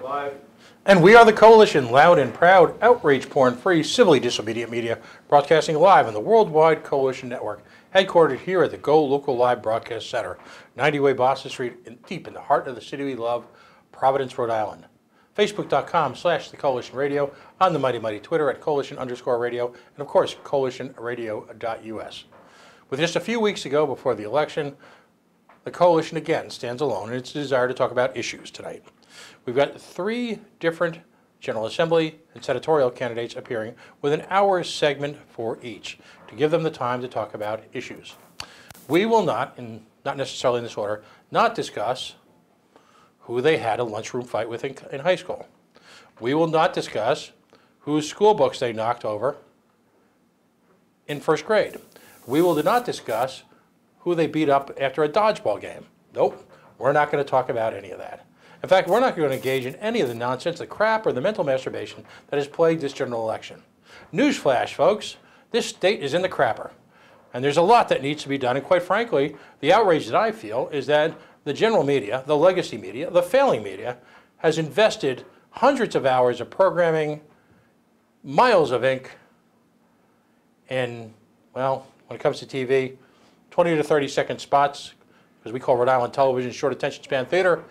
Live. And we are the Coalition, loud and proud, outrage porn-free, civilly disobedient media, broadcasting live on the Worldwide Coalition Network, headquartered here at the GoLocal Live Broadcast Center, 90 Way Boston Street, deep in the heart of the city we love, Providence, Rhode Island. Facebook.com/The Coalition Radio, on the mighty Twitter at Coalition_radio, and of course, CoalitionRadio.us. With just a few weeks to go before the election, the Coalition again stands alone in its desire to talk about issues tonight. We've got 3 different General Assembly and senatorial candidates appearing with an hour segment for each to give them the time to talk about issues. We will not, and not necessarily in this order, not discuss who they had a lunchroom fight with in high school. We will not discuss whose school books they knocked over in first grade. We will not discuss who they beat up after a dodgeball game. Nope, we're not going to talk about any of that. In fact, we're not going to engage in any of the nonsense, the crap, or the mental masturbation that has plagued this general election. Newsflash, folks, this state is in the crapper. And there's a lot that needs to be done, and quite frankly, the outrage that I feel is that the general media, the legacy media, the failing media, has invested hundreds of hours of programming, miles of ink, and, well, when it comes to TV, 20 to 30-second spots, because we call Rhode Island television short attention span theater,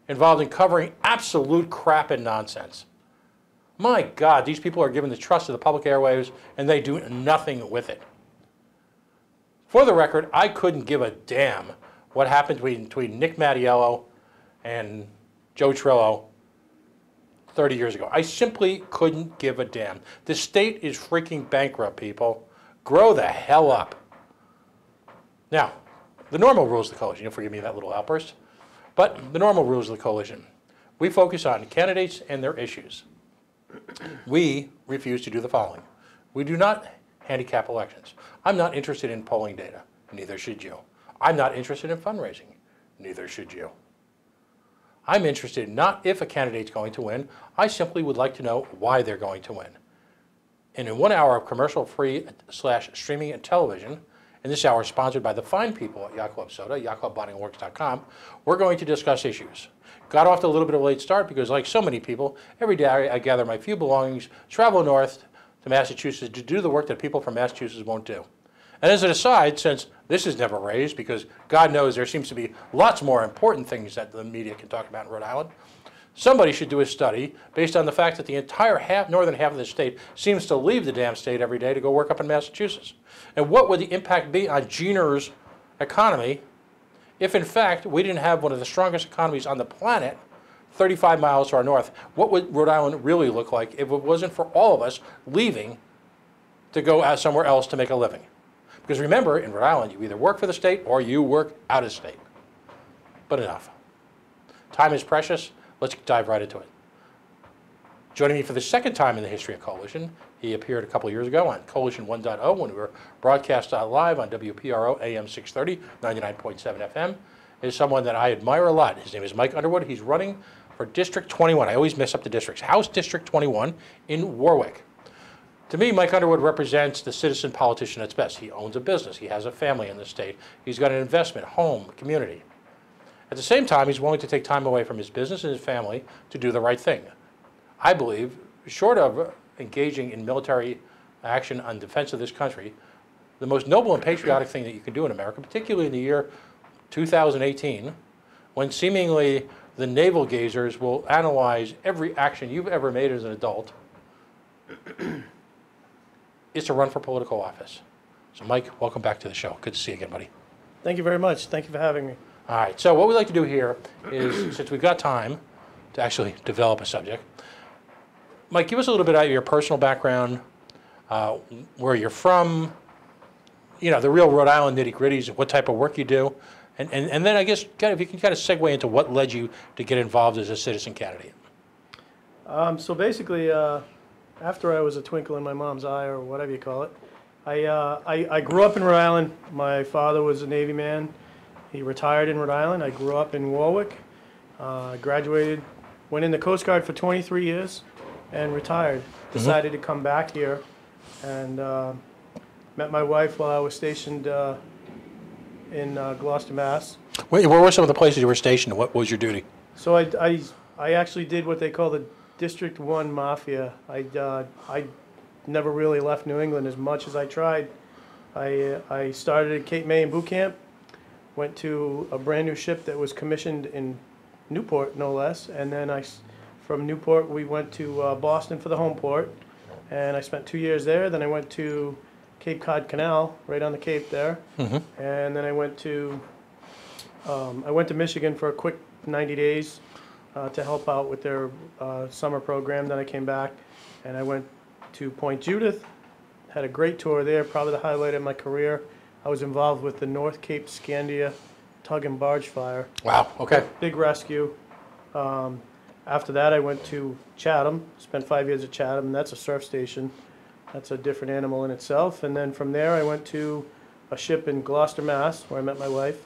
involved in covering absolute crap and nonsense. My God, these people are given the trust of the public airwaves, and they do nothing with it. For the record, I couldn't give a damn what happened between Nick Mattiello and Joe Trillo 30 years ago. I simply couldn't give a damn. The state is freaking bankrupt, people. Grow the hell up. Now, the normal rules of the coalition, you'll forgive me that little outburst, but the normal rules of the coalition. We focus on candidates and their issues. We refuse to do the following. We do not handicap elections. I'm not interested in polling data. Neither should you. I'm not interested in fundraising. Neither should you. I'm interested not if a candidate's going to win. I simply would like to know why they're going to win. And in 1 hour of commercial-free / streaming and television, and this hour is sponsored by the fine people at Yacht Club Soda, yachtclubbondingworks.com, we're going to discuss issues. Got off to a little bit of a late start because, like so many people, every day I gather my few belongings, travel north to Massachusetts to do the work that people from Massachusetts won't do. And as an aside, since this is never raised, because God knows there seems to be lots more important things that the media can talk about in Rhode Island, somebody should do a study based on the fact that the entire northern half of the state seems to leave the damn state every day to go work up in Massachusetts. And what would the impact be on Jeter's economy if, in fact, we didn't have one of the strongest economies on the planet 35 miles to our north? What would Rhode Island really look like if it wasn't for all of us leaving to go out somewhere else to make a living? Because remember, in Rhode Island, you either work for the state or you work out of state. But enough. Time is precious. Let's dive right into it. Joining me for the second time in the history of Coalition, he appeared a couple of years ago on Coalition 1.0 when we were broadcast live on WPRO AM 630, 99.7 FM, is someone that I admire a lot. His name is Mike Underwood. He's running for District 21. I always mess up the districts. House District 21 in Warwick. To me, Mike Underwood represents the citizen politician at its best. He owns a business. He has a family in the state. He's got an investment, home, community. At the same time, he's willing to take time away from his business and his family to do the right thing. I believe, short of engaging in military action on defense of this country, the most noble and patriotic thing that you can do in America, particularly in the year 2018, when seemingly the navel gazers will analyze every action you've ever made as an adult, is to run for political office. So Mike, welcome back to the show. Good to see you again, buddy. Thank you very much. Thank you for having me. All right, so what we like to do here is, since we've got time to actually develop a subject, Mike, give us a little bit about your personal background, where you're from, you know, the real Rhode Island nitty-gritties, what type of work you do, and then I guess if you can kind of segue into what led you to get involved as a citizen candidate. So basically, after I was a twinkle in my mom's eye, or whatever you call it, I grew up in Rhode Island. My father was a Navy man. He retired in Rhode Island. I grew up in Warwick, graduated, went in the Coast Guard for 23 years, and retired. Decided to come back here, and met my wife while I was stationed in Gloucester, Mass. Where were some of the places you were stationed? What was your duty? So I actually did what they call the District 1 Mafia. I never really left New England as much as I tried. I started at Cape May in boot camp, went to a brand new ship that was commissioned in Newport, no less, and then from Newport we went to Boston for the home port, and I spent 2 years there. Then I went to Cape Cod Canal, right on the Cape there, and then I went to Michigan for a quick 90 days to help out with their summer program. Then I came back, and I went to Point Judith, had a great tour there, probably the highlight of my career. I was involved with the North Cape Scandia tug and barge fire. Wow, okay. Big rescue. After that, I went to Chatham, spent 5 years at Chatham, and that's a surf station. That's a different animal in itself. And then from there, I went to a ship in Gloucester, Mass., where I met my wife.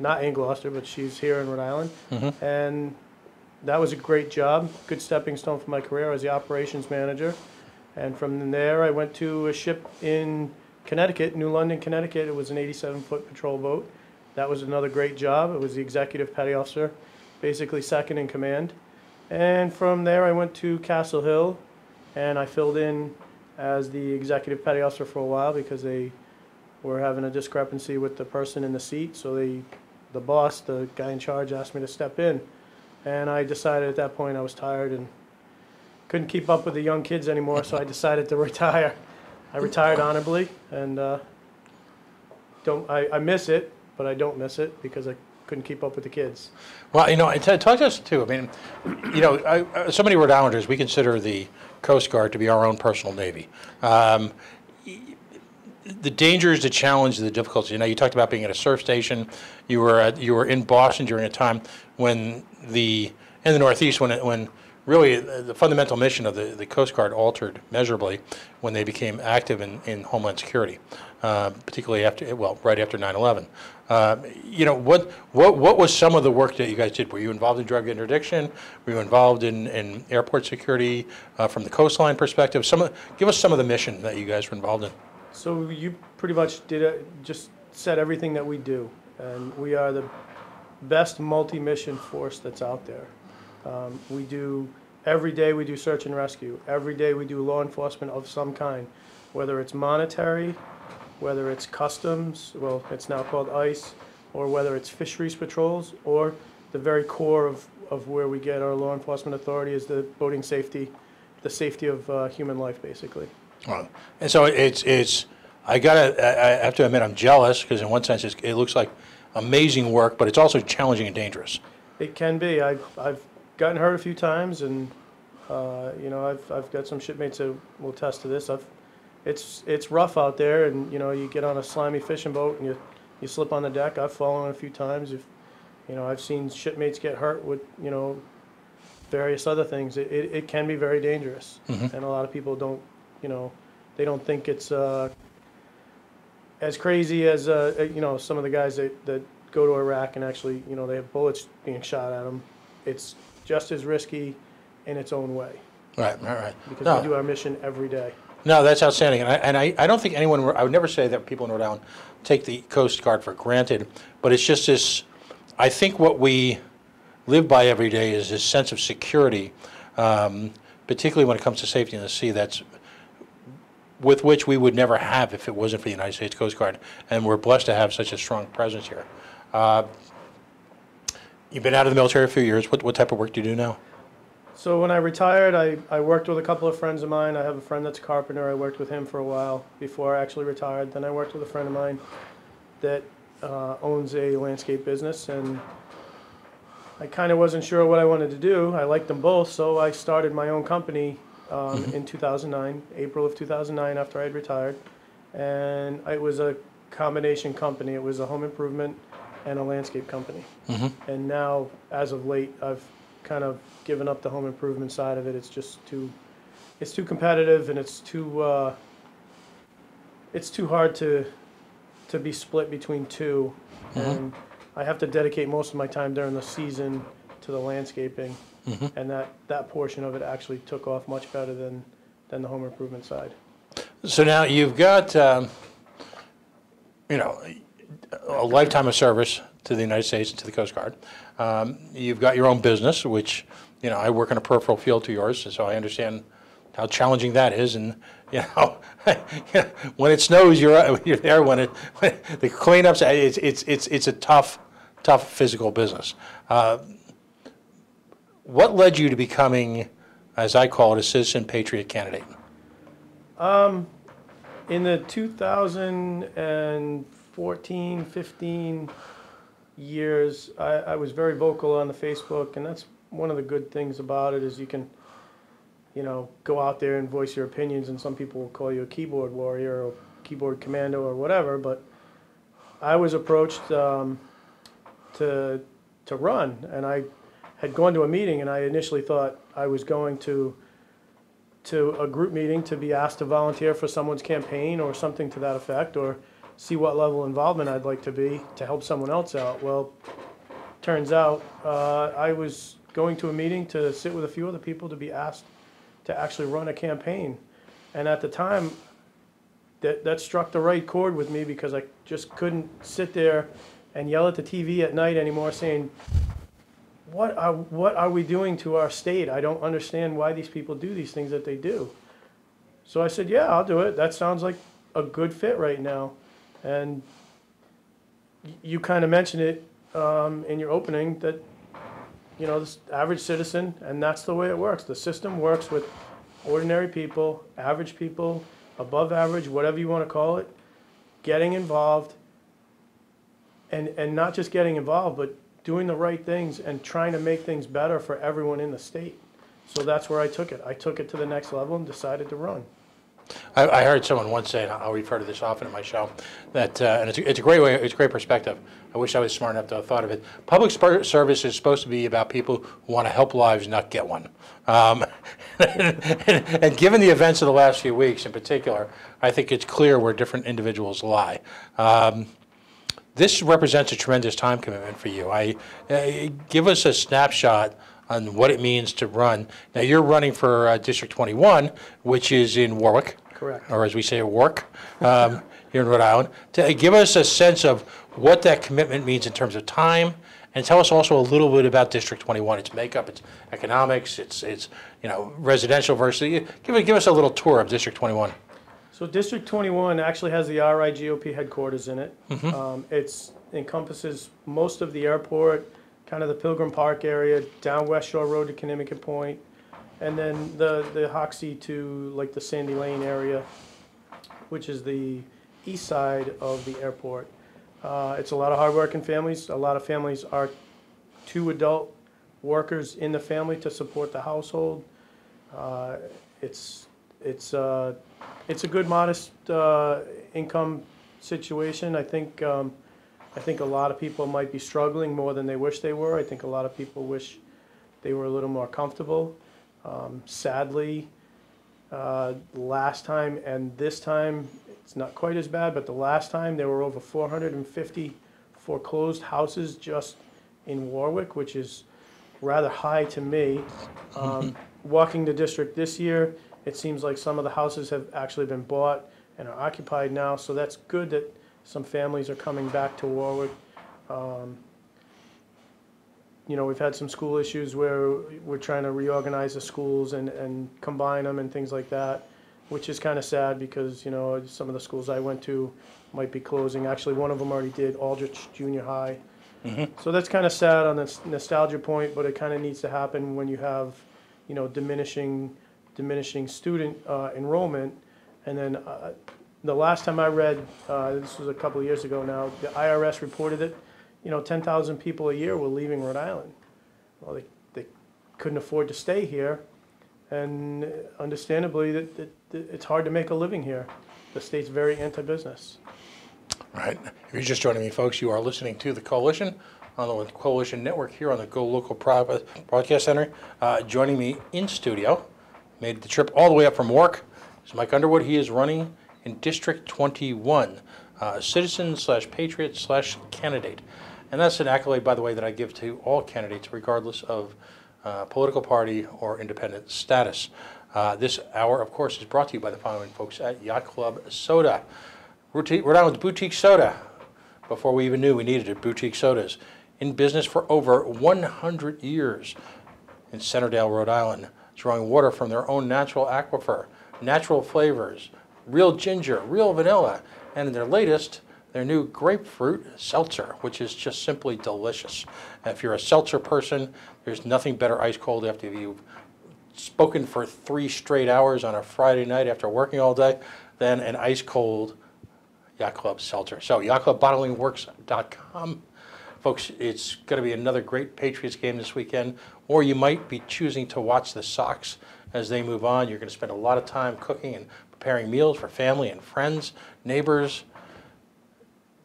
Not in Gloucester, but she's here in Rhode Island. And that was a great job, good stepping stone for my career. I was the operations manager. And from there, I went to a ship in Connecticut, New London, Connecticut. It was an 87-foot patrol boat. That was another great job. It was the executive petty officer, basically second in command. And from there, I went to Castle Hill, and I filled in as the executive petty officer for a while because they were having a discrepancy with the person in the seat. So the boss, the guy in charge, asked me to step in. And I decided at that point I was tired and couldn't keep up with the young kids anymore, so I decided to retire. I retired honorably, and I miss it, but I don't miss it because I couldn't keep up with the kids. Well, and talk to us too. I mean, so many Rhode Islanders, we consider the Coast Guard to be our own personal Navy. The dangers, the challenges, the difficulties. You talked about being at a surf station. You were in Boston during a time when in the Northeast when really the fundamental mission of the Coast Guard altered measurably when they became active in Homeland Security, particularly right after 9/11. What was some of the work that you guys did? Were you involved in drug interdiction? Were you involved in airport security from the coastline perspective? Give us some of the mission that you guys were involved in. So you pretty much just said everything that we do, and we are the best multi-mission force that's out there. Every day we do search and rescue. Every day we do law enforcement of some kind, whether it's monetary, whether it's customs, well, it's now called ICE, or whether it's fisheries patrols, or the very core of where we get our law enforcement authority is the boating safety, the safety of human life, basically. Well, and so I have to admit I'm jealous because in one sense it looks like amazing work, but it's also challenging and dangerous. It can be. I've gotten hurt a few times, and I've got some shipmates that will attest to this. It's rough out there, and you get on a slimy fishing boat and you slip on the deck. I've fallen a few times. I've seen shipmates get hurt with various other things. It can be very dangerous, and a lot of people don't they don't think it's as crazy as some of the guys that go to Iraq and actually they have bullets being shot at them. It's just as risky in its own way. Right. Because we do our mission every day. No, that's outstanding. And I don't think anyone, I would never say that people in Rhode Island take the Coast Guard for granted, but it's just this, I think what we live by every day is this sense of security, particularly when it comes to safety in the sea, with which we would never have if it wasn't for the United States Coast Guard. And we're blessed to have such a strong presence here. You've been out of the military a few years. What type of work do you do now? So when I retired, I worked with a couple of friends of mine. I have a friend that's a carpenter. I worked with him for a while before I actually retired. Then I worked with a friend of mine that owns a landscape business, and I kind of wasn't sure what I wanted to do. I liked them both, so I started my own company in 2009, April of 2009, after I had retired. And it was a combination company. It was a home improvement and a landscape company. And now, as of late, I've kind of given up the home improvement side of it. It's just too competitive, and it's too hard to be split between two. And I have to dedicate most of my time during the season to the landscaping, and that portion of it actually took off much better than the home improvement side. So now you've got a lifetime of service to the United States and to the Coast Guard. You've got your own business, which, I work in a peripheral field to yours, so I understand how challenging that is. And, when it snows, you're there. When the cleanups, it's a tough physical business. What led you to becoming, as I call it, a citizen patriot candidate? In the 2014, 15 years, I was very vocal on the Facebook, and that's one of the good things about it is you can, go out there and voice your opinions, and some people will call you a keyboard warrior or keyboard commando or whatever, but I was approached to run, and I had gone to a meeting, and I initially thought I was going to a group meeting to be asked to volunteer for someone's campaign or something to that effect, or see what level of involvement I'd like to be to help someone else out. Well, turns out I was going to a meeting to sit with a few other people to be asked to actually run a campaign. And at the time, that struck the right chord with me, because I just couldn't sit there and yell at the TV at night anymore saying, what are we doing to our state? I don't understand why these people do these things that they do. So I said, yeah, I'll do it. That sounds like a good fit right now. And you kind of mentioned it in your opening that, this average citizen, and that's the way it works. The system works with ordinary people, average people, above average, whatever you want to call it, getting involved, and not just getting involved, but doing the right things and trying to make things better for everyone in the state. So that's where I took it. I took it to the next level and decided to run. I heard someone once say, and I'll refer to this often in my show, that, and it's a great way, it's a great perspective. I wish I was smart enough to have thought of it. Public service is supposed to be about people who want to help lives, not get one. And given the events of the last few weeks in particular, I think it's clear where different individuals lie. This represents a tremendous time commitment for you. Give us a snapshot on what it means to run. Now, you're running for District 21, which is in Warwick. Correct. Or as we say, Warwick, here in Rhode Island. To give us a sense of what that commitment means in terms of time, and tell us also a little bit about District 21, its makeup, its economics, its residential versus. Give us a little tour of District 21. So District 21 actually has the RIGOP headquarters in it. Mm-hmm. It encompasses most of the airport, kind of the Pilgrim Park area, down West Shore Road to Connecticut Point, and then the Hoxie to like the Sandy Lane area, which is the east side of the airport. It's a lot of hardworking families. A lot of families are 2 adult workers in the family to support the household. It's a good, modest income situation. I think a lot of people might be struggling more than they wish they were. I think a lot of people wish they were a little more comfortable. Sadly, last time and this time, it's not quite as bad, but the last time there were over 450 foreclosed houses just in Warwick, which is rather high to me. Walking the district this year, it seems like some of the houses have actually been bought and are occupied now, so that's good that some families are coming back to Warwick. We've had some school issues where we're trying to reorganize the schools and combine them and things like that, which is kind of sad because, some of the schools I went to might be closing. Actually, one of them already did, Aldrich Junior High. Mm-hmm. So that's kind of sad on this nostalgia point, but it kind of needs to happen when you have, diminishing student enrollment. And then the last time I read, this was a couple of years ago now, the IRS reported that 10,000 people a year were leaving Rhode Island. Well, they couldn't afford to stay here, and understandably, that it's hard to make a living here. The state's very anti-business. Right. If you're just joining me, folks, you are listening to The Coalition on the Coalition Network here on the GoLocal Broadcast Center. Joining me in studio, made the trip all the way up from Warwick, is Mike Underwood. He is running in District 21, citizen/patriot/candidate. And that's an accolade, by the way, that I give to all candidates, regardless of political party or independent status. This hour, of course, is brought to you by the following folks at Yacht Club Soda. Rhode Island's boutique soda. before we even knew we needed it. Boutique Sodas, in business for over 100 years in Centerdale, Rhode Island, drawing water from their own natural aquifer, natural flavors, real ginger, real vanilla, and in their latest, their new grapefruit seltzer, which is just simply delicious. And if you're a seltzer person, there's nothing better ice cold after you've spoken for 3 straight hours on a Friday night after working all day than an ice cold Yacht Club seltzer. So yachtclubbottlingworks.com. Folks, it's going to be another great Patriots game this weekend, or you might be choosing to watch the Sox as they move on. You're going to spend a lot of time cooking and preparing meals for family and friends, neighbors.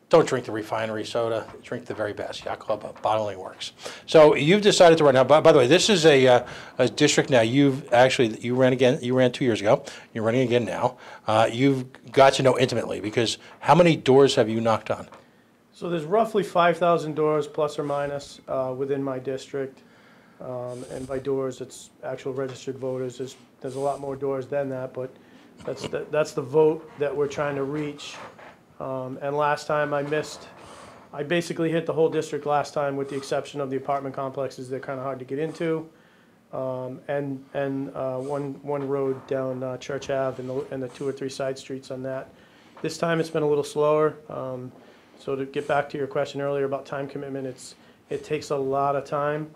Don't drink the refinery soda. Drink the very best. Yacht Club Bottling Works. So you've decided to run now. By the way, this is a district now. You ran again. You ran 2 years ago. You're running again now. You've got to know intimately, because how many doors have you knocked on? So there's roughly 5,000 doors, plus or minus, within my district. And by doors, it's actual registered voters. There's a lot more doors than that, but that's the vote that we're trying to reach. And last time I basically hit the whole district last time, with the exception of the apartment complexes. They're kind of hard to get into. And one road down Church Ave and the 2 or 3 side streets on that. This time it's been a little slower. So to get back to your question earlier about time commitment, it takes a lot of time.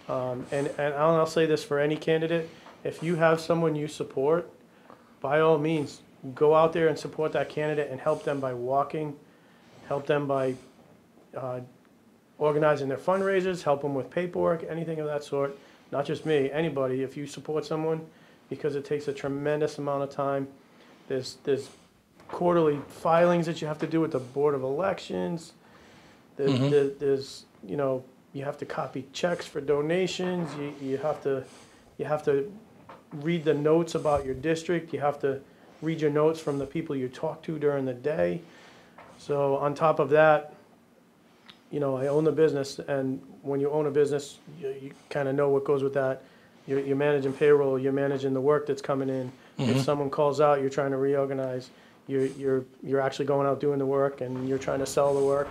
And I'll say this for any candidate: if you have someone you support, by all means, go out there and support that candidate and help them by walking, help them by organizing their fundraisers, help them with paperwork, anything of that sort. Not just me, anybody. If you support someone, because it takes a tremendous amount of time. There's quarterly filings that you have to do with the Board of Elections. There's you have to copy checks for donations. You have to read the notes about your district. You have to read your notes from the people you talk to during the day. So on top of that, I own the business, and when you own a business, you kind of know what goes with that. You're managing payroll. You're managing the work that's coming in. If someone calls out, you're trying to reorganize. You're actually going out doing the work, and you're trying to sell the work.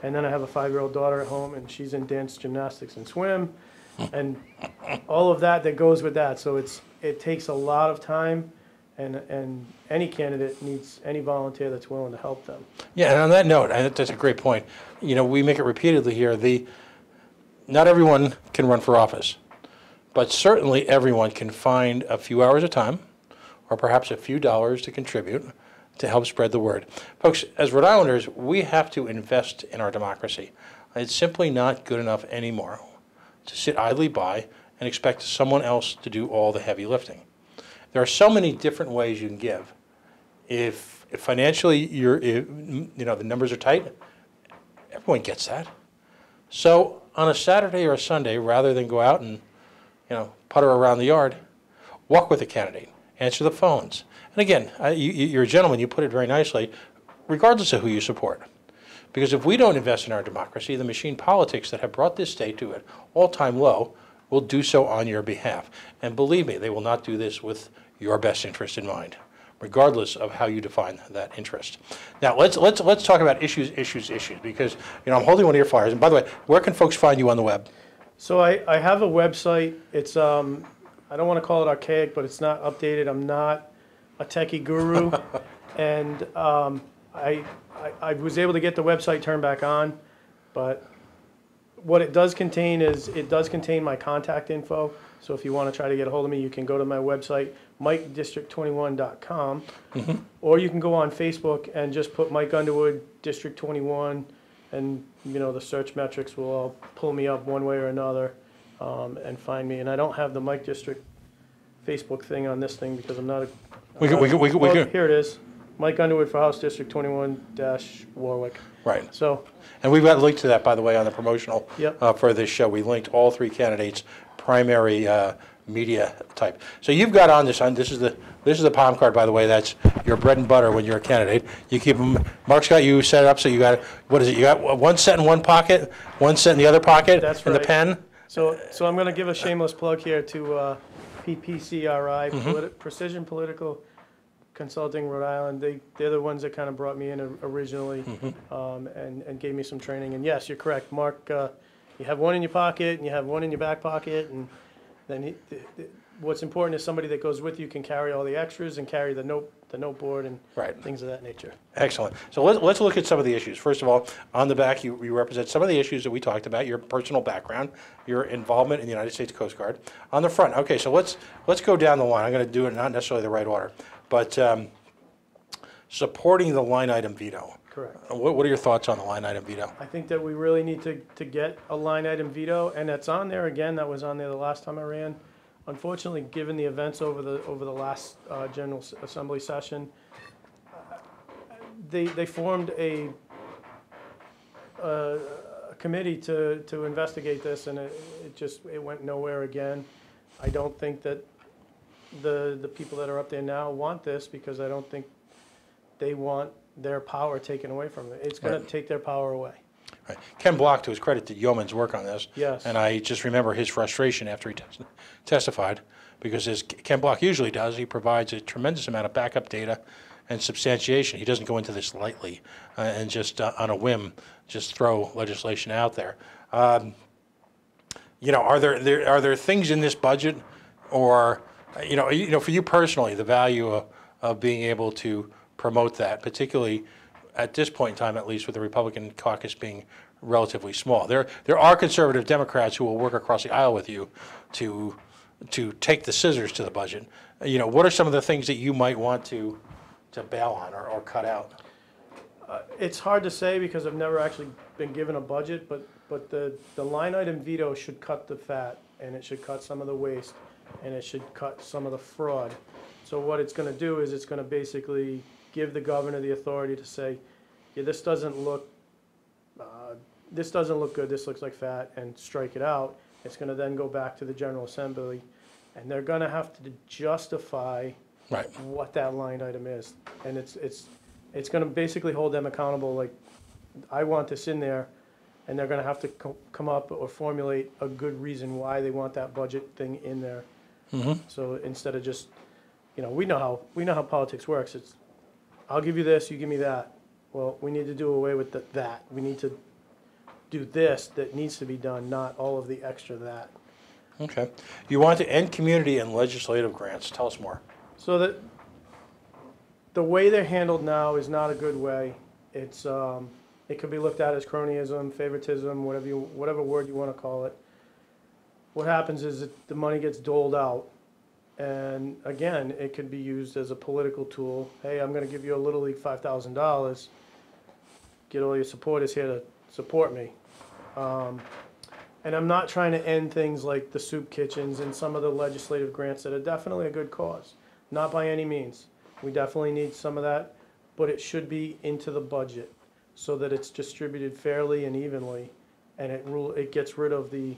And then I have a 5-year-old daughter at home, and she's in dance, gymnastics, and swim, and all of that goes with that. So it takes a lot of time, and any candidate needs any volunteer that's willing to help them. Yeah, and on that note, I think that's a great point. We make it repeatedly here. Not everyone can run for office, but certainly everyone can find a few hours of time, or perhaps a few dollars to contribute to help spread the word. Folks, as Rhode Islanders, we have to invest in our democracy. It's simply not good enough anymore to sit idly by and expect someone else to do all the heavy lifting. There are so many different ways you can give. If financially the numbers are tight, everyone gets that. So on a Saturday or a Sunday, rather than go out and putter around the yard, walk with a candidate, answer the phones. And again, you're a gentleman, you put it very nicely, regardless of who you support. Because if we don't invest in our democracy, the machine politics that have brought this state to an all-time low will do so on your behalf. And believe me, they will not do this with your best interest in mind, regardless of how you define that interest. Now, let's talk about issues, because I'm holding one of your flyers. And by the way, where can folks find you on the web? So I have a website. It's I don't want to call it archaic, but it's not updated. I'm not a techie guru, and I was able to get the website turned back on, but what it does contain is my contact info. So if you want to try to get a hold of me, you can go to my website, MikeDistrict21.com, or you can go on Facebook and just put Mike Underwood District 21, and the search metrics will all pull me up one way or another and find me. And I don't have the Mike District Facebook thing on this thing because I'm not a. Here it is. Mike Underwood for House District 21-Warwick. Right. So. And we've got a link to that, by the way, on the promotional for this show. We linked all 3 candidates' primary media type. So you've got on this. This is the palm card, by the way. That's your bread and butter when you're a candidate. You keep them. Mark's got you set up so you got, what is it? You got one set in one pocket, one set in the other pocket. That's in right. the pen. So I'm going to give a shameless plug here to PPCRI, Precision Political Consulting Rhode Island, they're the ones that kind of brought me in originally, and gave me some training. And yes, you're correct, Mark. You have one in your pocket, and you have one in your back pocket, and then what's important is somebody that goes with you can carry all the extras and carry the noteboard and things of that nature. Excellent. So let's look at some of the issues. First of all, on the back, you represent some of the issues that we talked about, your personal background, your involvement in the United States Coast Guard. On the front, okay, so let's go down the line. I'm going to do it not necessarily the right order, but supporting the line item veto. Correct. What are your thoughts on the line item veto? I think that we really need to get a line item veto, and that's on there again. That was on there the last time I ran. Unfortunately, given the events over the last General Assembly session, they formed a committee to investigate this, and it went nowhere again. I don't think that the people that are up there now want this, because I don't think they want their power taken away from them. It's going to take their power away. Right. Ken Block, to his credit, did yeoman's work on this. Yes. And I just remember his frustration after he testified, because as Ken Block usually does, he provides a tremendous amount of backup data and substantiation. He doesn't go into this lightly and just on a whim just throw legislation out there. You know, are there things in this budget, or you know, for you personally, the value of being able to promote that, particularly at this point in time, at least with the Republican caucus being relatively small. There are conservative Democrats who will work across the aisle with you to take the scissors to the budget. You know, what are some of the things that you might want to bail on or cut out? It's hard to say, because I've never actually been given a budget, but the line item veto should cut the fat, and it should cut some of the waste, and it should cut some of the fraud. So what it's going to do is it's going to basically give the governor the authority to say, yeah, this doesn't look good, this looks like fat, and strike it out. It's going to then go back to the General Assembly, and they're going to have to justify what that line item is. And it's going to basically hold them accountable, like, I want this in there, and they're going to have to come up or formulate a good reason why they want that budget thing in there. So instead of just, you know, we know how politics works. It's, I'll give you this, you give me that. Well, we need to do away with that. We need to do this that needs to be done, not all of the extra that. Okay. You want to end community and legislative grants. Tell us more. So that the way they're handled now is not a good way. It's it could be looked at as cronyism, favoritism, whatever word you want to call it. What happens is that the money gets doled out. And again, it could be used as a political tool. Hey, I'm going to give you a Little League $5,000. Get all your supporters here to support me. And I'm not trying to end things like the soup kitchens and some of the legislative grants that are definitely a good cause. Not by any means. We definitely need some of that, but it should be into the budget so that it's distributed fairly and evenly, and it gets rid of the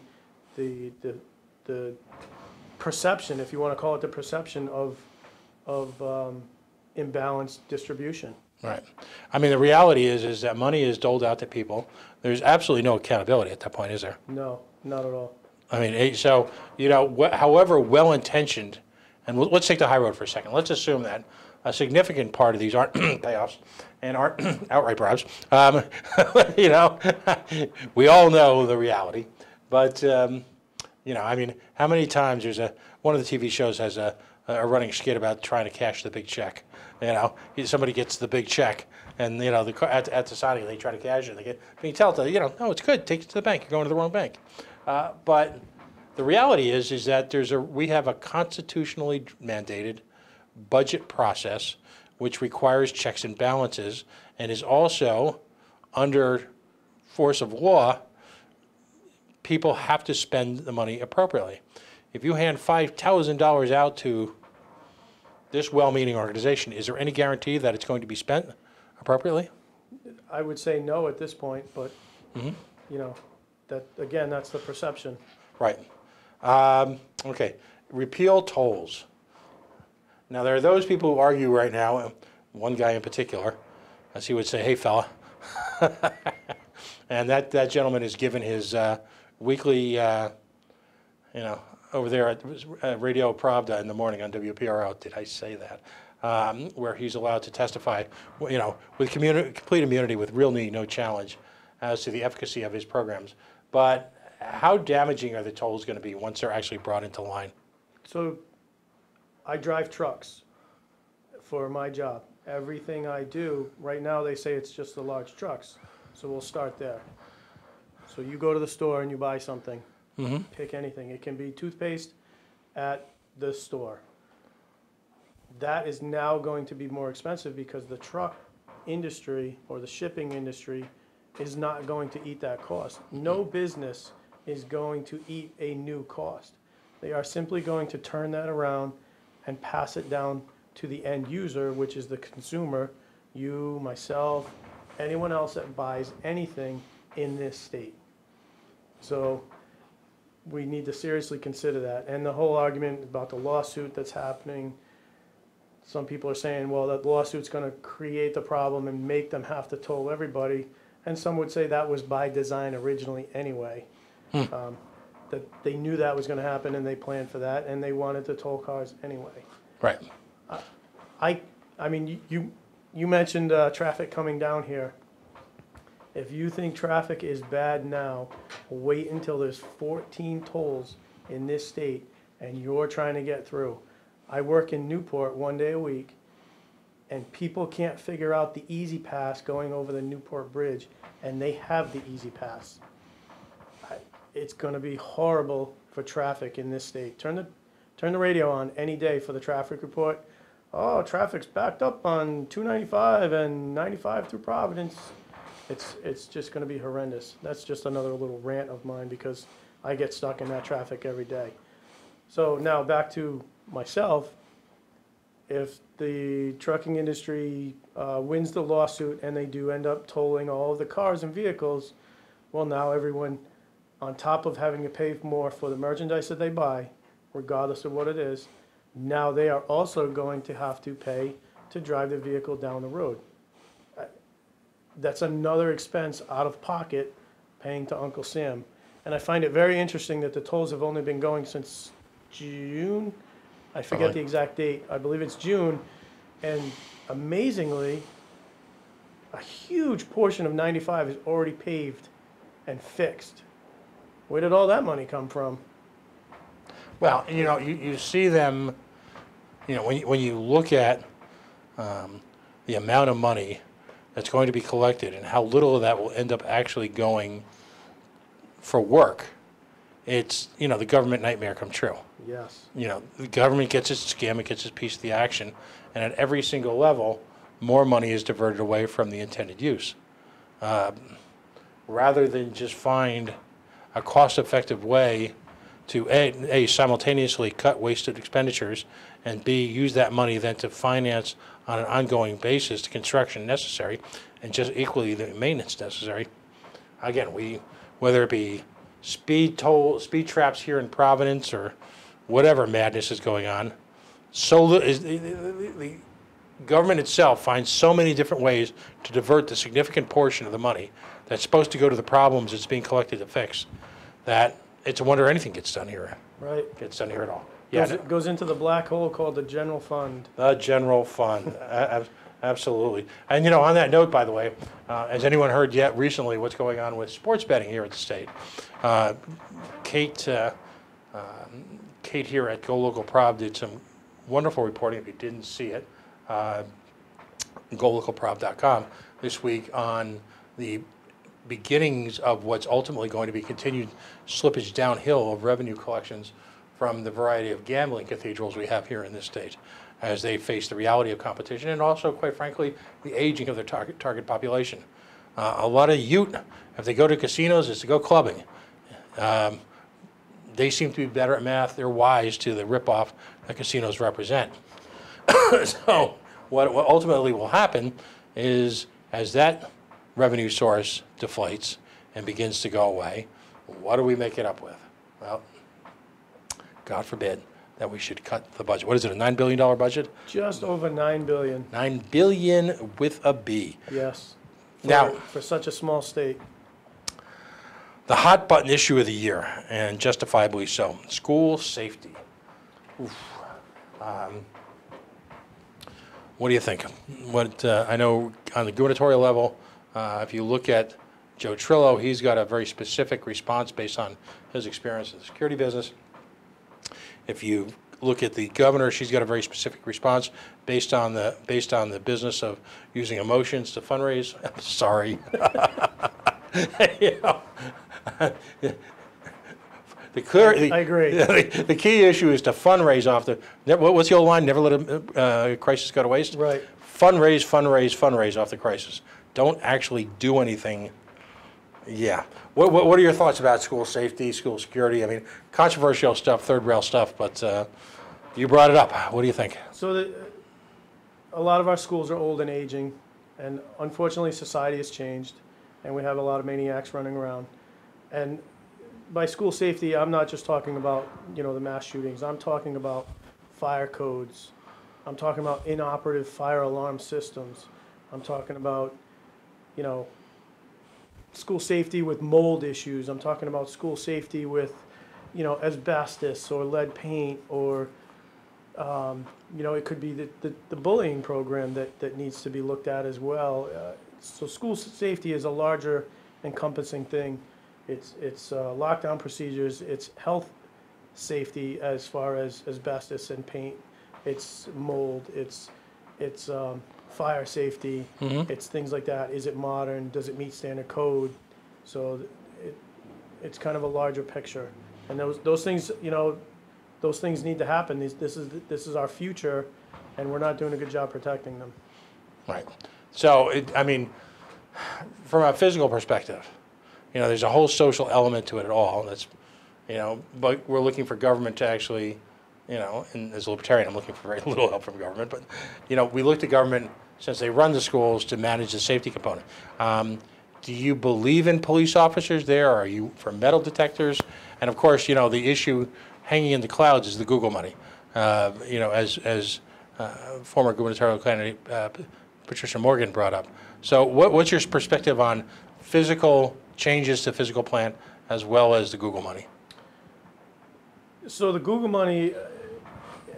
perception, if you want to call it the perception of imbalanced distribution. Right. I mean, the reality is that money is doled out to people. There's absolutely no accountability at that point, is there? No, not at all. I mean, so, you know, however well-intentioned, and let's take the high road for a second. Let's assume that a significant part of these aren't payoffs and aren't outright bribes. You know, we all know the reality. But, you know, I mean, how many times one of the TV shows has a running skit about trying to cash the big check. You know, somebody gets the big check, and you know, at the signing they try to cash it. You tell them, you know, no, it's good. Take it to the bank. You're going to the wrong bank. But the reality is that we have a constitutionally mandated budget process which requires checks and balances, and is also under force of law. People have to spend the money appropriately. If you hand $5,000 out to this well-meaning organization, is there any guarantee that it's going to be spent appropriately? I would say no at this point, but you know, that's the perception. Right. Okay. Repeal tolls. Now there are those people who argue right now. One guy in particular, as he would say, "Hey, fella," and that gentleman is given his weekly, you know, over there at Radio Pravda in the morning on WPRO. Did I say that? where he's allowed to testify, with complete immunity, with real need, no challenge, as to the efficacy of his programs. But how damaging are the tolls going to be once they're actually brought into line? So I drive trucks for my job. Everything I do, right now they say it's just the large trucks. So we'll start there. So you go to the store and you buy something. Pick anything. It can be toothpaste at the store. That is now going to be more expensive because the truck industry or the shipping industry is not going to eat that cost. No business is going to eat a new cost. They are simply going to turn that around and pass it down to the end user, which is the consumer, you, myself, anyone else that buys anything in this state. So we need to seriously consider that. And the whole argument about the lawsuit that's happening, some people are saying, well, that lawsuit's going to create the problem and make them have to toll everybody. And some would say that was by design originally anyway. That they knew that was going to happen and they planned for that and they wanted to toll cars anyway. Right. I mean, you mentioned traffic coming down here. If you think traffic is bad now, wait until there's 14 tolls in this state and you're trying to get through. I work in Newport 1 day a week, and people can't figure out the Easy Pass going over the Newport Bridge, and they have the Easy Pass. It's going to be horrible for traffic in this state. Turn the radio on any day for the traffic report. Oh, traffic's backed up on 295 and 95 through Providence. It's just going to be horrendous. That's just another little rant of mine because I get stuck in that traffic every day. So now back to myself. If the trucking industry wins the lawsuit and they do end up tolling all of the cars and vehicles, well, now everyone, on top of having to pay more for the merchandise that they buy, regardless of what it is, now they are also going to have to pay to drive the vehicle down the road. That's another expense out of pocket paying to Uncle Sam. And I find it very interesting that the tolls have only been going since June. I forget the exact date. I believe it's June. And amazingly, a huge portion of 95 is already paved and fixed. Where did all that money come from? Well, you see them, when you look at the amount of money that's going to be collected and how little of that will end up actually going for work, it's, the government nightmare come true. Yes. The government gets its scam, it gets its piece of the action, and at every single level, more money is diverted away from the intended use. Rather than just find a cost-effective way to A, simultaneously cut wasted expenditures, and B, use that money then to finance on an ongoing basis the construction necessary, and just equally the maintenance necessary. Again, whether it be speed traps here in Providence or whatever madness is going on, the government itself finds so many different ways to divert the significant portion of the money that's supposed to go to the problems it's being collected to fix, that it's a wonder anything gets done here. Right. Gets done here at all. It goes into the black hole called the general fund. The general fund, absolutely. And on that note, by the way, has anyone heard yet recently what's going on with sports betting here at the state? Kate here at GoLocal Prob did some wonderful reporting. If you didn't see it, GoLocalProb.com this week on the beginnings of what's ultimately going to be continued slippage downhill of revenue collections from the variety of gambling cathedrals we have here in this state as they face the reality of competition and also, quite frankly, the aging of their target population. A lot of youth, if they go to casinos, is to go clubbing. They seem to be better at math. They're wise to the ripoff that casinos represent. So what ultimately will happen is as that revenue source deflates and begins to go away, what do we make it up with? Well, God forbid that we should cut the budget. What is it, a $9 billion budget? Just over $9 billion. $9 billion with a B. Yes. For such a small state. The hot button issue of the year, and justifiably so, school safety. What do you think? What I know on the gubernatorial level, if you look at Joe Trillo, he's got a very specific response based on his experience in the security business. If you look at the governor, she's got a very specific response based on the business of using emotions to fundraise. Sorry. You know, I agree. The key issue is to fundraise off the. What's the old line? Never let a crisis go to waste. Right. Fundraise, fundraise, fundraise off the crisis. Don't actually do anything. Yeah. What are your thoughts about school safety, school security? I mean, controversial stuff, third rail stuff, but you brought it up. What do you think? So a lot of our schools are old and aging, and unfortunately society has changed, and we have a lot of maniacs running around. And by school safety, I'm not just talking about, the mass shootings. I'm talking about fire codes. I'm talking about inoperative fire alarm systems. I'm talking about, school safety with mold issues. I'm talking about school safety with, asbestos or lead paint, or, it could be the bullying program that needs to be looked at as well. So school safety is a larger encompassing thing. It's lockdown procedures, it's health safety as far as asbestos and paint, it's mold, it's fire safety, it's things like that. Is it modern? Does it meet standard code? So it's kind of a larger picture. And those things, those things need to happen. This is our future, and we're not doing a good job protecting them. Right. So, from a physical perspective, there's a whole social element to it all. That's, but we're looking for government to actually, and as a libertarian, I'm looking for very little help from government. But, we look to government, since they run the schools, to manage the safety component. Do you believe in police officers there? Are you for metal detectors? And of course, the issue hanging in the clouds is the Google money. As former gubernatorial candidate Patricia Morgan brought up. So, what's your perspective on physical changes to physical plant as well as the Google money? So the Google money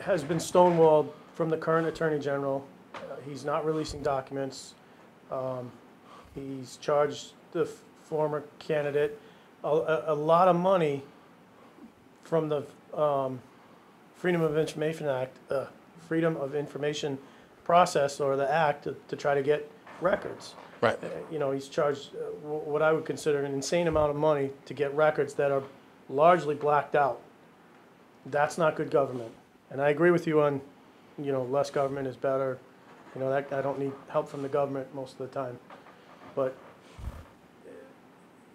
has been stonewalled from the current Attorney General. He's not releasing documents. He's charged the former candidate a lot of money from the Freedom of Information Act, Freedom of Information process, or the act, to try to get records. Right. He's charged what I would consider an insane amount of money to get records that are largely blacked out. That's not good government. And I agree with you on, less government is better. That I don't need help from the government most of the time. But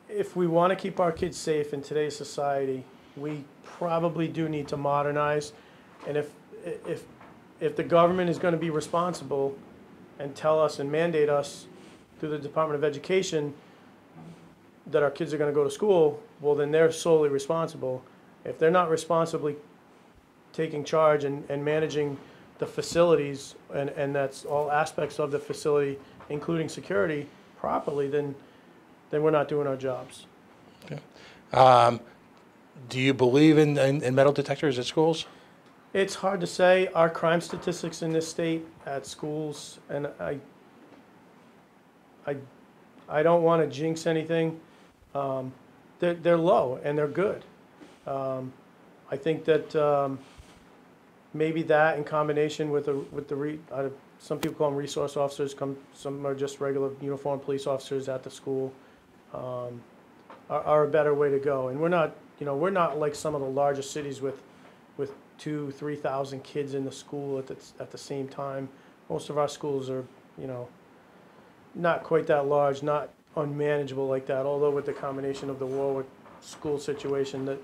if we want to keep our kids safe in today's society, we probably do need to modernize. And if the government is going to be responsible and tell us and mandate us through the Department of Education that our kids are going to go to school, well, then they're solely responsible. If they're not responsibly taking charge and managing the facilities, and that's all aspects of the facility, including security, properly, then we're not doing our jobs. Okay. Do you believe in metal detectors at schools? It's hard to say. Our crime statistics in this state at schools, and I don't want to jinx anything, they're low and they're good. I think that maybe that in combination with some people call them resource officers, some are just regular uniformed police officers at the school, are a better way to go. And we're not like some of the largest cities with 2,000-3,000 kids in the school at the same time. Most of our schools are, not quite that large, not unmanageable like that. Although with the combination of the Warwick school situation,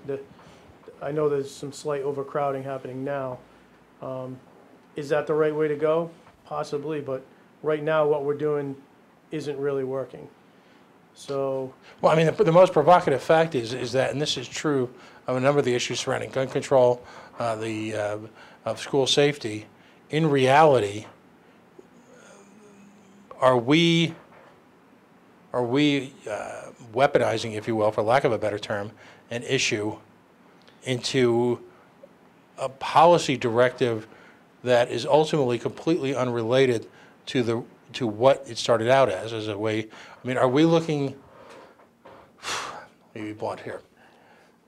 I know there's some slight overcrowding happening now. Is that the right way to go? Possibly, but right now what we're doing isn't really working. So, well, the most provocative fact is that, and this is true of a number of the issues surrounding gun control, of school safety. In reality, are we weaponizing, if you will, for lack of a better term, an issue into a policy directive that is ultimately completely unrelated to what it started out as a way. I mean, are we looking? Let me be blunt here.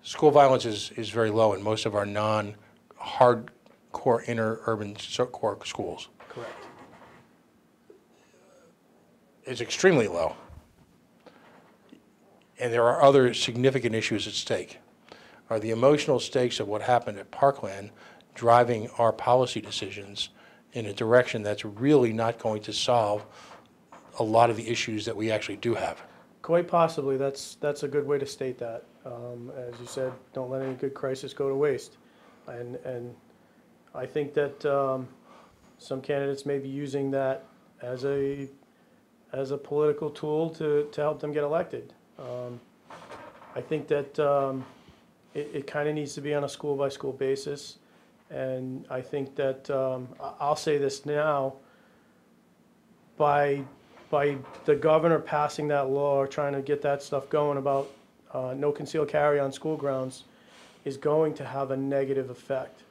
School violence is very low in most of our non-hardcore inner urban core schools. Correct. It's extremely low. And there are other significant issues at stake. Are the emotional stakes of what happened at Parkland driving our policy decisions in a direction that's really not going to solve a lot of the issues that we actually do have? Quite possibly. That's a good way to state that. As you said, don't let any good crisis go to waste. And I think that some candidates may be using that as a political tool to help them get elected. I think that it kind of needs to be on a school-by-school basis. And I think that, I'll say this now, by the governor passing that law or trying to get that stuff going about no concealed carry on school grounds is going to have a negative effect.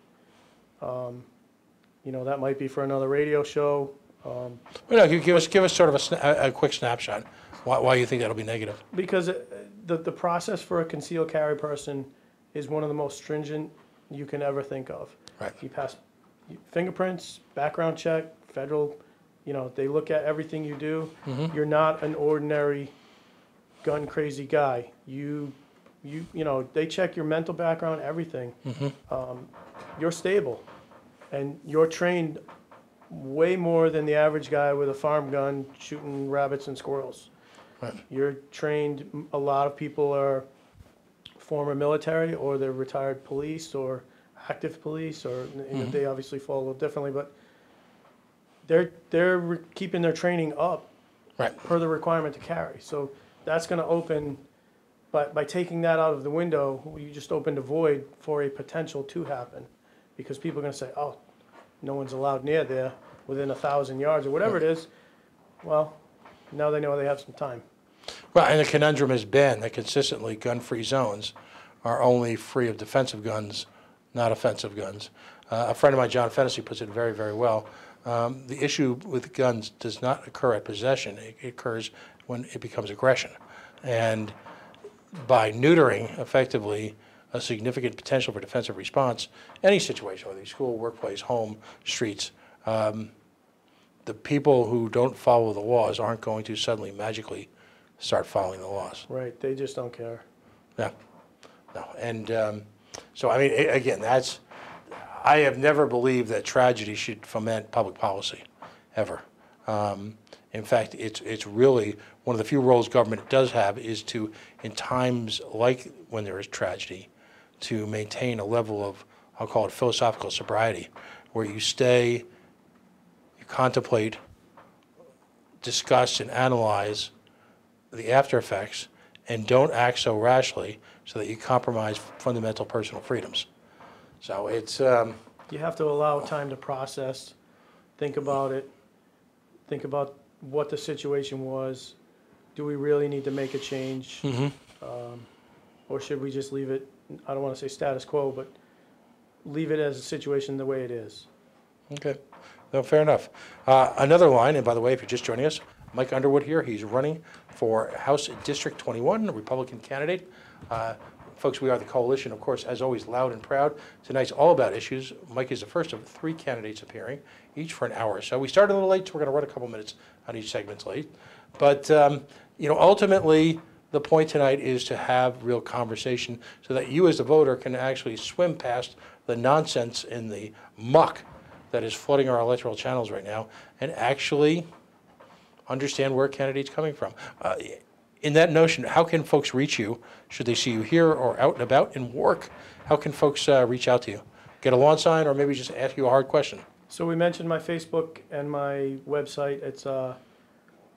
You know, that might be for another radio show. Well, no, give us sort of a quick snapshot. Why you think that'll be negative? Because the process for a concealed carry person is one of the most stringent you can ever think of. Right. You pass fingerprints, background check, federal, you know, they look at everything you do. Mm-hmm. You're not an ordinary gun crazy guy. You know, they check your mental background, everything. Mm-hmm. You're stable, and you're trained way more than the average guy with a farm gun shooting rabbits and squirrels. Right. You're trained, a lot of people are former military or they're retired police or active police, or Mm-hmm. they obviously fall a little differently, but they're keeping their training up Right. per the requirement to carry. So that's going to open, by taking that out of the window, you just opened a void for a potential to happen, because people are going to say, oh, no one's allowed near there within 1,000 yards or whatever it is. Well, now they know they have some time. Well, and the conundrum has been that consistently gun-free zones are only free of defensive guns, not offensive guns. A friend of mine, John Fennessy, puts it very, very well. The issue with guns does not occur at possession. It occurs when it becomes aggression. And by neutering, effectively, a significant potential for defensive response, any situation, whether it's school, workplace, home, streets, the people who don't follow the laws aren't going to suddenly magically start following the laws. Right, they just don't care. Yeah, no, and so I mean, again, I have never believed that tragedy should foment public policy, ever. In fact, it's really one of the few roles government does have is to, in times like when there is tragedy, to maintain a level of, I'll call it philosophical sobriety, where you stay, you contemplate, discuss, and analyze the after effects, and don't act so rashly so that you compromise fundamental personal freedoms. So it's You have to allow time to process, think about it, think about what the situation was. Do we really need to make a change? Or should we just leave it, I don't want to say status quo, but leave it as a situation the way it is? okay. No, fair enough. Another line, and by the way, if you're just joining us, Mike Underwood here. He's running for House District 21, a Republican candidate. Folks, we are the coalition, of course, as always, loud and proud. Tonight's all about issues. Mike is the first of 3 candidates appearing, each for an hour. So we started a little late, so we're going to run a couple minutes on each segment late. But, you know, ultimately, the point tonight is to have real conversation so that you as the voter can actually swim past the nonsense and the muck that is flooding our electoral channels right now and actually understand where a candidate's coming from. In that notion, how can folks reach you? Should they see you here or out and about in work? How can folks reach out to you? Get a lawn sign or maybe just ask you a hard question? So we mentioned my Facebook and my website. It's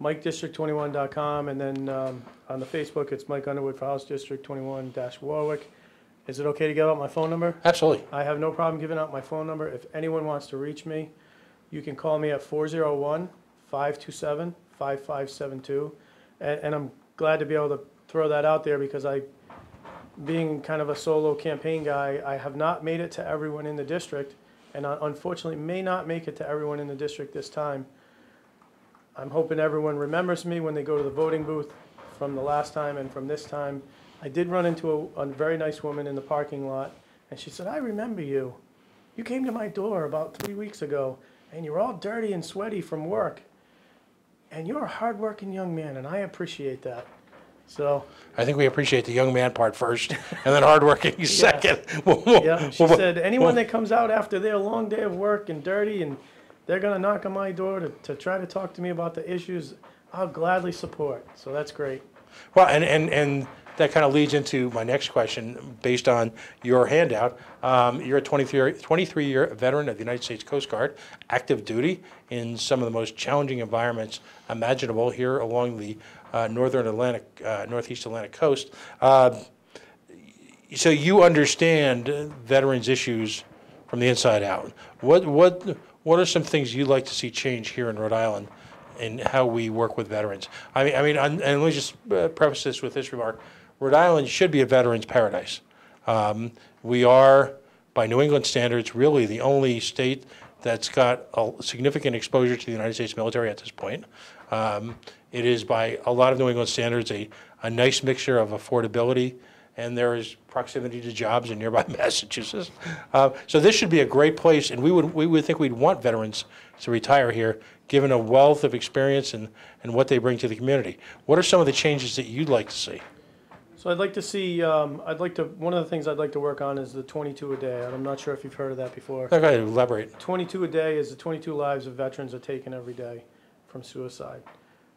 MikeDistrict21.com, and then on the Facebook, it's Mike Underwood for House District 21-Warwick. Is it okay to give out my phone number? Absolutely. I have no problem giving out my phone number. If anyone wants to reach me, you can call me at 401-527-5572. And I'm glad to be able to throw that out there because being kind of a solo campaign guy, I have not made it to everyone in the district and unfortunately may not make it to everyone in the district this time. I'm hoping everyone remembers me when they go to the voting booth from the last time and from this time. I did run into a very nice woman in the parking lot, and she said, "I remember you. You came to my door about 3 weeks ago, and you're all dirty and sweaty from work. And you're a hardworking young man, and I appreciate that." So, I think we appreciate the young man part first, and then hardworking second. yeah, she said, anyone that comes out after their long day of work and dirty and they're going to knock on my door to try to talk to me about the issues, I'll gladly support. So that's great. Well, and that kind of leads into my next question based on your handout. You're a 23-year veteran of the United States Coast Guard, active duty in some of the most challenging environments imaginable here along the northeast Atlantic coast. So you understand veterans' issues from the inside out. What are some things you'd like to see change here in Rhode Island in how we work with veterans? And let me just preface this with this remark. Rhode Island should be a veterans' paradise. We are, by New England standards, really the only state that's got a significant exposure to the United States military at this point. It is, by a lot of New England standards, a nice mixture of affordability, and there is proximity to jobs in nearby Massachusetts. So this should be a great place, and we would think we'd want veterans to retire here, given a wealth of experience and what they bring to the community. What are some of the changes that you'd like to see? So I'd like to see, one of the things I'd like to work on is the 22 a day. And I'm not sure if you've heard of that before. Go ahead, elaborate. 22 a day is the 22 lives of veterans are taken every day from suicide.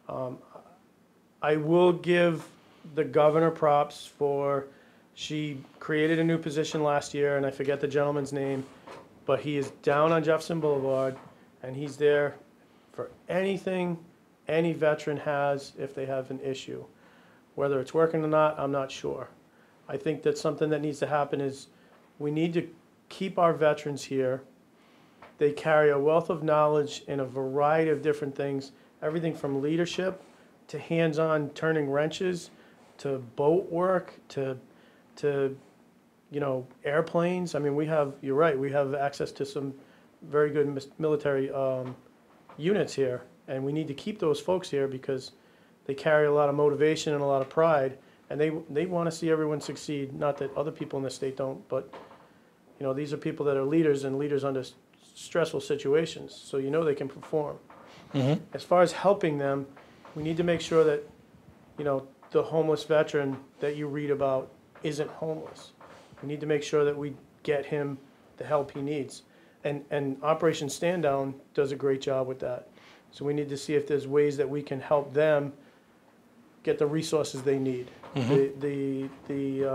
I will give the governor props for, she created a new position last year, and I forget the gentleman's name, but he is down on Jefferson Boulevard, and he's there for anything any veteran has if they have an issue. Whether it's working or not, I'm not sure. I think that something that needs to happen is we need to keep our veterans here. They carry a wealth of knowledge in a variety of different things, everything from leadership to hands-on turning wrenches, to boat work, to airplanes. I mean, you're right, we have access to some very good military units here, and we need to keep those folks here because they carry a lot of motivation and a lot of pride, and they want to see everyone succeed. Not that other people in the state don't, but these are people that are leaders, and leaders under stressful situations, so they can perform. Mm-hmm. As far as helping them, we need to make sure that the homeless veteran that you read about isn't homeless. We need to make sure that we get him the help he needs, and Operation Stand Down does a great job with that. So we need to see if there's ways that we can help them get the resources they need. Mm-hmm.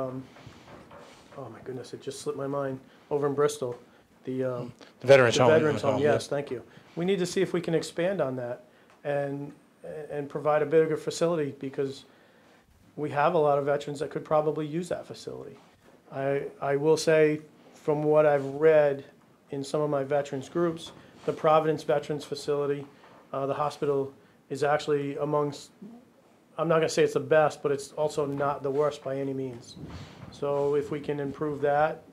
Oh my goodness, it just slipped my mind. Over in Bristol, the Veterans Home. Veterans Home, yes, thank you. We need to see if we can expand on that and provide a bigger facility, because we have a lot of veterans that could probably use that facility. I will say, from what I've read in some of my veterans groups, the Providence Veterans Facility, the hospital, is actually amongst, I'm not going to say it's the best, but it's also not the worst by any means. So if we can improve that,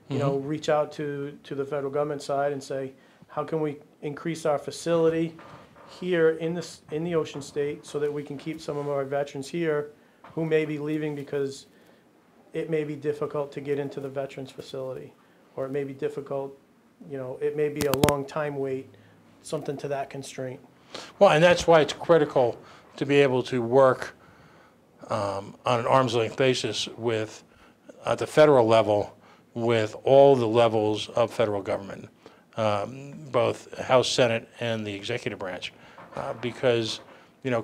reach out to the federal government side and say, how can we increase our facility here in the Ocean State so that we can keep some of our veterans here who may be leaving because it may be difficult to get into the veterans facility, or it may be difficult, it may be a long time wait, something to that constraint. Well, and that's why it's critical to be able to work on an arm's length basis with, at the federal level, with all the levels of federal government, both House, Senate, and the executive branch, because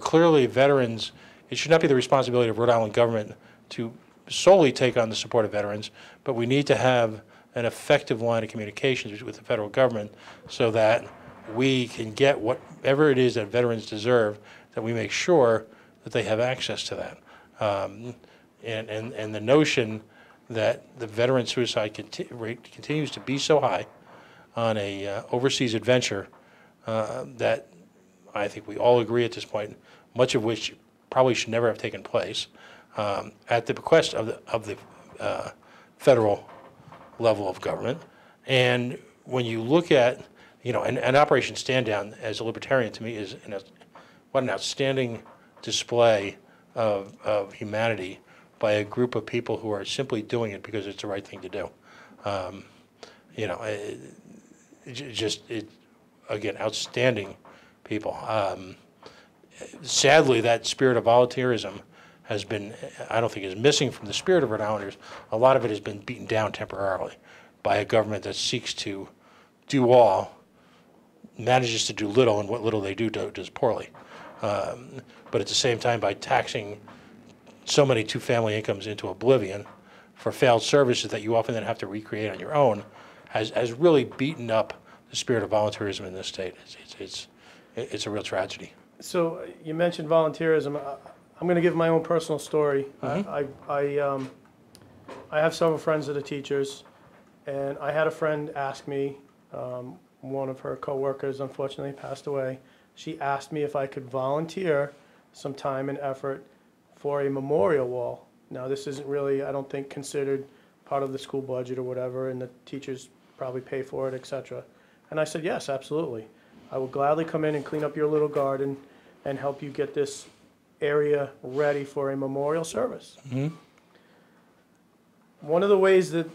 clearly veterans, it should not be the responsibility of Rhode Island government to solely take on the support of veterans, but we need to have an effective line of communications with the federal government so that we can get whatever it is that veterans deserve, that we make sure that they have access to that. And the notion that the veteran suicide rate continues to be so high on a overseas adventure that I think we all agree at this point, much of which probably should never have taken place, at the bequest of the federal level of government. And when you look at, an Operation Stand Down as a libertarian to me is what an outstanding display of humanity by a group of people who are simply doing it because it's the right thing to do. Um, again, outstanding people. Sadly, that spirit of volunteerism has been, I don't think is missing from the spirit of Rhode Islanders. A lot of it has been beaten down temporarily by a government that seeks to do all, manages to do little, and what little they do does poorly. But at the same time, by taxing so many two-family incomes into oblivion for failed services that you often then have to recreate on your own, has really beaten up the spirit of volunteerism in this state. It's a real tragedy. So you mentioned volunteerism. I'm going to give my own personal story. Mm-hmm. I have several friends that are teachers, and I had a friend ask me, one of her coworkers unfortunately passed away. She asked me if I could volunteer some time and effort for a memorial wall. Now, this isn't really, I don't think, considered part of the school budget or whatever, and the teachers probably pay for it, etc. And I said, yes, absolutely. I will gladly come in and clean up your little garden and help you get this area ready for a memorial service. Mm-hmm. One of the ways that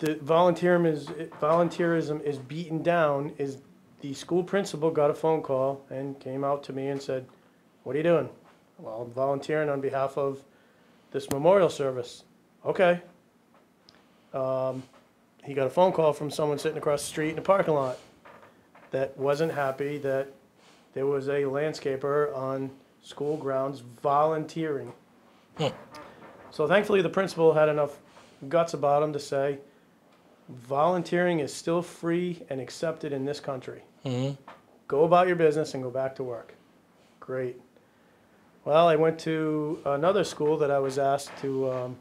volunteerism is beaten down is the school principal got a phone call and came out to me and said, "What are you doing?" "Well, I'm volunteering on behalf of this memorial service." Okay. He got a phone call from someone sitting across the street in the parking lot that wasn't happy that there was a landscaper on school grounds volunteering. So thankfully the principal had enough guts about him to say, volunteering is still free and accepted in this country. Mm-hmm. Go about your business and go back to work. Great. Well, I went to another school that I was asked to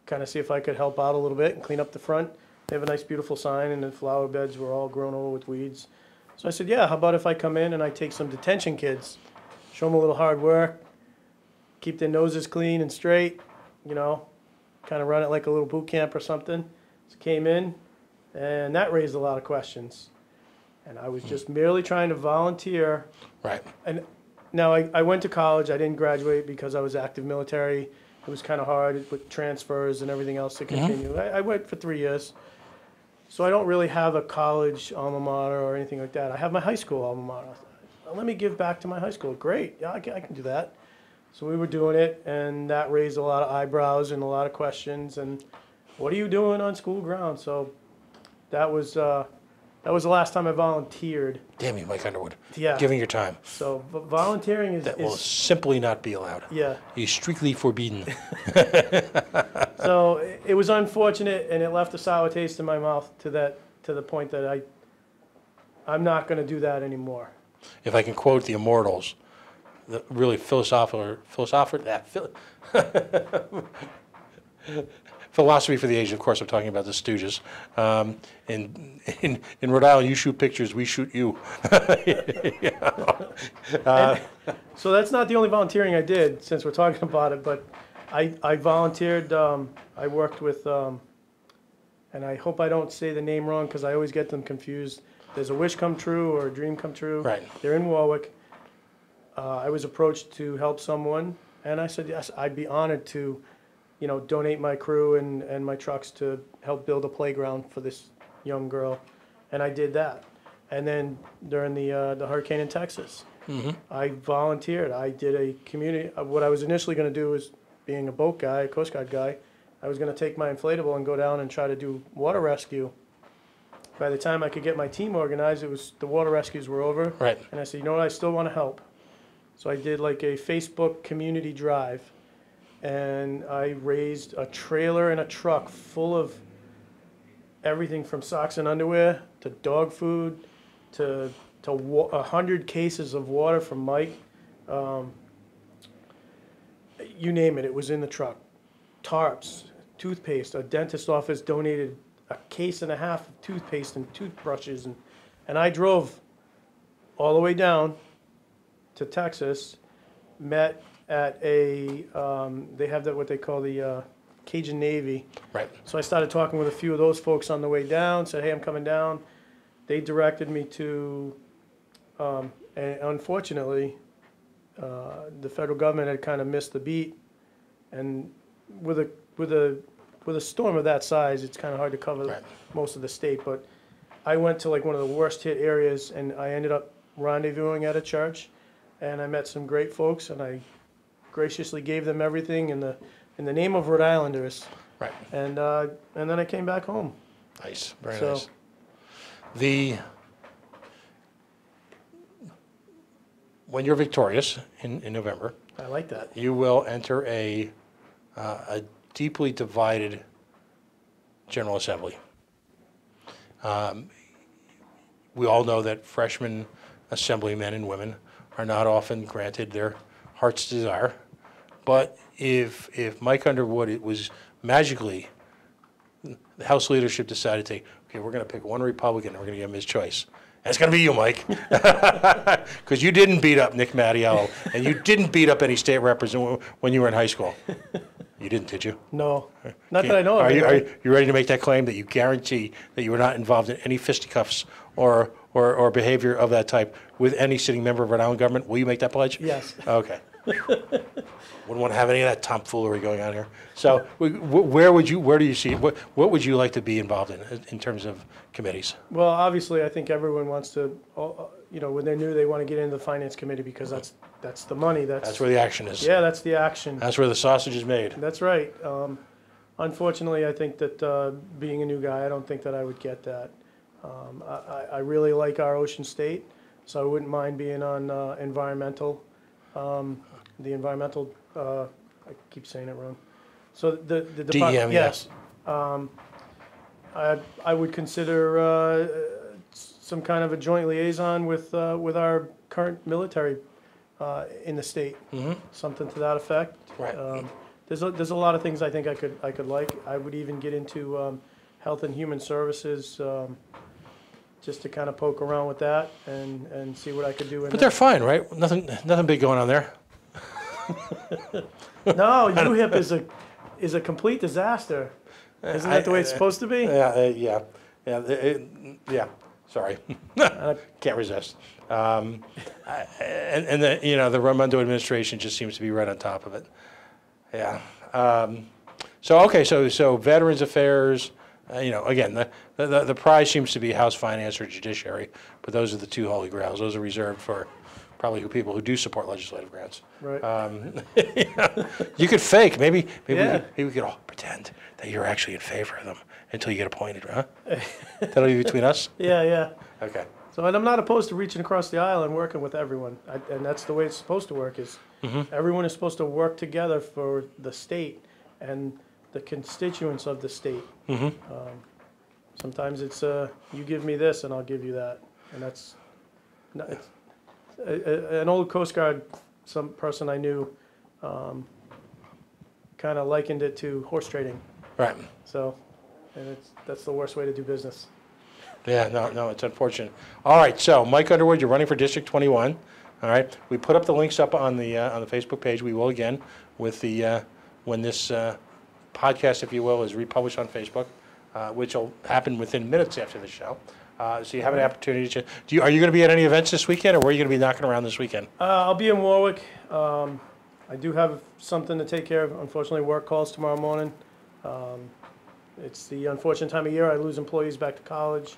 kind of see if I could help out a little bit and clean up the front. They have a nice, beautiful sign, and the flower beds were all grown over with weeds. So I said, yeah, how about if I come in and I take some detention kids, show them a little hard work, keep their noses clean and straight, kind of run it like a little boot camp or something. So came in, and that raised a lot of questions. And I was just merely trying to volunteer. Right. And now I went to college. I didn't graduate because I was active military. It was kind of hard with transfers and everything else to continue. I went for 3 years. So I don't really have a college alma mater or anything like that. I have my high school alma mater. Let me give back to my high school. Great. Yeah, I can do that. So we were doing it, and that raised a lot of eyebrows and a lot of questions. And what are you doing on school grounds? So that was the last time I volunteered. Damn you, Mike Underwood. Yeah. Giving your time. So volunteering That will simply not be allowed. Yeah. It's strictly forbidden. So it was unfortunate, and it left a sour taste in my mouth to the point that I'm not going to do that anymore. If I can quote the immortals, the really philosophical philosophy for the age. Of course, I'm talking about the Stooges. In Rhode Island, you shoot pictures, we shoot you. So that's not the only volunteering I did, since we're talking about it, but I volunteered. I worked with, and I hope I don't say the name wrong because I always get them confused. There's a Wish Come True or a Dream Come True. Right. They're in Warwick. I was approached to help someone, and I said yes, I'd be honored to, donate my crew and my trucks to help build a playground for this young girl, and I did that. And then during the hurricane in Texas, I volunteered. I did a community. What I was initially going to do was, being a boat guy, a Coast Guard guy, I was going to take my inflatable and go down and try to do water rescue. By the time I could get my team organized, the water rescues were over. Right. And I said, you know what, I still want to help. So I did like a Facebook community drive, and I raised a trailer and a truck full of everything from socks and underwear to dog food to 100 cases of water from Mike. You name it, it was in the truck. Tarps, toothpaste, a dentist office donated a case and a half of toothpaste and toothbrushes, and I drove all the way down to Texas, met at they have what they call the Cajun Navy. Right. So I started talking with a few of those folks on the way down, said, hey, I'm coming down. They directed me to, and unfortunately, the federal government had kind of missed the beat. And with a storm of that size, it's kind of hard to cover Right. most of the state. But I went to like one of the worst hit areas, and I ended up rendezvousing at a church, and I met some great folks, and I graciously gave them everything in the name of Rhode Islanders. Right. And then I came back home. Nice. Very So- nice. When you're victorious in November, I like that. you will enter a deeply divided General Assembly. We all know that freshman assemblymen and women are not often granted their heart's desire. But if Mike Underwood, it was magically, the House leadership decided to take, okay, we're going to pick one Republican and we're going to give him his choice. And it's going to be you, Mike. Because you didn't beat up Nick Mattiello, and you didn't beat up any state representative when you were in high school. You didn't, did you? No, not that I know of. Are you ready to make that claim that you guarantee that you were not involved in any fisticuffs or behavior of that type with any sitting member of Rhode Island government? Will you make that pledge? Yes. Okay. Wouldn't want to have any of that tomfoolery going on here. So where do you see, what would you like to be involved in terms of committees? Well, obviously, I think everyone wants to, when they're new, they want to get into the finance committee because that's the money. That's where the action is. Yeah, that's the action. That's where the sausage is made. That's right. Unfortunately, I think that being a new guy, I don't think that I would get that. I really like our Ocean State, so I wouldn't mind being on environmental. The environmental, I keep saying it wrong. So the DEM, yes. I would consider some kind of a joint liaison with our current military in the state. Mm-hmm. Something to that effect. Right. There's a lot of things I think I could like. I would even get into health and human services, just to kind of poke around with that and see what I could do. But they're fine, right? Nothing big going on there. No, UHIP is a complete disaster. Isn't that the way it's supposed to be? Yeah. Sorry, can't resist. And the Raimondo administration just seems to be right on top of it. Yeah. So Veterans Affairs. Again, the prize seems to be House Finance or Judiciary, but those are the two holy grails. Those are reserved for probably people who do support legislative grants. Right. You could fake. Maybe Yeah. we could all pretend that you're actually in favor of them until you get appointed, huh? That'll be between us? Yeah. Okay. So, and I'm not opposed to reaching across the aisle and working with everyone. And that's the way it's supposed to work. Is everyone is supposed to work together for the state and the constituents of the state. Sometimes it's you give me this and I'll give you that, and that's it's, an old Coast Guard, some person I knew, kind of likened it to horse trading. Right. So, and that's the worst way to do business. Yeah, no, it's unfortunate. All right, so Mike Underwood, you're running for District 21. All right, we put up the links up on the Facebook page. We will again with the when this podcast, if you will, is republished on Facebook, which will happen within minutes after the show. So you have an opportunity to. Are you going to be at any events this weekend, or where are you going to be knocking around this weekend? I'll be in Warwick. I do have something to take care of. Unfortunately, work calls tomorrow morning. It's the unfortunate time of year. I lose employees back to college,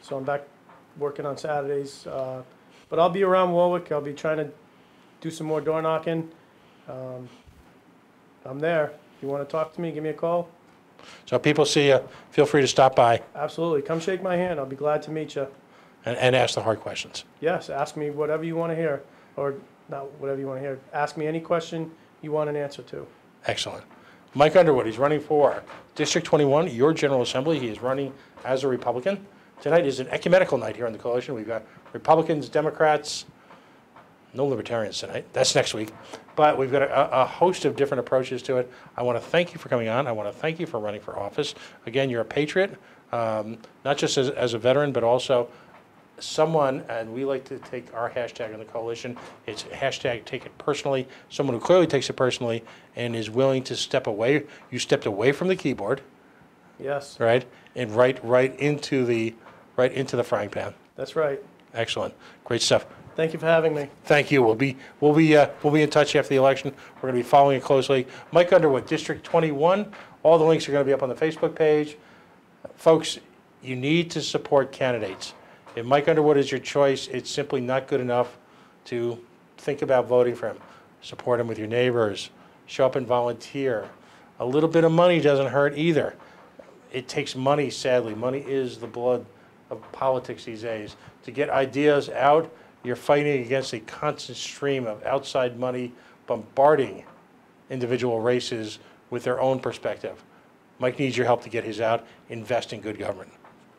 so I'm back working on Saturdays. But I'll be around Warwick. I'll be trying to do some more door knocking. I'm there. If you want to talk to me, give me a call. So if people see you, feel free to stop by Absolutely. Come shake my hand. I'll be glad to meet you. and ask the hard questions. Yes, ask me whatever you want to hear, or not whatever you want to hear. Ask me any question you want an answer to. Excellent. Mike Underwood, he's running for District 21, your General Assembly. He is running as a Republican. Tonight is an ecumenical night here on the coalition. We've got Republicans, Democrats, no Libertarians tonight. That's next week. But we've got a host of different approaches to it. I want to thank you for coming on. I want to thank you for running for office. Again, you're a patriot, not just as a veteran, but also someone, and we like to take our hashtag on the coalition, it's hashtag take it personally, someone who clearly takes it personally and is willing to step away. You stepped away from the keyboard, Yes, right? And right into the frying pan. that's right. Excellent. Great stuff. Thank you for having me. Thank you. We'll be in touch after the election. We're going to be following it closely. Mike Underwood, District 21. All the links are going to be up on the Facebook page. Folks, you need to support candidates. If Mike Underwood is your choice, it's simply not good enough to think about voting for him. Support him with your neighbors. Show up and volunteer. A little bit of money doesn't hurt either. It takes money, sadly. Money is the blood of politics these days. To get ideas out, you're fighting against a constant stream of outside money bombarding individual races with their own perspective. Mike needs your help to get his out. Invest in good government.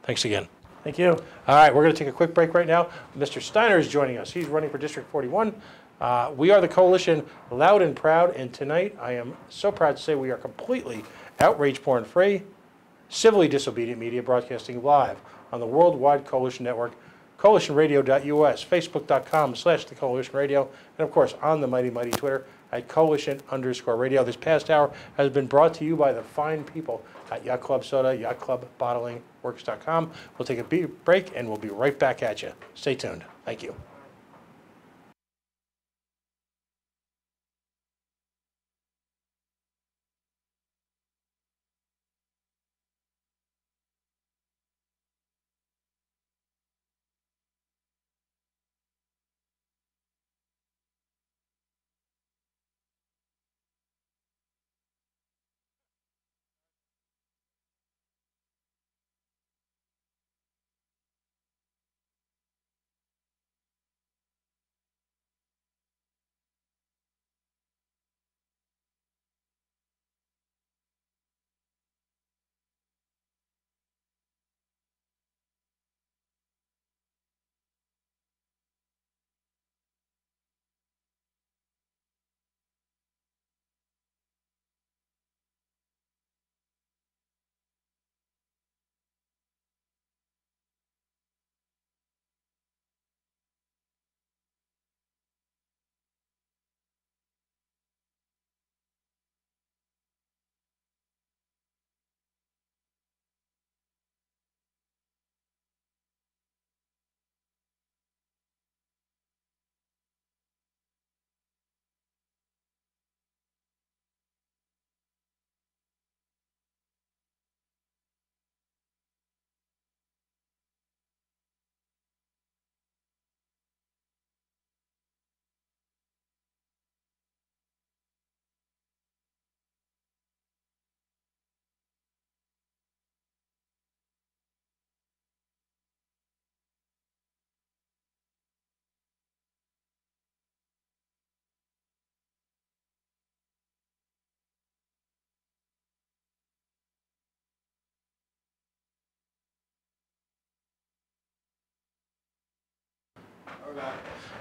Thanks again. Thank you. All right, we're going to take a quick break right now. Mr. Steiner is joining us. He's running for District 41. We are the coalition, loud and proud, and tonight I am so proud to say we are completely outrage porn free, civilly disobedient media broadcasting live on the Worldwide Coalition Network, coalitionradio.us, facebook.com/the Coalition Radio, and of course on the mighty Twitter at coalition_radio. This past hour has been brought to you by the fine people at Yacht Club Soda, yachtclubbottlingworks.com. We'll take a break and we'll be right back at you. Stay tuned. Thank you.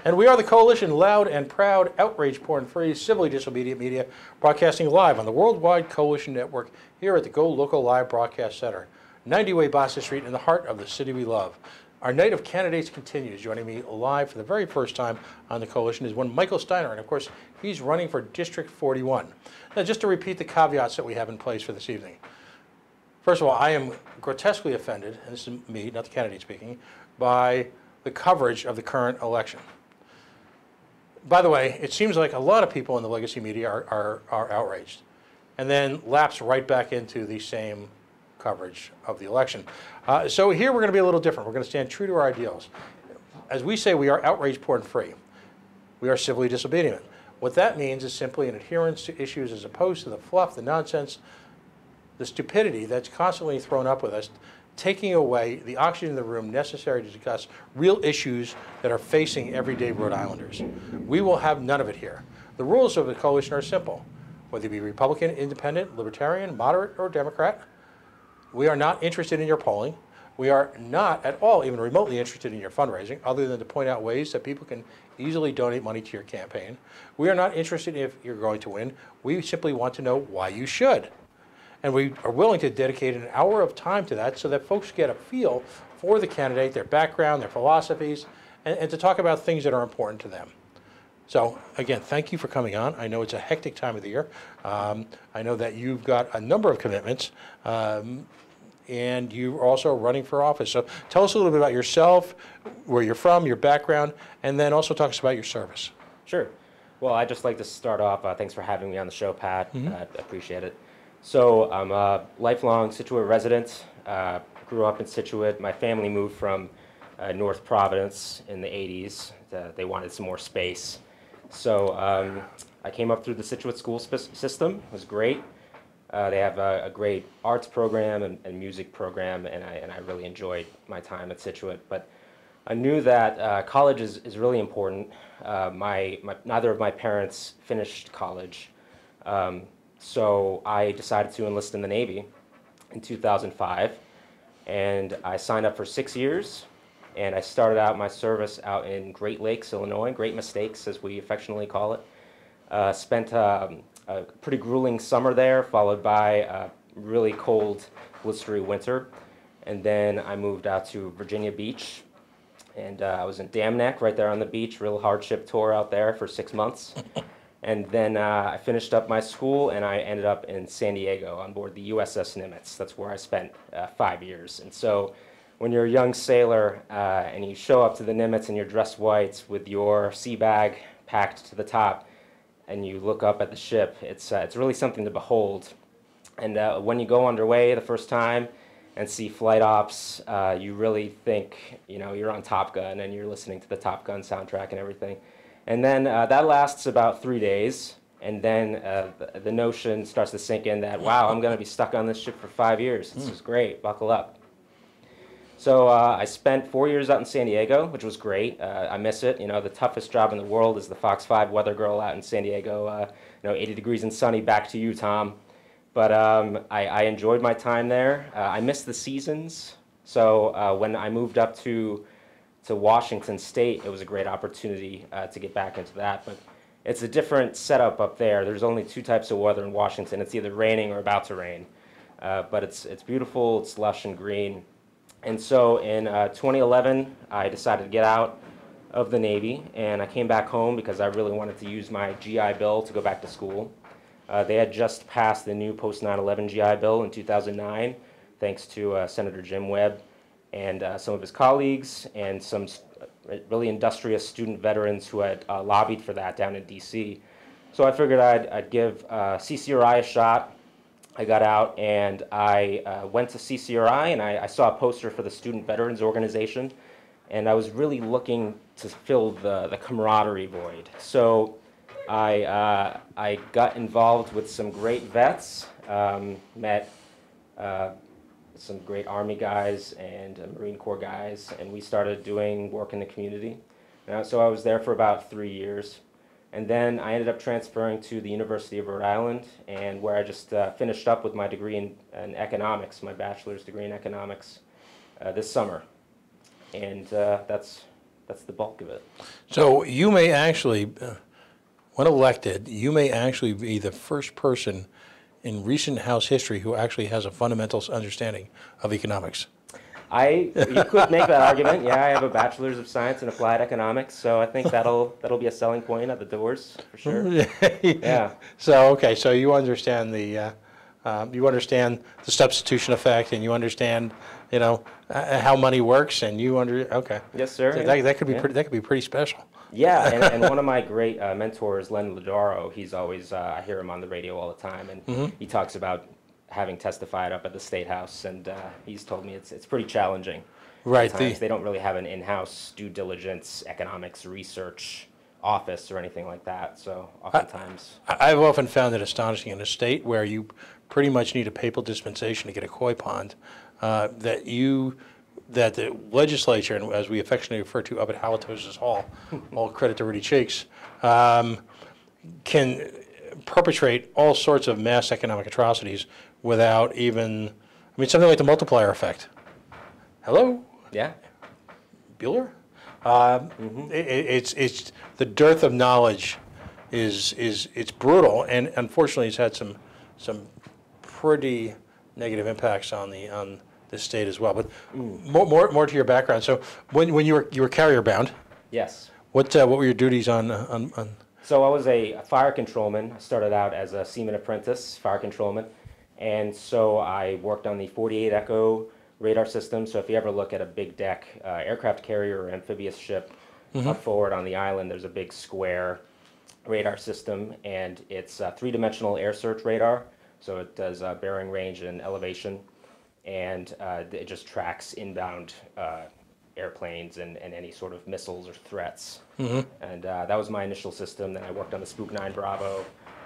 And we are the coalition, loud and proud, outrage porn-free, civilly disobedient media, broadcasting live on the Worldwide Coalition Network here at the GoLocal Live Broadcast Center, 90 Way Boston Street in the heart of the city we love. Our night of candidates continues. Joining me live for the very first time on the coalition is one Michael Steiner, and of course, he's running for District 41. Now, just to repeat the caveats that we have in place for this evening. First of all, I am grotesquely offended, and this is me, not the candidate speaking, by the coverage of the current election. By the way, it seems like a lot of people in the legacy media are outraged and then lapse right back into the same coverage of the election. So here we're going to be a little different. We're going to stand true to our ideals. As we say, we are outrage porn free. We are civilly disobedient. What that means is simply an adherence to issues as opposed to the fluff, the nonsense, the stupidity that's constantly thrown up with us, taking away the oxygen in the room necessary to discuss real issues that are facing everyday Rhode Islanders. We will have none of it here. The rules of the coalition are simple. Whether you be Republican, Independent, Libertarian, Moderate, or Democrat, we are not interested in your polling. We are not at all even remotely interested in your fundraising, other than to point out ways that people can easily donate money to your campaign. We are not interested if you're going to win. We simply want to know why you should. And we are willing to dedicate an hour of time to that so that folks get a feel for the candidate, their background, their philosophies, and to talk about things that are important to them. So again, thank you for coming on. I know it's a hectic time of the year. I know that you've got a number of commitments, and you're also running for office. So tell us a little bit about yourself, where you're from, your background, and then also talk us about your service. Sure. Well, I'd just like to start off, thanks for having me on the show, Pat. I appreciate it. So I'm a lifelong Scituate resident, grew up in Scituate. My family moved from North Providence in the 80s. They wanted some more space. So I came up through the Scituate school system. It was great. They have a great arts program and music program, and I really enjoyed my time at Scituate. But I knew that college is really important. Neither of my parents finished college, so I decided to enlist in the Navy in 2005, and I signed up for 6 years. And I started out my service out in Great Lakes, Illinois, Great Mistakes, as we affectionately call it. Spent a pretty grueling summer there, followed by a really cold, blistery winter. And then I moved out to Virginia Beach, and I was in Dam Neck, right there on the beach, real hardship tour out there for 6 months. And then I finished up my school, and I ended up in San Diego on board the USS Nimitz. That's where I spent 5 years. And so when you're a young sailor and you show up to the Nimitz and you're dressed white with your sea bag packed to the top, and you look up at the ship, it's really something to behold. And when you go underway the first time and see flight ops, you really think, you're on Top Gun and you're listening to the Top Gun soundtrack and everything. And then that lasts about 3 days, and then the notion starts to sink in that, wow, I'm going to be stuck on this ship for 5 years. This is great. Buckle up. So I spent 4 years out in San Diego, which was great. I miss it. The toughest job in the world is the Fox 5 weather girl out in San Diego. 80 degrees and sunny. Back to you, Tom. But I enjoyed my time there. I missed the seasons. So when I moved up to Washington State, it was a great opportunity to get back into that. But it's a different setup up there. There's only 2 types of weather in Washington. It's either raining or about to rain. But it's beautiful. It's lush and green. And so in 2011, I decided to get out of the Navy, and I came back home because I really wanted to use my GI Bill to go back to school. They had just passed the new post 9/11 GI Bill in 2009, thanks to Senator Jim Webb and some of his colleagues and some really industrious student veterans who had lobbied for that down in DC. So I figured I'd give CCRI a shot. I got out and I went to CCRI, and I saw a poster for the Student Veterans Organization, and I was really looking to fill the camaraderie void. So I got involved with some great vets, met some great Army guys and Marine Corps guys, and we started doing work in the community. So I was there for about 3 years. And then I ended up transferring to the University of Rhode Island, and where I just finished up with my degree in economics, my bachelor's degree in economics, this summer. And that's the bulk of it. So you may actually, when elected, you may actually be the first person in recent House history who actually has a fundamental understanding of economics. You could make that argument. Yeah, I have a bachelor's of science in applied economics, so I think that'll be a selling point at the doors for sure. Yeah. So so you understand the substitution effect, and you understand how money works, and okay. Yes, sir. So that could be pretty special. Yeah, and one of my great mentors, Len Ladaro, he's always I hear him on the radio all the time, and he talks about having testified up at the State House, and he's told me it's pretty challenging. Right. They don't really have an in-house due diligence economics research office or anything like that, so oftentimes... I've often found it astonishing in a state where you pretty much need a papal dispensation to get a koi pond, that the legislature, and as we affectionately refer to up at Halitosis Hall, all credit to Rudy Cheeks, can perpetrate all sorts of mass economic atrocities without even, something like the multiplier effect. Hello? Yeah. Bueller? It's the dearth of knowledge it's brutal, and unfortunately it's had some pretty negative impacts on this state as well. But more to your background. So when you were carrier bound, Yes. what were your duties on? So I was a fire controlman. I started out as a seaman apprentice, fire controlman. And so I worked on the 48 Echo radar system. So if you ever look at a big deck aircraft carrier or amphibious ship up forward on the island, there's a big square radar system, and it's a three-dimensional air search radar. So it does bearing, range, and elevation, and it just tracks inbound airplanes and any sort of missiles or threats. And that was my initial system. Then I worked on the Spook 9 Bravo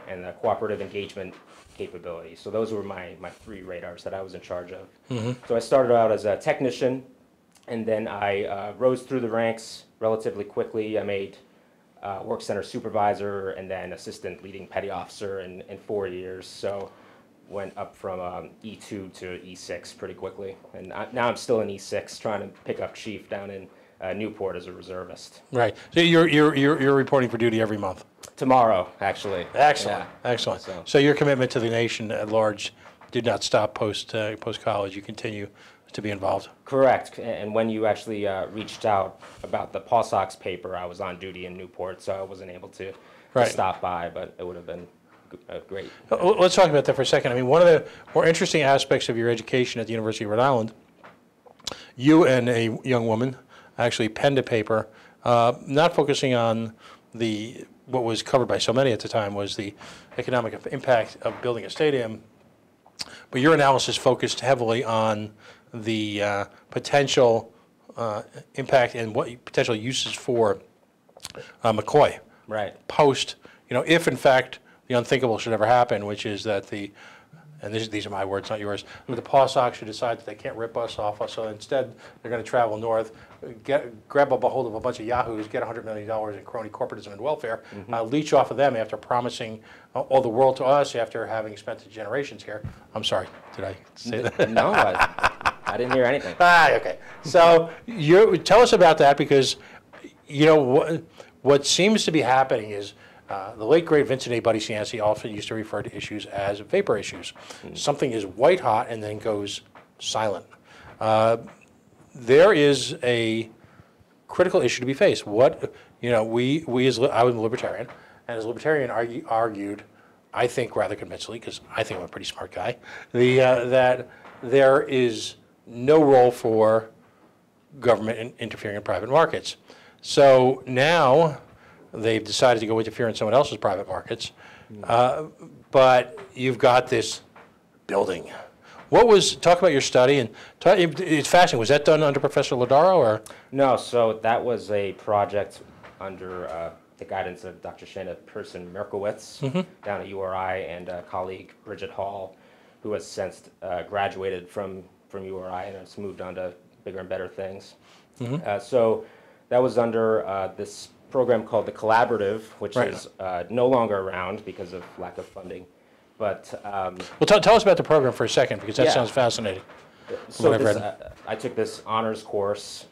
and the cooperative engagement capability. So those were my three radars that I was in charge of. So I started out as a technician, and then I rose through the ranks relatively quickly. I made work center supervisor and then assistant leading petty officer in 4 years. So went up from E2 to E6 pretty quickly. And now I'm still in E6 trying to pick up chief down in Newport as a reservist. Right. So you're reporting for duty every month. Tomorrow, actually. Excellent. Yeah. Excellent. So your commitment to the nation at large did not stop post college. You continue to be involved. Correct. And when you actually reached out about the Paw Sox paper, I was on duty in Newport, so I wasn't able to stop by, but it would have been great. Let's talk about that for a second. I mean, one of the more interesting aspects of your education at the University of Rhode Island, you and a young woman actually penned a paper, not focusing on what was covered by so many at the time was the economic impact of building a stadium, but your analysis focused heavily on the potential impact and what potential uses for McCoy. Right. Post, if in fact the unthinkable should ever happen, which is that these are my words, not yours, but the Paw Sox should decide that they can't rip us off, so instead they're going to travel north, grab a hold of a bunch of yahoos, get $100 million in crony corporatism and welfare, leech off of them after promising all the world to us after having spent generations here. I'm sorry, did I say that? No, I didn't hear anything. Okay. So tell us about that, because what seems to be happening is the late, great Vincent A. Buddy Cianci often used to refer to issues as vapor issues. Something is white hot and then goes silent. There is a critical issue to be faced. I was a libertarian, and as a libertarian argued, I think rather convincingly, because I think I'm a pretty smart guy, that there is no role for government interfering in private markets. So now they've decided to go interfere in someone else's private markets, but you've got this building. Talk about your study, and it's fascinating. Was that done under Professor Lodaro, or? No, so that was a project under the guidance of Dr. Shana Person-Merkowitz down at URI, and a colleague, Bridget Hall, who has since graduated from URI and has moved on to bigger and better things. So that was under this program called the Collaborative, which is no longer around because of lack of funding. But well, tell us about the program for a second, because that sounds fascinating. So I took this honors course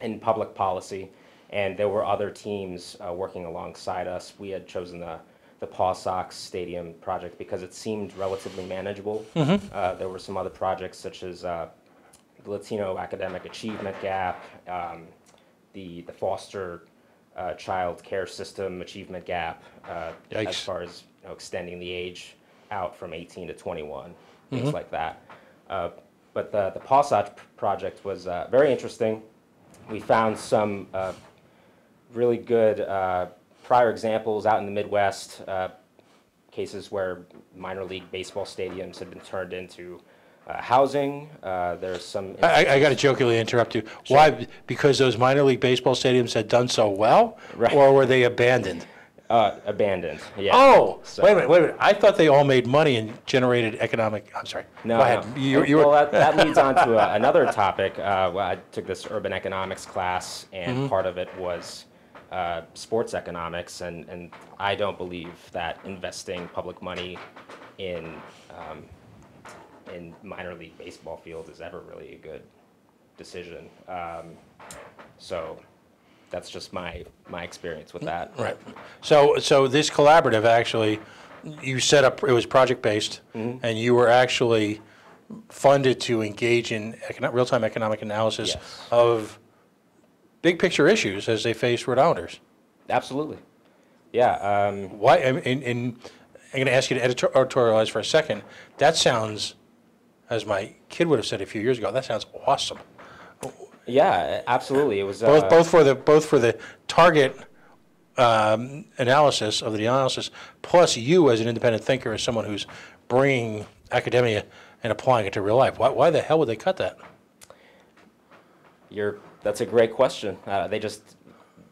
in public policy, and there were other teams working alongside us. We had chosen the Paw Sox Stadium project because it seemed relatively manageable. There were some other projects such as the Latino Academic Achievement Gap, the Foster Child Care System Achievement Gap, as far as extending the age out from 18 to 21, things like that. But the Paw Sox project was very interesting. We found some really good prior examples out in the Midwest, cases where minor league baseball stadiums had been turned into housing. There's some. I got to jokingly interrupt you. Sure. Why? Because those minor league baseball stadiums had done so well, or were they abandoned? Abandoned. Yeah. Oh, so, wait a minute. I thought they all made money and generated economic. I'm sorry. No. Go ahead. No. Well, that leads on to another topic. Well, I took this urban economics class, and part of it was sports economics, and I don't believe that investing public money in minor league baseball fields is ever really a good decision. So that's just my experience with that. Right. So this collaborative, actually, you set up, it was project based, and you were actually funded to engage in real-time economic analysis Yes. of big picture issues as they face Rhode Islanders. Absolutely. Yeah. Why? And I'm going to ask you to editorialize for a second. That sounds, as my kid would have said a few years ago, that sounds awesome. Yeah, absolutely. It was Both for the target analysis of the analysis, plus you as an independent thinker, as someone who's bringing academia and applying it to real life. Why the hell would they cut that? That's a great question. They just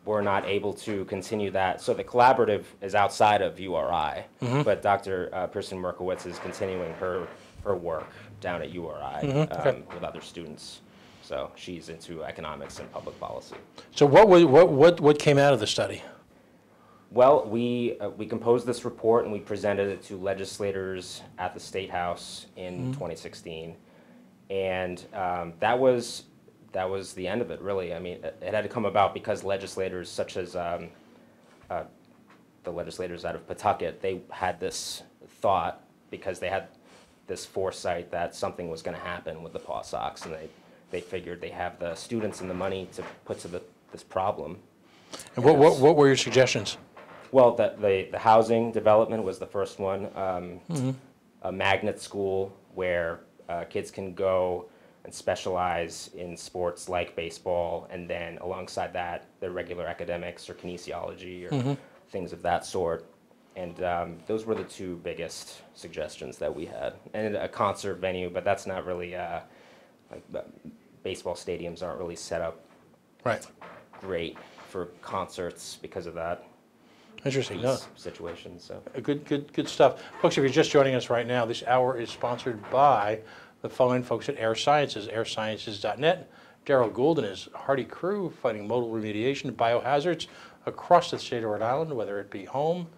were not able to continue that. So the collaborative is outside of URI, but Dr. Kirsten Merkowitz is continuing her work down at URI with other students. So she's into economics and public policy. So what came out of the study? Well, we composed this report and we presented it to legislators at the State House in 2016, and that was the end of it, really. I mean, it had to come about because legislators such as the legislators out of Pawtucket, they had this thought because they had this foresight that something was going to happen with the Paw Sox, and they figured they have the students and the money to put to this problem. And what were your suggestions? Well, the housing development was the first one. A magnet school where kids can go and specialize in sports like baseball, and then alongside that, their regular academics or kinesiology or things of that sort. And those were the two biggest suggestions that we had. And a concert venue, but that's not really, baseball stadiums aren't really set up great for concerts because of that. Interesting. No. Situation. So good stuff, folks. If you're just joining us right now, this hour is sponsored by the fine folks at Air Sciences, airsciences.net. Daryl Gould and his hardy crew fighting modal remediation of biohazards across the state of Rhode Island, whether it be home,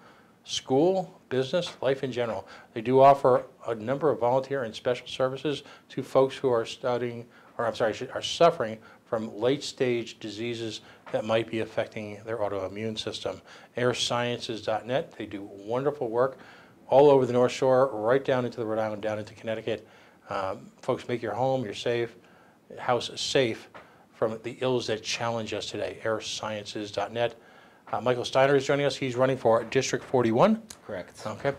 school, business, life in general. They do offer a number of volunteer and special services to folks who are are suffering from late-stage diseases that might be affecting their autoimmune system. airsciences.net, they do wonderful work all over the North Shore, right down into the Rhode Island, down into Connecticut. Folks, make your home, your house safe from the ills that challenge us today. airsciences.net. Michael Steiner is joining us. He's running for District 41. correct. Okay.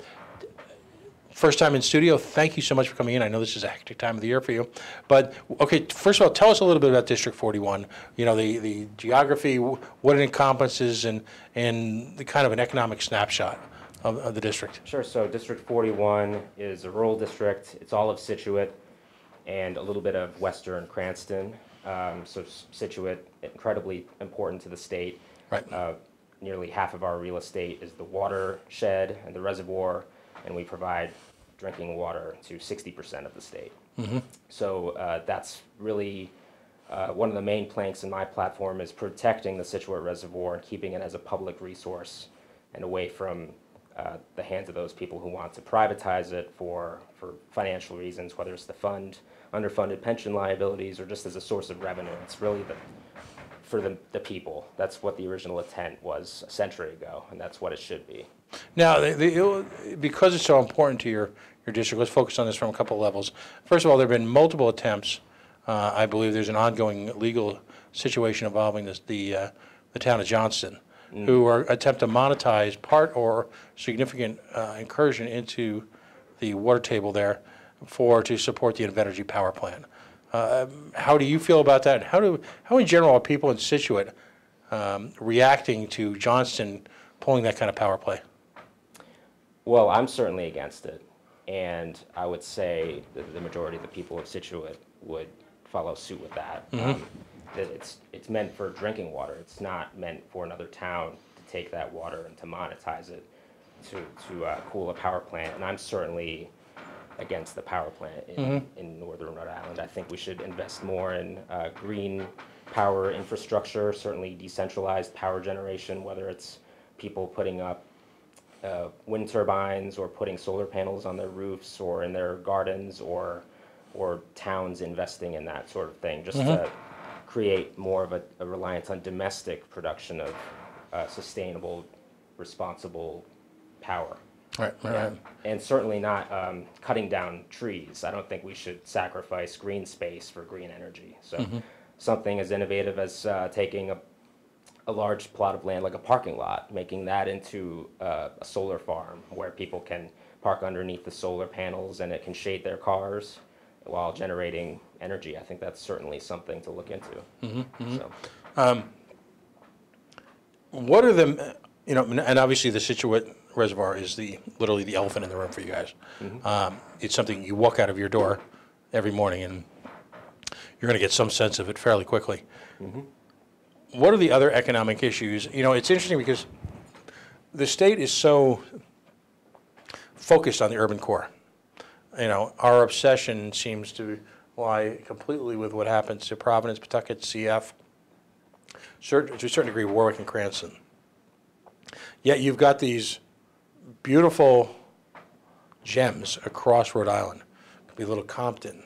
First time in studio. Thank you so much for coming in. I know this is a hectic time of the year for you. But, okay, first of all, tell us a little bit about District 41. You know, the geography, what it encompasses, and the kind of an economic snapshot of the district. Sure. So District 41 is a rural district. It's all of Scituate and a little bit of western Cranston. So Scituate, incredibly important to the state. Right. Nearly half of our real estate is the watershed and the reservoir, and we provide drinking water to 60% of the state. So that's really one of the main planks in my platform is protecting the Scituate Reservoir and keeping it as a public resource and away from the hands of those people who want to privatize it for financial reasons, whether it's the underfunded pension liabilities, or just as a source of revenue. It's really for the people. That's what the original intent was a century ago, and that's what it should be. Now, because it's so important to your district, let's focus on this from a couple of levels. First of all, there have been multiple attempts. I believe there's an ongoing legal situation involving the town of Johnston, who are attempt to monetize part or significant incursion into the water table there to support the Invenergy power plant. How do you feel about that? How in general are people in Scituate reacting to Johnston pulling that kind of power play? Well, I'm certainly against it, and I would say that the majority of the people of Scituate would follow suit with that. That it's meant for drinking water. It's not meant for another town to take that water and to monetize it to cool a power plant. And I'm certainly against the power plant in northern Rhode Island. I think we should invest more in green power infrastructure, certainly decentralized power generation, whether it's people putting up wind turbines or putting solar panels on their roofs or in their gardens, or towns investing in that sort of thing, just to create more of a reliance on domestic production of sustainable, responsible power. Right, right, Yeah. right. And certainly not cutting down trees. I don't think we should sacrifice green space for green energy. So something as innovative as taking a large plot of land like a parking lot, making that into a solar farm where people can park underneath the solar panels and it can shade their cars while generating energy. I think that's certainly something to look into. So. What are the, and obviously the Situate Reservoir is literally the elephant in the room for you guys. It's something you walk out of your door every morning and you're going to get some sense of it fairly quickly. What are the other economic issues? It's interesting because the state is so focused on the urban core. Our obsession seems to lie completely with what happens to Providence, Pawtucket, CF, to a certain degree, Warwick and Cranston. Yet you've got these beautiful gems across Rhode Island. It could be Little Compton.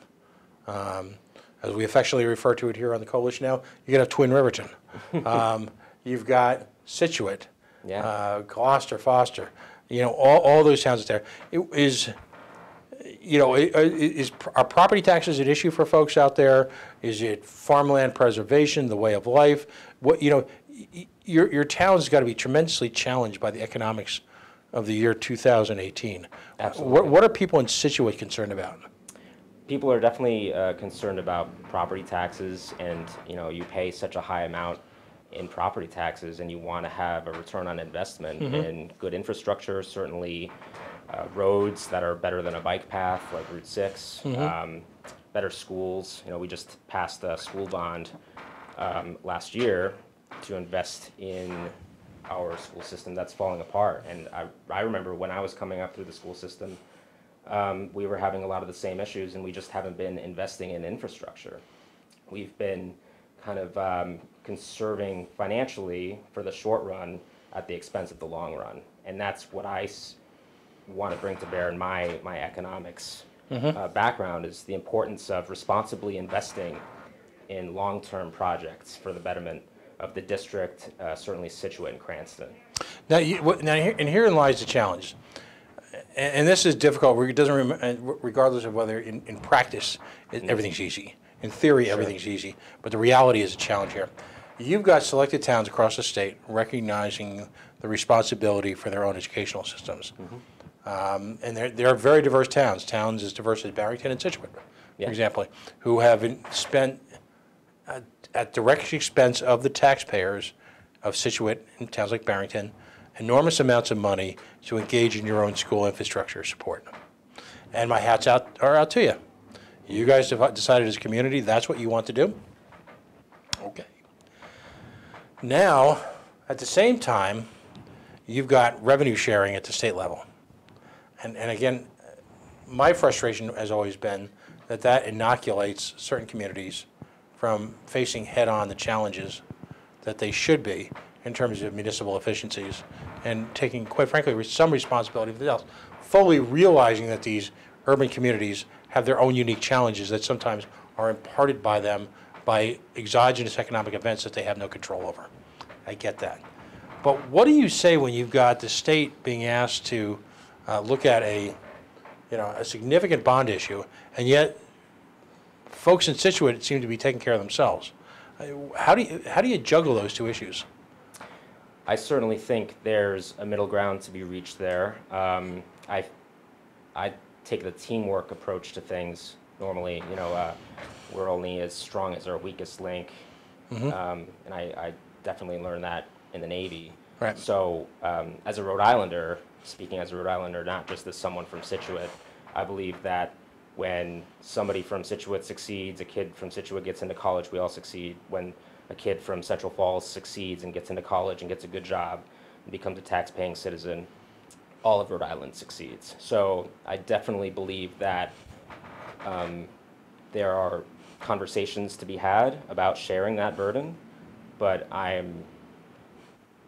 As we affectionately refer to it here on the Coalition now, you have Twin Riverton. You've got Situate, Gloucester, Foster. All those towns there. Are property taxes an issue for folks out there? Is it farmland preservation, the way of life? Your town's got to be tremendously challenged by the economics of the year 2018. Absolutely. What are people in Situate concerned about? People are definitely concerned about property taxes, and you pay such a high amount in property taxes, and you want to have a return on investment in good infrastructure, certainly roads that are better than a bike path like Route 6, better schools. We just passed a school bond last year to invest in our school system that's falling apart. And I remember when I was coming up through the school system, we were having a lot of the same issues, and we just haven't been investing in infrastructure. We've been kind of conserving financially for the short run at the expense of the long run. And that's what I want to bring to bear in my economics background, is the importance of responsibly investing in long-term projects for the betterment of the district, certainly Situate and Cranston. Now, herein lies the challenge. And this is difficult, regardless of whether in practice everything's easy. In theory, everything's easy. But the reality is a challenge here. You've got selected towns across the state recognizing the responsibility for their own educational systems. And they're very diverse towns as diverse as Barrington and Situate, for example, who have spent at direct expense of the taxpayers of Situate and towns like Barrington enormous amounts of money to engage in your own school infrastructure support. And my hats are out to you. You guys have decided as a community that's what you want to do? Okay. Now, at the same time, you've got revenue sharing at the state level. And again, my frustration has always been that inoculates certain communities from facing head-on the challenges that they should be in terms of municipal efficiencies and taking, quite frankly, some responsibility for themselves, fully realizing that these urban communities have their own unique challenges that sometimes are imparted by them by exogenous economic events that they have no control over. I get that. But what do you say when you've got the state being asked to look at a significant bond issue, and yet folks in Situate seem to be taking care of themselves? How do you juggle those two issues? I certainly think there's a middle ground to be reached there. I take the teamwork approach to things normally. We're only as strong as our weakest link, and I definitely learned that in the Navy. Right. So as a Rhode Islander, speaking as a Rhode Islander, not just as someone from Situate, I believe that when somebody from Situate succeeds, a kid from Situate gets into college, we all succeed. When a kid from Central Falls succeeds and gets into college and gets a good job and becomes a tax-paying citizen, all of Rhode Island succeeds. So I definitely believe that there are conversations to be had about sharing that burden, but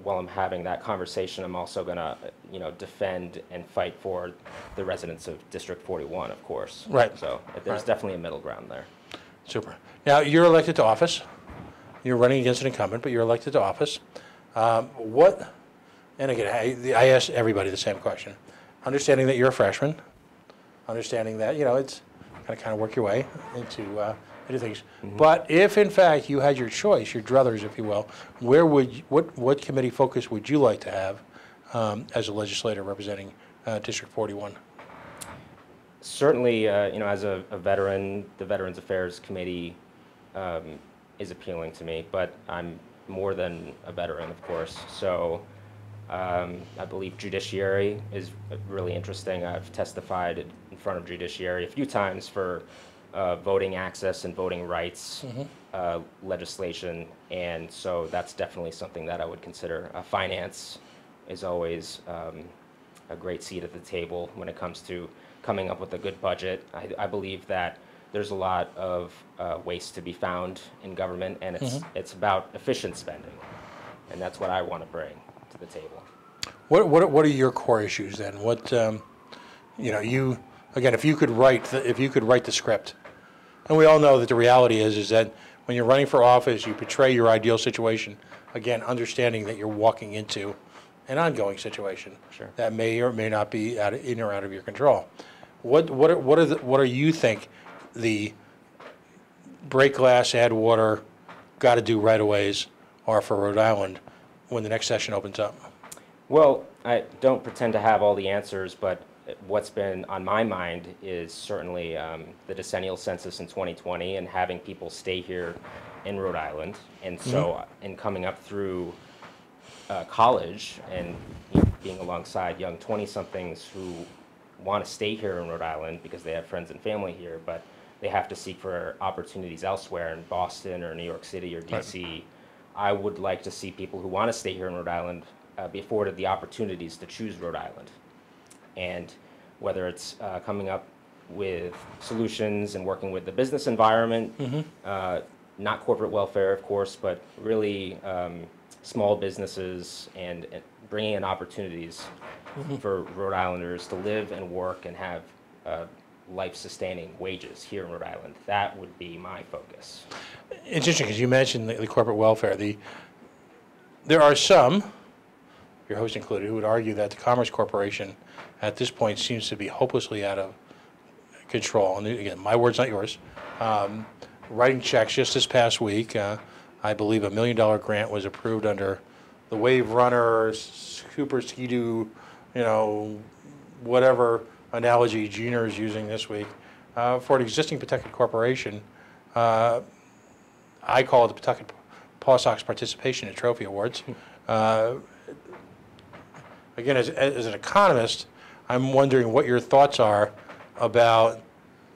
while I'm having that conversation, I'm also going to, defend and fight for the residents of District 41, of course. Right. So there's definitely a middle ground there. Super. Now, you're elected to office. You're running against an incumbent, but you're elected to office. And again, I ask everybody the same question. understanding that you're a freshman, understanding that, it's kind of work your way into things. But if in fact you had your choice, your druthers, if you will, what committee focus would you like to have as a legislator representing District 41? Certainly, as a veteran, the Veterans Affairs Committee is appealing to me, but I'm more than a veteran, of course. So I believe judiciary is really interesting. I've testified in front of judiciary a few times for voting access and voting rights legislation, and so that's definitely something that I would consider. Finance is always a great seat at the table when it comes to coming up with a good budget. I believe that there's a lot of waste to be found in government, and it's about efficient spending, and that's what I want to bring to the table. What are your core issues then? What you again, if you could write the script, and we all know that the reality is that when you're running for office, you portray your ideal situation. Again, understanding that you're walking into an ongoing situation that may or may not be in or out of your control. What are you think the break glass, add water, got to do right aways are for Rhode Island when the next session opens up? Well, I don't pretend to have all the answers, but what's been on my mind is certainly the decennial census in 2020 and having people stay here in Rhode Island. And so in coming up through college and being alongside young 20-somethings who want to stay here in Rhode Island because they have friends and family here, but they have to seek for opportunities elsewhere in Boston or New York City or DC. Right. I would like to see people who want to stay here in Rhode Island be afforded the opportunities to choose Rhode Island. And whether it's coming up with solutions and working with the business environment, not corporate welfare, of course, but really small businesses and bringing in opportunities for Rhode Islanders to live and work and have life-sustaining wages here in Rhode Island. That would be my focus. It's interesting because you mentioned the corporate welfare. There are some, your host included, who would argue that the Commerce Corporation at this point seems to be hopelessly out of control. And again, my words, not yours. Writing checks just this past week, I believe $1 million grant was approved under the Wave Runner, Super Ski-Doo, whatever analogy Gina is using this week, for an existing Pawtucket corporation. I call it the Pawtucket Paw Sox Participation and Trophy Awards. Again, as an economist, I'm wondering what your thoughts are about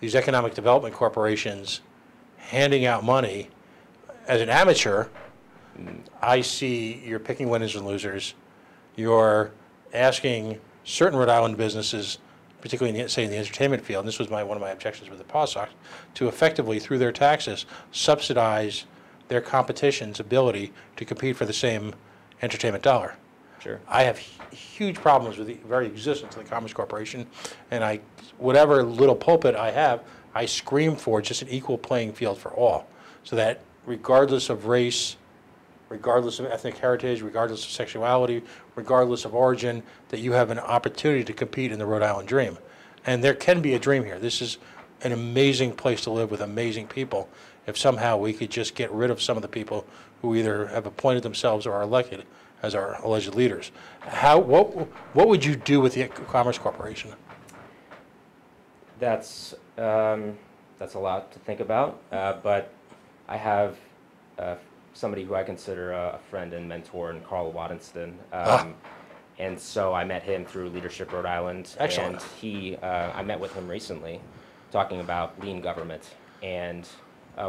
these economic development corporations handing out money. As an amateur, I see you're picking winners and losers. You're asking certain Rhode Island businesses, particularly in the entertainment field, and this was one of my objections with the Paw Sox, to effectively, through their taxes, subsidize their competition's ability to compete for the same entertainment dollar. Sure. I have huge problems with the very existence of the Commerce Corporation, and whatever little pulpit I have, I scream for just an equal playing field for all, so that regardless of race, regardless of ethnic heritage, regardless of sexuality, regardless of origin, that you have an opportunity to compete in the Rhode Island dream. And there can be a dream here. This is an amazing place to live with amazing people. If somehow we could just get rid of some of the people who either have appointed themselves or are elected as our alleged leaders. What would you do with the Commerce Corporation? That's a lot to think about, but I have somebody who I consider a friend and mentor in Carl Waddenston. And so I met him through Leadership Rhode Island. Excellent. And I met with him recently talking about lean government. And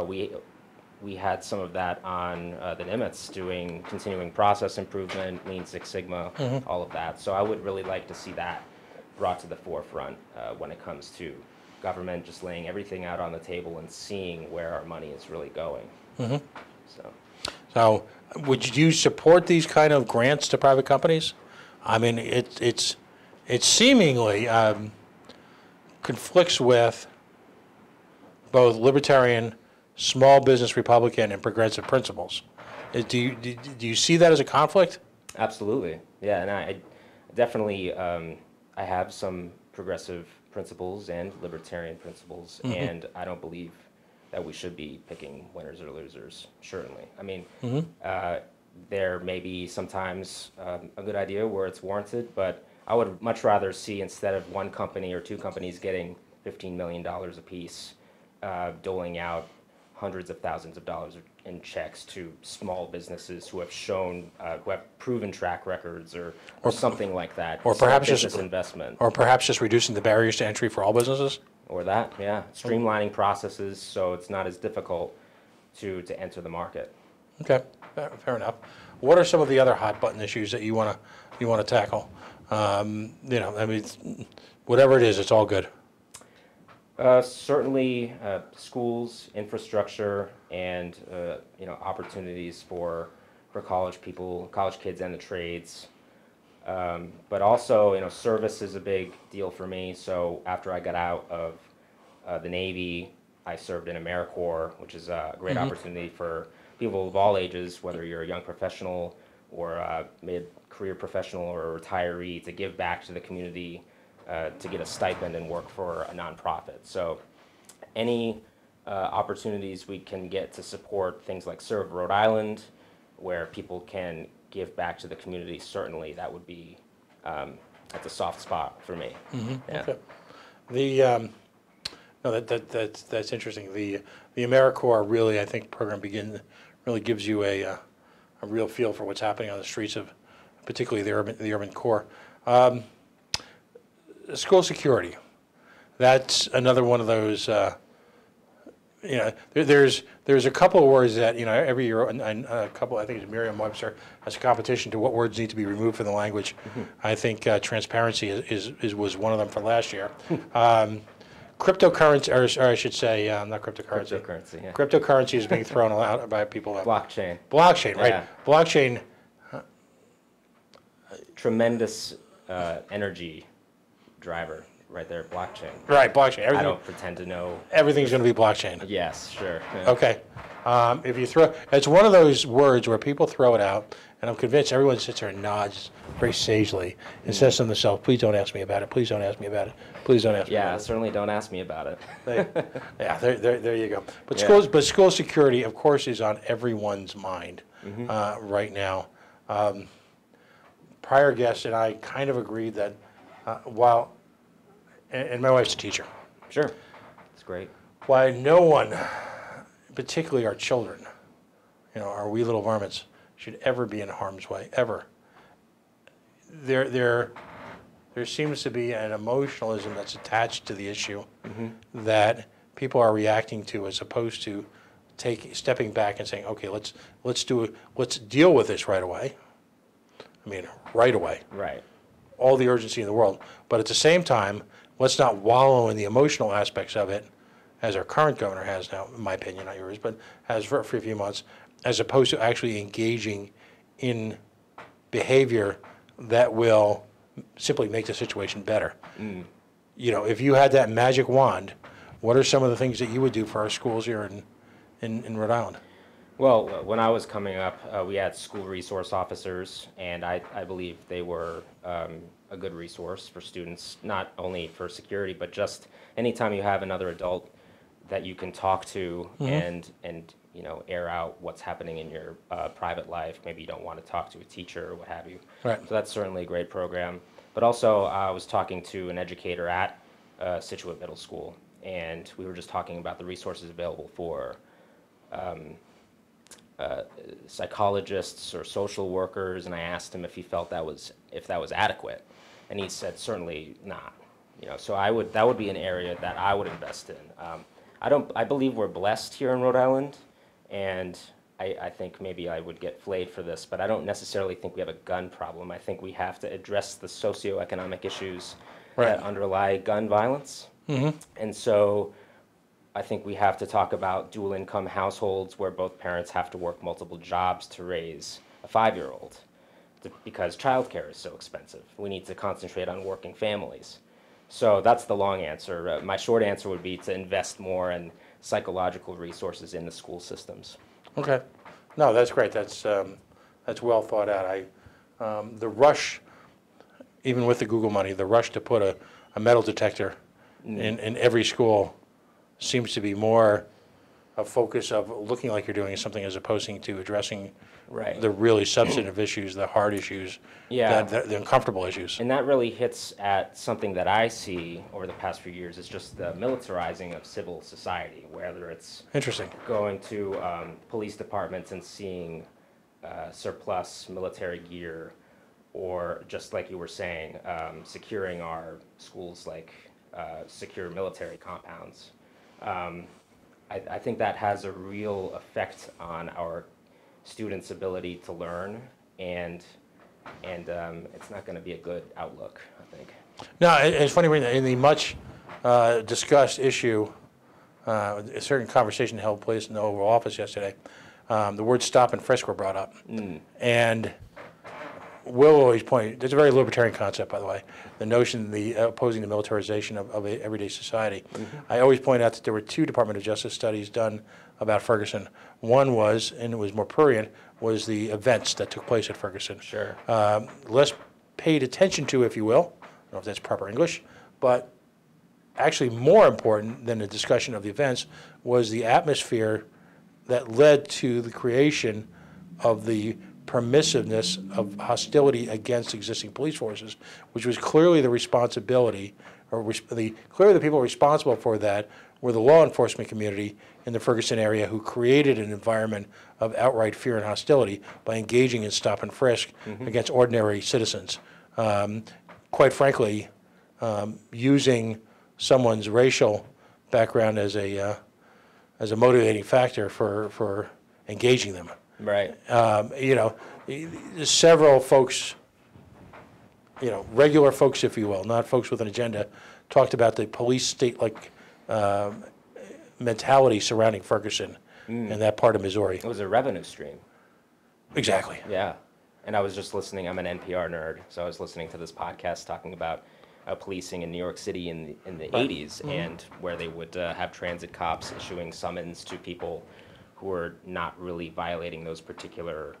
we had some of that on the Nimitz doing continuing process improvement, Lean Six Sigma, all of that. So I would really like to see that brought to the forefront when it comes to government just laying everything out on the table and seeing where our money is really going. So would you support these kind of grants to private companies? I mean, it seemingly conflicts with both libertarian, small business Republican, and progressive principles. Do you see that as a conflict? Absolutely, yeah, and I definitely I have some progressive principles and libertarian principles, and I don't believe that we should be picking winners or losers, certainly. I mean, there may be sometimes a good idea where it's warranted, but I would much rather see, instead of one company or two companies getting $15 million apiece, doling out hundreds of thousands of dollars in checks to small businesses who have shown, who have proven track records or something like that. Or perhaps business just investment. Or perhaps just reducing the barriers to entry for all businesses? Or that, yeah. Streamlining processes so it's not as difficult to enter the market. Okay, fair enough. What are some of the other hot button issues that you want to tackle? I mean, whatever it is, it's all good. Certainly, schools, infrastructure, and opportunities for college people, college kids, and the trades. But also, service is a big deal for me. So after I got out of the Navy, I served in AmeriCorps, which is a great opportunity for people of all ages, whether you're a young professional or a mid-career professional or a retiree, to give back to the community, to get a stipend and work for a nonprofit. So any opportunities we can get to support things like Serve Rhode Island, where people can give back to the community, certainly that would be, that's a soft spot for me. Yeah. Okay. No, that's interesting. The AmeriCorps really, I think, program really gives you a real feel for what's happening on the streets of, particularly the urban core. School security. That's another one of those. There's a couple of words that every year, and a couple. I think it's Merriam-Webster has a competition to what words need to be removed from the language. I think transparency was one of them for last year. Cryptocurrency, or I should say, not cryptocurrency. Cryptocurrency, yeah. Cryptocurrency is being thrown out by people. Blockchain. Blockchain, right? Yeah. Blockchain. Tremendous energy driver right there, blockchain. Right, blockchain. I don't pretend to know. Everything's going to be blockchain. Yes, sure. Yeah. Okay. If you it's one of those words where people throw it out, and I'm convinced everyone sits there and nods very sagely and says to themselves, "Please don't ask me about it. Please don't ask me about it. Please don't ask me about it." Yeah, certainly don't ask me about it. There you go. But Yeah. school security, of course, is on everyone's mind right now. Prior guests and I kind of agreed that and my wife's a teacher. Sure, it's great. Why no one, particularly our children, our wee little varmints, should ever be in harm's way, ever. There seems to be an emotionalism that's attached to the issue that people are reacting to, as opposed to stepping back and saying, okay, let's deal with this right away. I mean, right away. Right. All the urgency in the world. But at the same time, let's not wallow in the emotional aspects of it, as our current governor has now, in my opinion, not yours, but has for a few months, as opposed to actually engaging in behavior that will simply make the situation better. If you had that magic wand, what are some of the things that you would do for our schools here in Rhode Island? Well, when I was coming up, we had school resource officers, and I believe they were a good resource for students, not only for security, but just anytime you have another adult that you can talk to and air out what's happening in your private life. Maybe you don't want to talk to a teacher or what have you. Right. So that's certainly a great program. But also, I was talking to an educator at Scituate Middle School, and we were just talking about the resources available for psychologists or social workers, and I asked him if he felt that was adequate, and he said certainly not. So that would be an area that I would invest in. I believe we're blessed here in Rhode Island, and I think maybe I would get flayed for this, but I don't necessarily think we have a gun problem. I think we have to address the socioeconomic issues that underlie gun violence, and so I think we have to talk about dual income households where both parents have to work multiple jobs to raise a 5-year-old because childcare is so expensive. We need to concentrate on working families. So that's the long answer. My short answer would be to invest more in psychological resources in the school systems. Okay. No, that's great. That's well thought out. The rush even with the Google money, the rush to put a metal detector in every school seems to be more a focus of looking like you're doing something as opposed to addressing Right. the really substantive issues, the hard issues, Yeah. the uncomfortable issues. And that really hits at something that I see over the past few years is just the militarizing of civil society, whether it's Interesting. going to police departments and seeing surplus military gear, or just like you were saying, securing our schools like secure military compounds. I think that has a real effect on our students' ability to learn, and it's not going to be a good outlook, I think. No, it's funny, in the much discussed issue, a certain conversation held place in the Oval Office yesterday, the word stop and frisk were brought up. And Will always point, it's a very libertarian concept, by the way, the notion, opposing the militarization of everyday society. I always point out that there were 2 Department of Justice studies done about Ferguson. One was, and it was more prurient, was the events that took place at Ferguson. Sure. Less paid attention to, if you will, I don't know if that's proper English, but actually more important than the discussion of the events was the atmosphere that led to the creation of the permissiveness of hostility against existing police forces, which was clearly the responsibility, or clearly the people responsible for that were the law enforcement community in the Ferguson area, who created an environment of outright fear and hostility by engaging in stop and frisk against ordinary citizens. Quite frankly, using someone's racial background as a motivating factor for engaging them. Right. Several folks, regular folks, if you will, not folks with an agenda, talked about the police state-like mentality surrounding Ferguson and that part of Missouri. It was a revenue stream. Exactly. Yeah. And I was just listening, I'm an NPR nerd, so I was listening to this podcast talking about policing in New York City in the 80s, and where they would have transit cops issuing summons to people who were not really violating those particular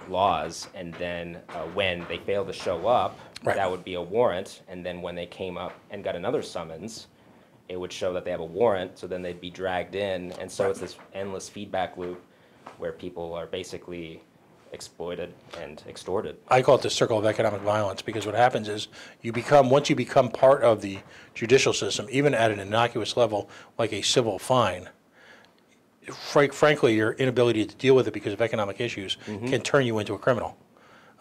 laws, and then when they failed to show up, that would be a warrant, and then when they came up and got another summons, it would show that they have a warrant, so then they'd be dragged in, and so it's this endless feedback loop where people are basically exploited and extorted. I call it the circle of economic violence, because what happens is once you become part of the judicial system, even at an innocuous level like a civil fine, frankly, your inability to deal with it because of economic issues can turn you into a criminal.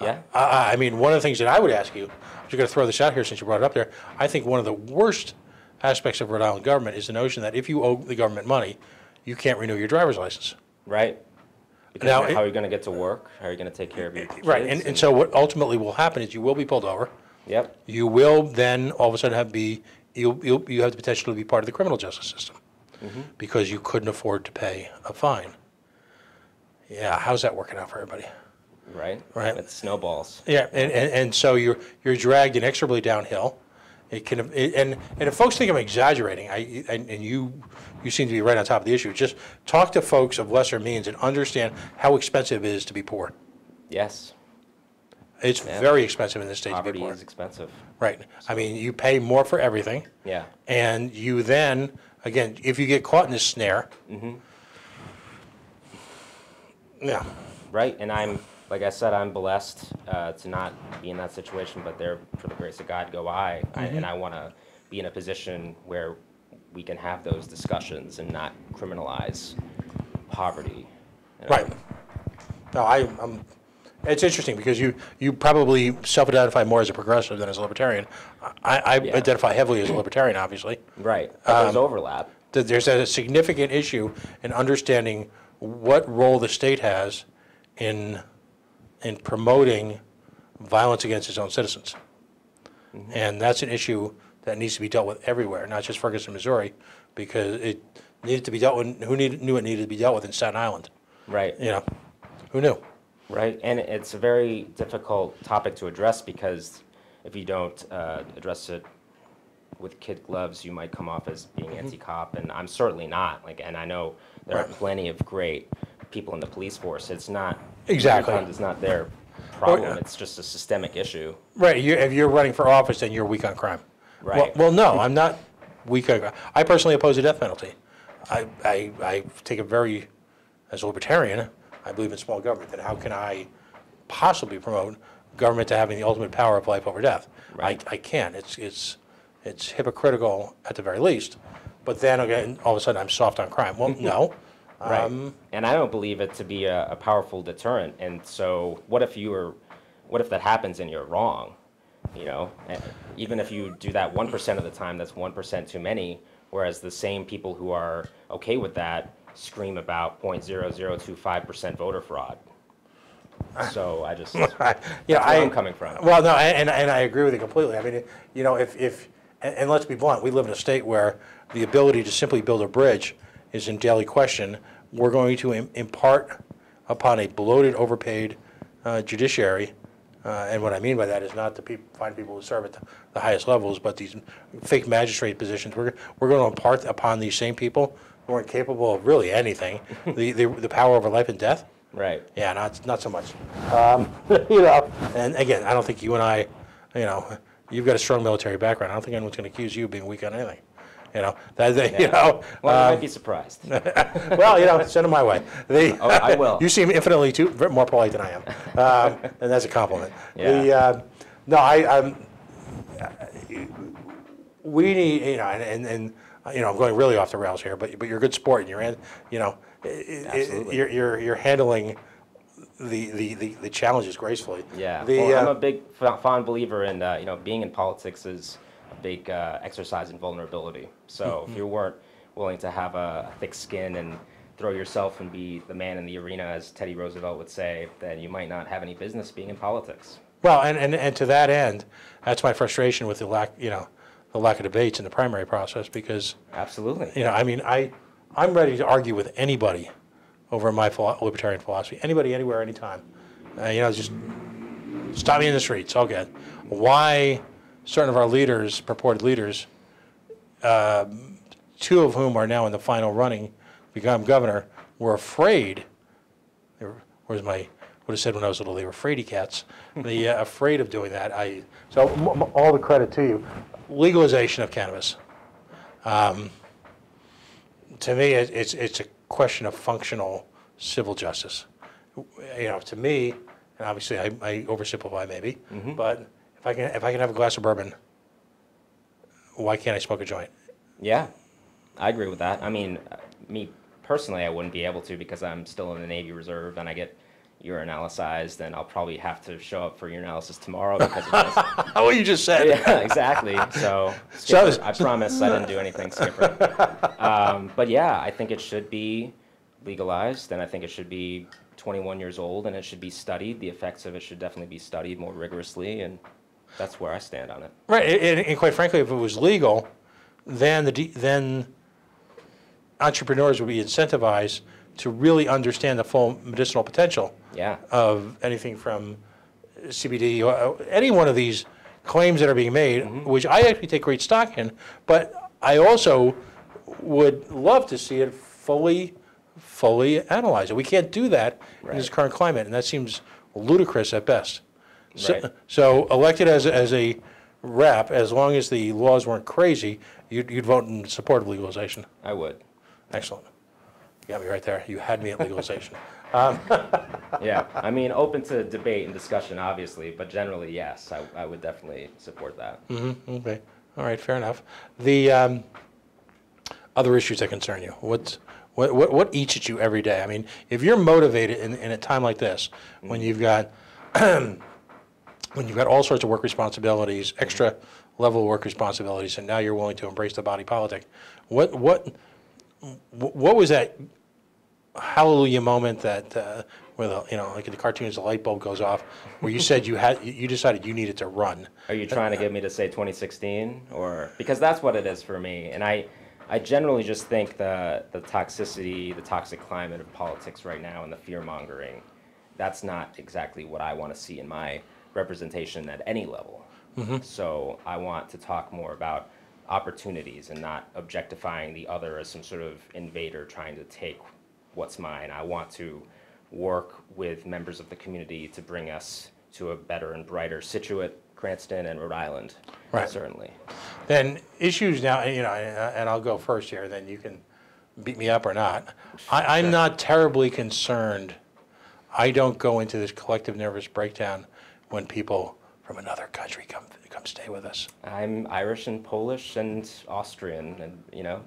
Yeah. I mean, one of the things that I would ask you, I'm just going to throw this out here since you brought it up there, I think one of the worst aspects of Rhode Island government is the notion that if you owe the government money, you can't renew your driver's license. Right. Because Now, how are you going to get to work? How are you going to take care of your kids? Right, and so what ultimately will happen is you will be pulled over. Yep. You will then all of a sudden you have the potential to be part of the criminal justice system because you couldn't afford to pay a fine. Yeah, how's that working out for everybody? Right. Right. It snowballs. Yeah, and so you're dragged inexorably downhill. And if folks think I'm exaggerating, and you seem to be right on top of the issue, just talk to folks of lesser means and understand how expensive it is to be poor. Yes. It's very expensive in this state to be Poverty poor. is expensive. Right. I mean, you pay more for everything. Yeah. And you then, again, if you get caught in this snare, yeah. Right. And like I said, I'm blessed to not be in that situation, but there, for the grace of God, go I. And I want to be in a position where we can have those discussions and not criminalize poverty. Right. No, I'm. It's interesting because you probably self-identify more as a progressive than as a libertarian. I identify heavily as a libertarian, obviously. Right. But there's overlap. There's a significant issue in understanding what role the state has in promoting violence against its own citizens. And that's an issue that needs to be dealt with everywhere, not just Ferguson, Missouri, because it needed to be dealt with. Who knew it needed to be dealt with in Staten Island? Right. Who knew? Right, and it's a very difficult topic to address because if you don't address it with kid gloves, you might come off as being anti-cop, and I'm certainly not. And I know there are plenty of great people in the police force. It's not exactly. It's not their problem. It's just a systemic issue. Right. If you're running for office, then you're weak on crime. Right. Well, no, I'm not weak on crime. I personally oppose the death penalty. I take a very, as a libertarian, I believe in small government. Then how can I possibly promote government to having the ultimate power of life over death? Right. I can't. It's hypocritical at the very least. But then again, all of a sudden I'm soft on crime. Well, no. Right. And I don't believe it to be a powerful deterrent. And so what if that happens and you're wrong? You know, even if you do that 1% of the time, that's 1% too many. Whereas the same people who are okay with that scream about 0.0025% voter fraud. So I just, that's where I'm coming from. Well, no, and I agree with you completely. I mean, you know, and let's be blunt, we live in a state where the ability to simply build a bridge is in daily question. We're going to impart upon a bloated, overpaid judiciary, and what I mean by that is not to find people who serve at the highest levels, but these fake magistrate positions. We're going to impart upon these same people who are incapable of really anything the power over life and death. Right. Yeah, not so much. You know, and again, I don't think you and I, you know, you've got a strong military background. I don't think anyone's going to accuse you of being weak on anything. You know, you know. Well, you might be surprised. Well, you know, send them my way. I will. You seem infinitely more polite than I am, and that's a compliment. Yeah. No, we need, you know, and you know, I'm going really off the rails here, but you're a good sport, and you know, you're handling the challenges gracefully. Yeah. Well, I'm a big fond believer in you know, being in politics is a big exercise in vulnerability. So if you weren't willing to have a thick skin and throw yourself and be the man in the arena, as Teddy Roosevelt would say, then you might not have any business being in politics. Well, and to that end, that's my frustration with the lack of debates in the primary process, because Absolutely. you know, I mean, I'm ready to argue with anybody over my libertarian philosophy. Anybody, anywhere, anytime. You know, just stop me in the streets. I'll get why certain of our leaders, purported leaders, two of whom are now in the final running to become governor, were afraid. Where's my, would have said when I was little, they were fraidy cats. Afraid of doing that. So all the credit to you. Legalization of cannabis. To me, it's a question of functional civil justice. You know, to me, and obviously I oversimplify maybe, but if I can have a glass of bourbon, why can't I smoke a joint? Yeah, I agree with that. I mean, me personally, I wouldn't be able to because I'm still in the Navy Reserve and I get urinalyzed, and I'll probably have to show up for urinalysis tomorrow because of this. What you just said. Yeah, exactly. So, Skipper, I promise I didn't do anything, Skipper. But yeah, I think it should be legalized, and I think it should be 21 years old, and it should be studied. The effects of it should definitely be studied more rigorously, and that's where I stand on it. Right, and quite frankly, if it was legal, then entrepreneurs would be incentivized to really understand the full medicinal potential of anything from CBD or any one of these claims that are being made, which I actually take great stock in, but I also would love to see it fully analyzed. We can't do that in this current climate, and that seems ludicrous at best. So elected as a rep, as long as the laws weren't crazy, you'd vote in support of legalization. I would. Excellent. You got me right there. You had me at legalization. Yeah, I mean, open to debate and discussion, obviously, but generally, yes, I would definitely support that. Okay. All right, fair enough. The other issues that concern you, what eats at you every day? I mean, if you're motivated in a time like this, when you've got all sorts of work responsibilities, extra level work responsibilities, and now you're willing to embrace the body politic, what was that hallelujah moment that where like in the cartoons the light bulb goes off, where you said you decided you needed to run? Are you trying to get me to say 2016, or because that's what it is for me? And I generally just think the toxicity, the toxic climate of politics right now, and the fear mongering, that's not exactly what I want to see in my representation at any level. So I want to talk more about opportunities and not objectifying the other as some sort of invader trying to take what's mine. I want to work with members of the community to bring us to a better and brighter Scituate, Cranston, and Rhode Island. Right. Certainly. Then issues now, and I'll go first here, then you can beat me up or not. I'm not terribly concerned. I don't go into this collective nervous breakdown when people from another country come stay with us. I'm Irish and Polish and Austrian, and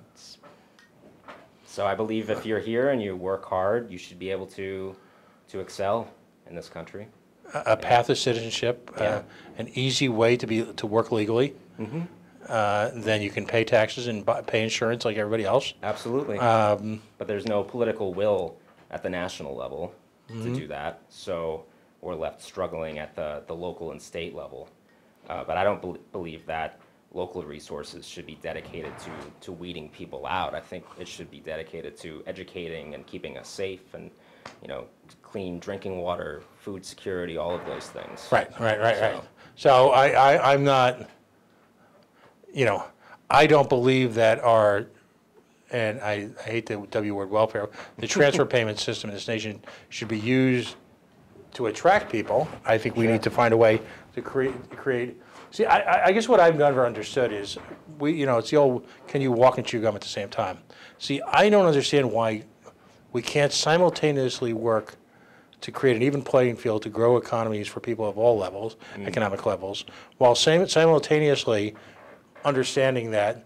so I believe if you're here and you work hard, you should be able to excel in this country. A path of citizenship, an easy way to work legally. Then you can pay taxes and pay insurance like everybody else. Absolutely. But there's no political will at the national level to do that, so we're left struggling at the local and state level. But I don't believe that local resources should be dedicated to weeding people out. I think it should be dedicated to educating and keeping us safe and, clean drinking water, food security, all of those things. Right. So I'm not, I don't believe that and I hate the W word, welfare, the transfer payment system in this nation should be used to attract people. I think we need to find a way to create. See, I guess what I've never understood is it's the old, can you walk and chew gum at the same time? See, I don't understand why we can't simultaneously work to create an even playing field to grow economies for people of all levels, economic levels, while simultaneously understanding that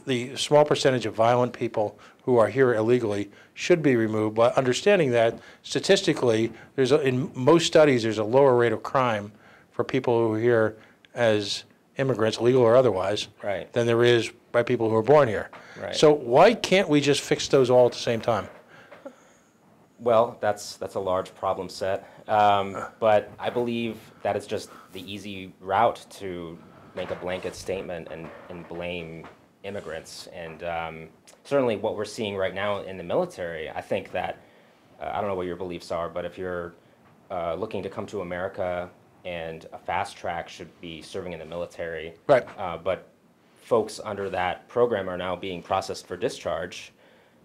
the small percentage of violent people who are here illegally should be removed, but understanding that statistically, in most studies, there's a lower rate of crime for people who are here as immigrants, legal or otherwise, than there is by people who are born here. Right. So why can't we just fix those all at the same time? Well, that's a large problem set, but I believe that it's just the easy route to make a blanket statement and blame immigrants. And certainly what we're seeing right now in the military, I think that, I don't know what your beliefs are, but if you're looking to come to America and a fast track should be serving in the military, Right. But folks under that program are now being processed for discharge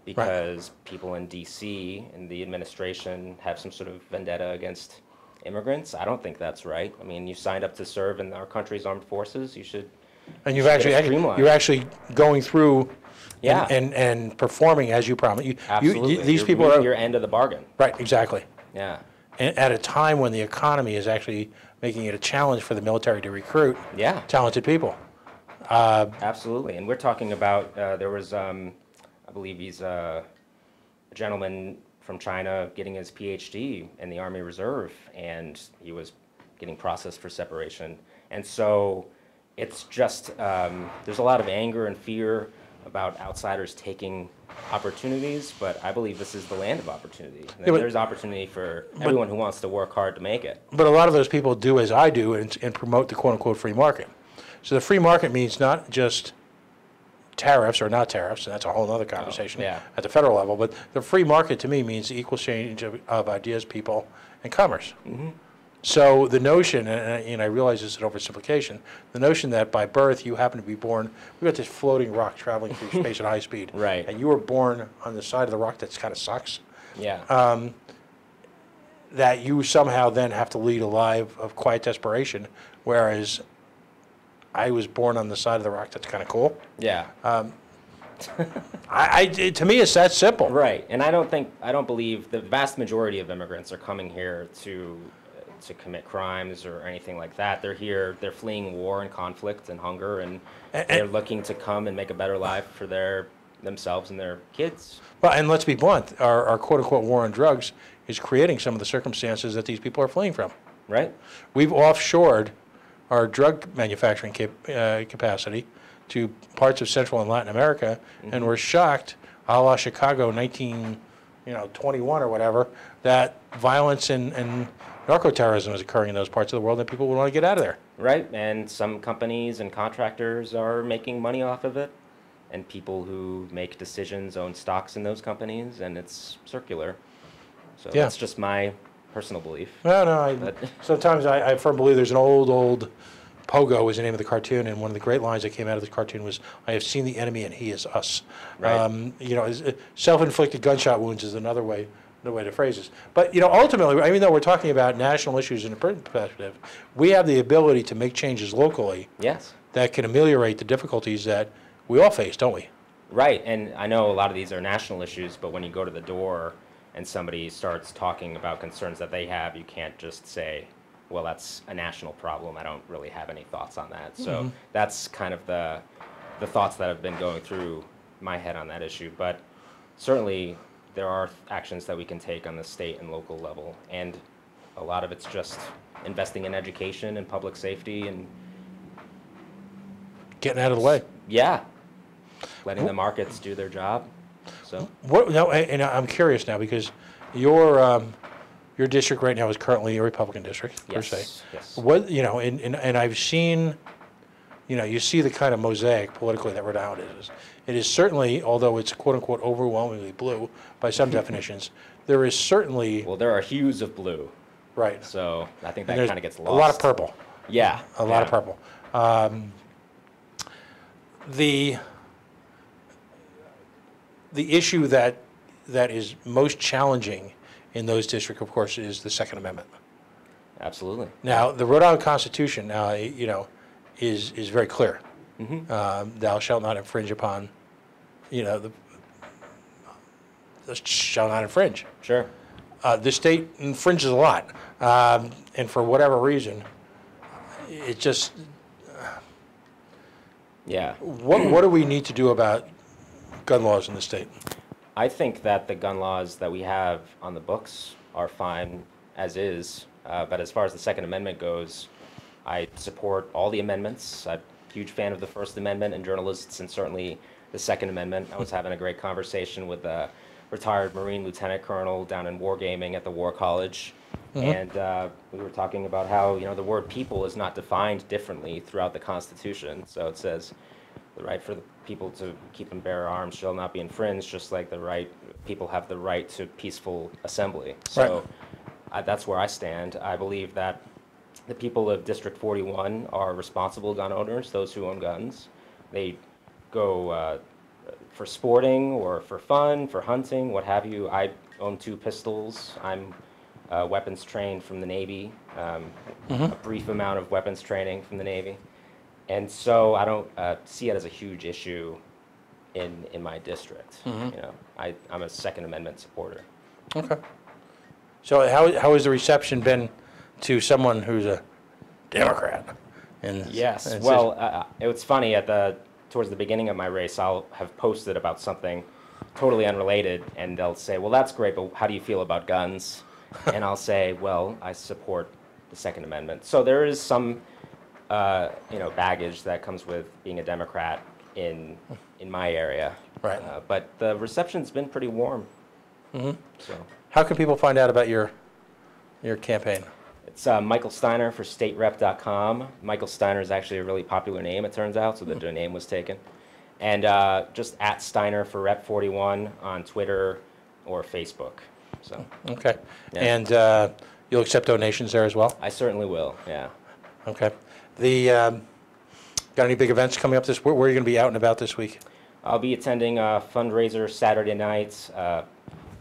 because people in D.C. and the administration have some sort of vendetta against immigrants. I don't think that's right. I mean, you signed up to serve in our country's armed forces. You should. And you're actually going through Yeah. and performing as you promised. Absolutely. These You're people meeting are your end of the bargain. right, exactly. Yeah. And at a time when the economy is actually making it a challenge for the military to recruit Yeah. talented people. Absolutely. And we're talking about, there was, I believe he's a gentleman from China getting his PhD in the Army Reserve, and he was getting processed for separation. And so it's just, there's a lot of anger and fear about outsiders taking opportunities, but I believe this is the land of opportunity. There's opportunity for everyone who wants to work hard to make it. But a lot of those people do as I do and promote the quote-unquote free market. So the free market means not just tariffs or not tariffs, and that's a whole other conversation at the federal level, but the free market to me means the equal exchange of ideas, people, and commerce. So the notion, and I realize this is an oversimplification, the notion that by birth you happen to be born, we've got this floating rock traveling through space at high speed, and you were born on the side of the rock that kind of sucks, that you somehow then have to lead a life of quiet desperation, whereas I was born on the side of the rock that's kind of cool. Yeah. To me, it's that simple. Right. And I don't believe the vast majority of immigrants are coming here to commit crimes or anything like that. They're here, they're fleeing war and conflict and hunger, and they're looking to come and make a better life for themselves and their kids. Well, and let's be blunt, our quote-unquote war on drugs is creating some of the circumstances that these people are fleeing from. Right. We've offshored our drug manufacturing capacity to parts of Central and Latin America, and we're shocked, a la Chicago 1921 or whatever, that violence and narco-terrorism is occurring in those parts of the world, and people would want to get out of there. Right, and some companies and contractors are making money off of it, and people who make decisions own stocks in those companies, and it's circular. So that's just my personal belief. No, sometimes I firmly believe there's an old Pogo was the name of the cartoon, and one of the great lines that came out of the cartoon was, "I have seen the enemy and he is us." Right. Self-inflicted gunshot wounds is another way the way to phrase this. But, ultimately, even though we're talking about national issues in a perspective, we have the ability to make changes locally Yes. that can ameliorate the difficulties that we all face, don't we? Right, and I know a lot of these are national issues, but when you go to the door and somebody starts talking about concerns that they have, you can't just say, well, that's a national problem. I don't really have any thoughts on that. So that's kind of the thoughts that have been going through my head on that issue. But certainly there are actions that we can take on the state and local level, and a lot of it's just investing in education and public safety and Getting out of the way. yeah, letting the markets do their job. So What, no, and I'm curious now because your district right now is currently a Republican district, per se. yes. What, and I've seen, you see the kind of mosaic politically that Rhode Island is. It is certainly, although it's quote unquote overwhelmingly blue by some definitions, there is certainly, Well, there are hues of blue, right. so I think And that there's kind of gets a lost. lot of purple. Yeah. A lot of yeah. purple. The issue that is most challenging in those districts, of course, is the Second Amendment. Absolutely. Now, the Rhode Island Constitution, is very clear. Thou shalt not infringe upon, the shall not infringe. Sure. The state infringes a lot, and for whatever reason, it just. Yeah. What do we need to do about gun laws in the state? I think that the gun laws that we have on the books are fine as is, but as far as the Second Amendment goes, I support all the amendments. I'm a huge fan of the First Amendment and journalists, and certainly the Second Amendment. I was having a great conversation with a retired Marine Lieutenant Colonel down in wargaming at the War College, and we were talking about how the word people is not defined differently throughout the Constitution. So it says the right for the people to keep and bear arms shall not be infringed, just like people have the right to peaceful assembly. So that's where I stand. I believe that the people of District 41 are responsible gun owners, those who own guns. They go for sporting or for fun, for hunting, what have you. I own 2 pistols. I'm weapons trained from the Navy, a brief amount of weapons training from the Navy. And so I don't see it as a huge issue in my district. I'm a Second Amendment supporter. Okay. So how has the reception been to someone who's a Democrat? Yes. Well, it was funny towards the beginning of my race. I'll have posted about something totally unrelated, and they'll say, "Well, that's great, but how do you feel about guns?" And I'll say, "Well, I support the Second Amendment." So there is some baggage that comes with being a Democrat in my area. Right. But the reception's been pretty warm. So How can people find out about your campaign? it's Michael Steiner for staterep.com. Michael Steiner is actually a really popular name, it turns out, so the name was taken. And just at Steiner for Rep 41 on Twitter or Facebook. So Okay. Yeah. And you'll accept donations there as well? I certainly will, yeah. Okay. Got any big events coming up where are you going to be out and about this week? I'll be attending a fundraiser Saturday night.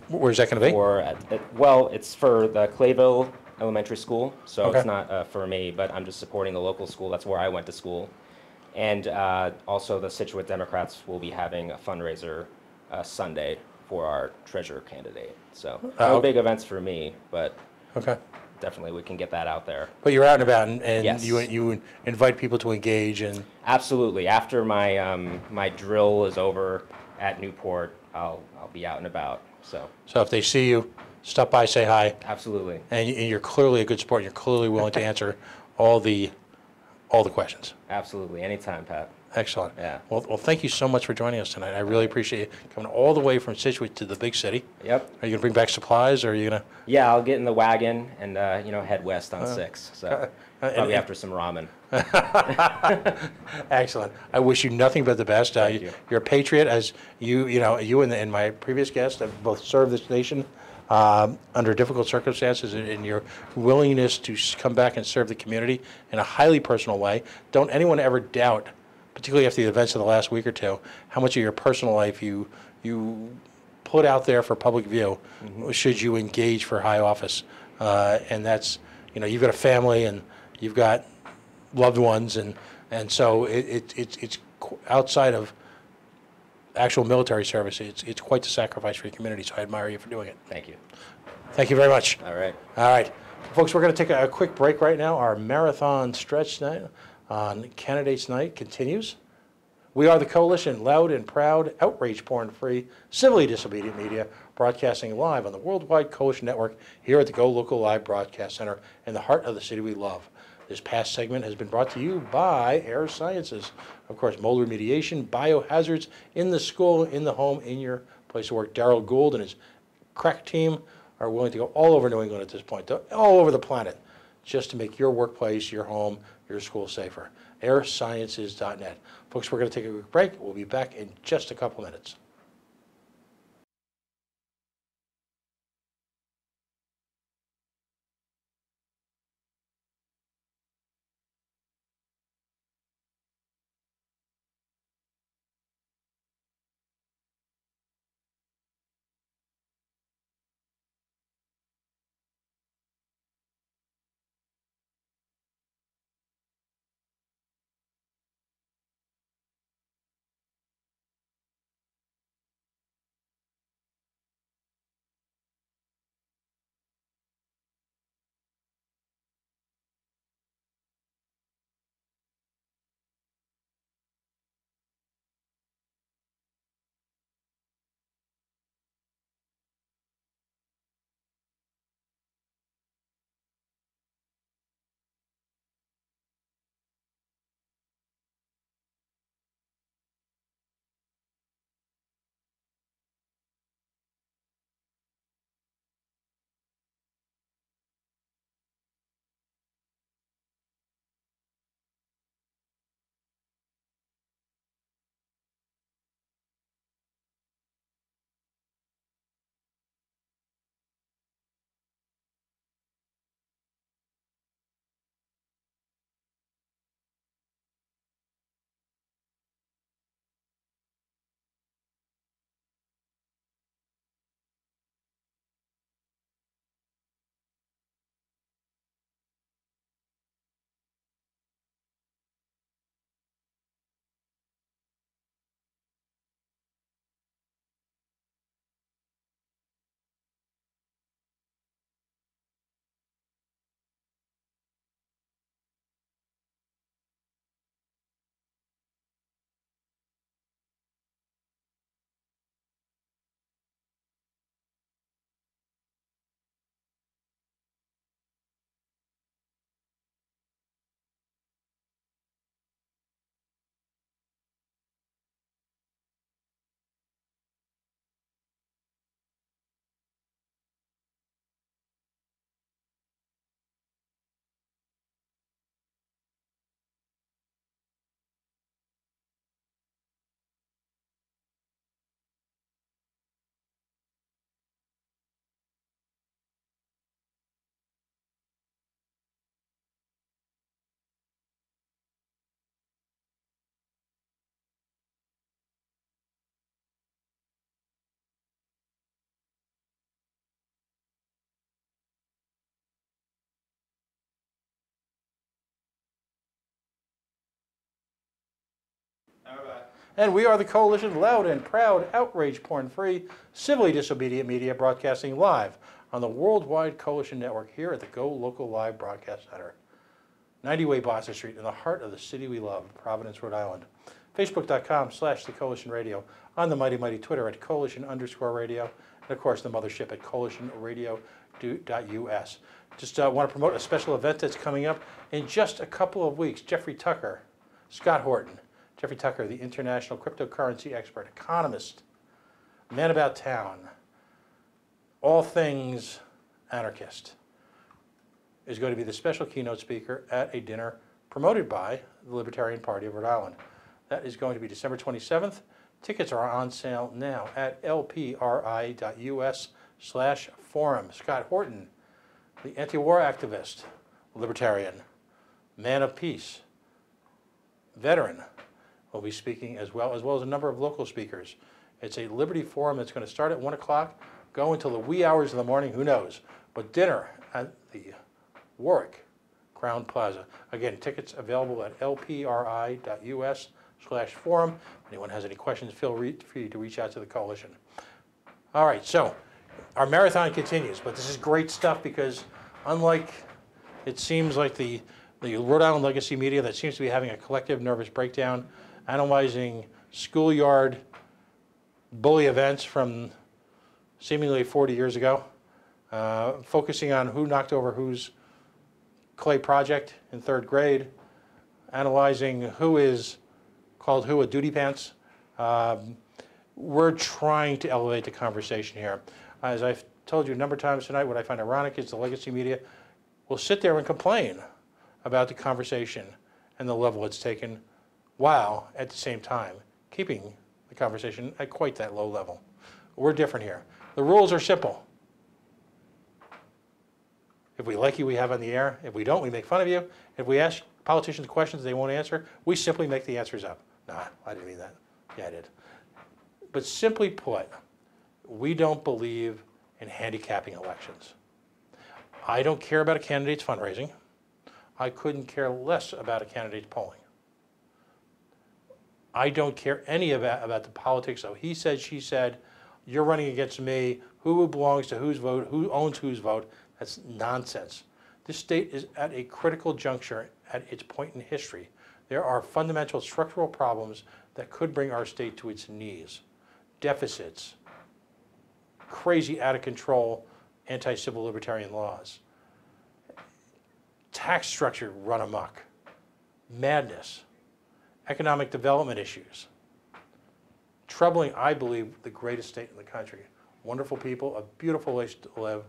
Where's that going to be? It's for the Clayville Elementary School, so Okay. it's not for me, but I'm just supporting the local school. That's where I went to school. And also the Scituate Democrats will be having a fundraiser Sunday for our treasurer candidate. So no okay. big events for me, but Okay. definitely we can get that out there. But you're out and about, and Yes. you invite people to engage, and Absolutely. After my drill is over at Newport, I'll be out and about. So so if they see you, stop by, say hi, absolutely. and you're clearly a good sport. You're clearly willing to answer all the questions. Absolutely. Anytime, Pat. Excellent. Yeah. Well, thank you so much for joining us tonight. I really appreciate you coming all the way from Scituate to the big city. Yep. Are you going to bring back supplies, or are you going to? Yeah, I'll get in the wagon and head west on 6. So probably after some ramen. Excellent. I wish you nothing but the best. Thank you. You're a patriot, as you and my previous guest have both served this nation under difficult circumstances, and your willingness to come back and serve the community in a highly personal way. Don't anyone ever doubt, particularly after the events of the last week or two, how much of your personal life you put out there for public view, should you engage for high office. And that's, you've got a family and you've got loved ones, and so it's outside of actual military service. It's quite the sacrifice for your community, so I admire you for doing it. Thank you. Thank you very much. All right. All right. Folks, we're going to take a quick break right now. Our marathon stretch night on Candidates Night continues. We are the Coalition, loud and proud, outrage porn-free, civilly disobedient media, broadcasting live on the Worldwide Coalition Network here at the GoLocal Live Broadcast Center in the heart of the city we love. This past segment has been brought to you by Air Sciences. Of course, mold remediation, biohazards in the school, in the home, in your place of work. Darrell Gould and his crack team are willing to go all over New England at this point, all over the planet, just to make your workplace, your home, your school safer. airsciences.net. Folks, we're going to take a quick break. We'll be back in just a couple minutes. And we are the Coalition, loud and proud, outrage porn-free, civilly disobedient media, broadcasting live on the Worldwide Coalition Network here at the Go Local Live Broadcast Center. 90 Way Boston Street in the heart of the city we love, Providence, Rhode Island. Facebook.com/The Coalition Radio. On the mighty Twitter at Coalition_radio. And of course the mothership at coalitionradio.us. Just want to promote a special event that's coming up in just a couple of weeks. Jeffrey Tucker, Scott Horton. Jeffrey Tucker, the international cryptocurrency expert, economist, man about town, all things anarchist, is going to be the special keynote speaker at a dinner promoted by the Libertarian Party of Rhode Island. That is going to be December 27th. Tickets are on sale now at lpri.us/forum. Scott Horton, the anti-war activist, libertarian, man of peace, veteran, will be speaking as well as a number of local speakers It's a Liberty Forum that's going to start at 1 o'clock, go until the wee hours of the morning, who knows. But dinner at the Warwick Crown Plaza. Again, tickets available at lpri.us/forum. If anyone has any questions, feel free to reach out to the coalition. All right, so our marathon continues, but this is great stuff because unlike it seems like the Rhode Island legacy media that seems to be having a collective nervous breakdown, analyzing schoolyard bully events from seemingly 40 years ago, focusing on who knocked over whose clay project in 3rd grade, analyzing who is called who a duty pants. We're trying to elevate the conversation here. As I've told you a number of times tonight, what I find ironic is the legacy media will sit there and complain about the conversation and the level it's taken, while at the same time keeping the conversation at quite that low level. We're different here. The rules are simple. If we like you, we have on the air. If we don't, we make fun of you. If we ask politicians questions they won't answer, we simply make the answers up. Nah, I didn't mean that. Yeah, I did. But simply put, we don't believe in handicapping elections. I don't care about a candidate's fundraising. I couldn't care less about a candidate's polling. I don't care any about the politics of he said, she said, you're running against me, who belongs to whose vote, who owns whose vote. That's nonsense. This state is at a critical juncture at its point in history. There are fundamental structural problems that could bring our state to its knees. Deficits, crazy out of control anti-civil libertarian laws, tax structure run amok, madness, economic development issues, troubling, I believe, the greatest state in the country. Wonderful people, a beautiful place to live,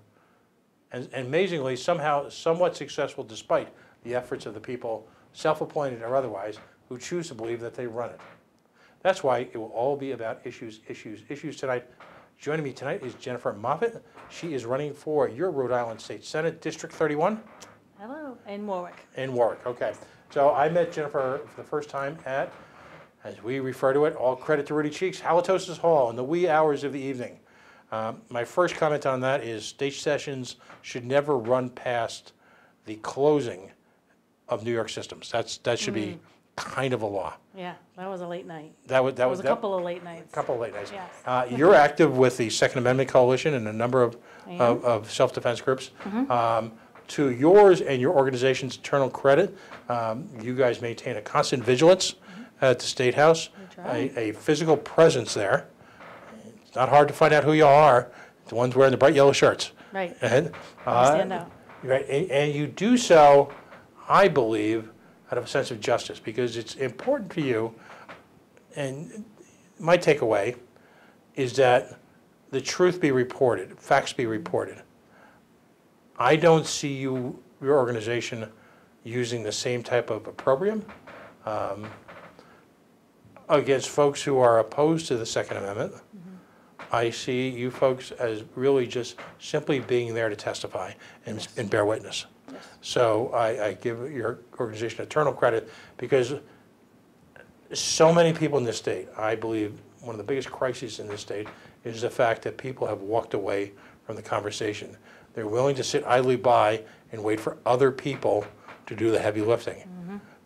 and amazingly, somehow somewhat successful despite the efforts of the people, self-appointed or otherwise, who choose to believe that they run it. That's why it will all be about issues, issues, issues tonight. Joining me tonight is Jennifer Moffett. She is running for your Rhode Island State Senate, District 31. Hello, in Warwick. In Warwick, okay. So I met Jennifer for the first time at, as we refer to it, all credit to Rudy Cheeks, Halitosis Hall in the wee hours of the evening. My first comment on that is state sessions should never run past the closing of New York systems. That should be kind of a law. Yeah, that was a late night. That was a couple of late nights. Couple of late nights. Yes. You're active with the Second Amendment Coalition and a number of self-defense groups. To yours and your organization's eternal credit, you guys maintain a constant vigilance at the State House, a physical presence there. It's not hard to find out who you are, the ones wearing the bright yellow shirts. Right. And, Stand out. right, and you do so, I believe, out of a sense of justice, because it's important to you, and my takeaway is that the truth be reported, facts be reported. I don't see your organization using the same type of opprobrium against folks who are opposed to the Second Amendment. I see you folks as really just simply being there to testify and bear witness. Yes. So I give your organization eternal credit, because so many people in this state, I believe one of the biggest crises in this state is the fact that people have walked away from the conversation. They're willing to sit idly by and wait for other people to do the heavy lifting.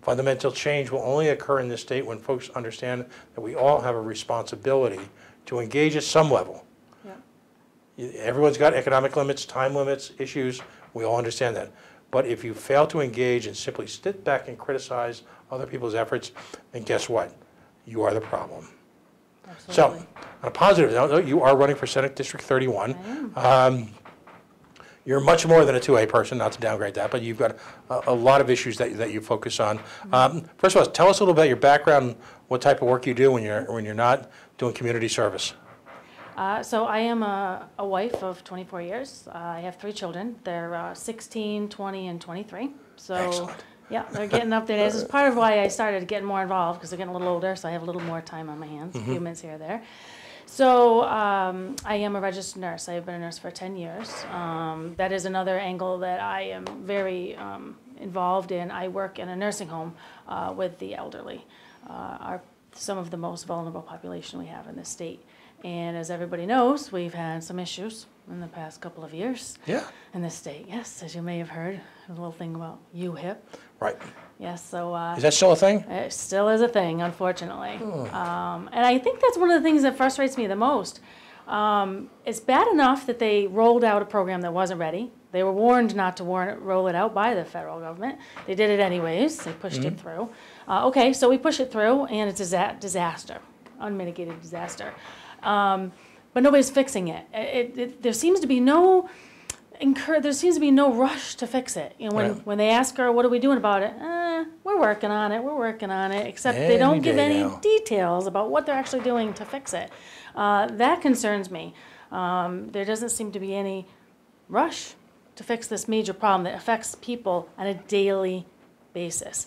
Fundamental change will only occur in this state when folks understand that we all have a responsibility to engage at some level. Yeah. Everyone's got economic limits, time limits, issues. We all understand that. But if you fail to engage and simply sit back and criticize other people's efforts, then guess what? You are the problem. Absolutely. So, on a positive note, you are running for Senate District 31. I am. You're much more than a 2A person, not to downgrade that, but you've got a lot of issues that you focus on. First of all, tell us a little about your background, what type of work you do when you're not doing community service. So I am a wife of 24 years. I have 3 children. They're 16, 20, and 23. So Excellent. yeah, they're getting up there. This is part of why I started getting more involved, because they're getting a little older, so I have a little more time on my hands, a few minutes here or there. So I am a registered nurse. I have been a nurse for 10 years. That is another angle that I am very involved in. I work in a nursing home with the elderly, some of the most vulnerable population we have in this state. And as everybody knows, we've had some issues in the past couple of years Yeah. in the state. Yes, as you may have heard, a little thing about UHIP. Right. Yes, so Is that still a thing? it still is a thing, unfortunately. And I think that's one of the things that frustrates me the most. It's bad enough that they rolled out a program that wasn't ready. They were warned not to roll it out by the federal government. They did it anyways. They pushed it through. Okay, so we push it through, and it's a disaster, unmitigated disaster. But nobody's fixing it. There seems to be no rush to fix it. You know, when they ask her, "What are we doing about it?" We're working on it. We're working on it. Except they don't give any details about what they're actually doing to fix it. That concerns me. There doesn't seem to be any rush to fix this major problem that affects people on a daily basis.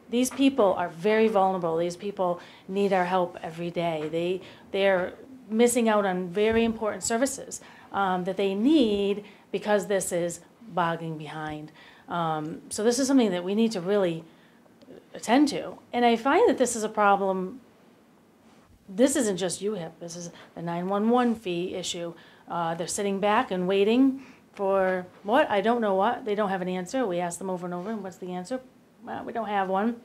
These people are very vulnerable. These people need our help every day. They're missing out on very important services that they need because this is bogging behind. So this is something that we need to really attend to. And I find that this is a problem. This isn't just UHIP. This is the 911 fee issue. They're sitting back and waiting for what? I don't know what. They don't have an answer. We ask them over and over, what's the answer? Well, we don't have one.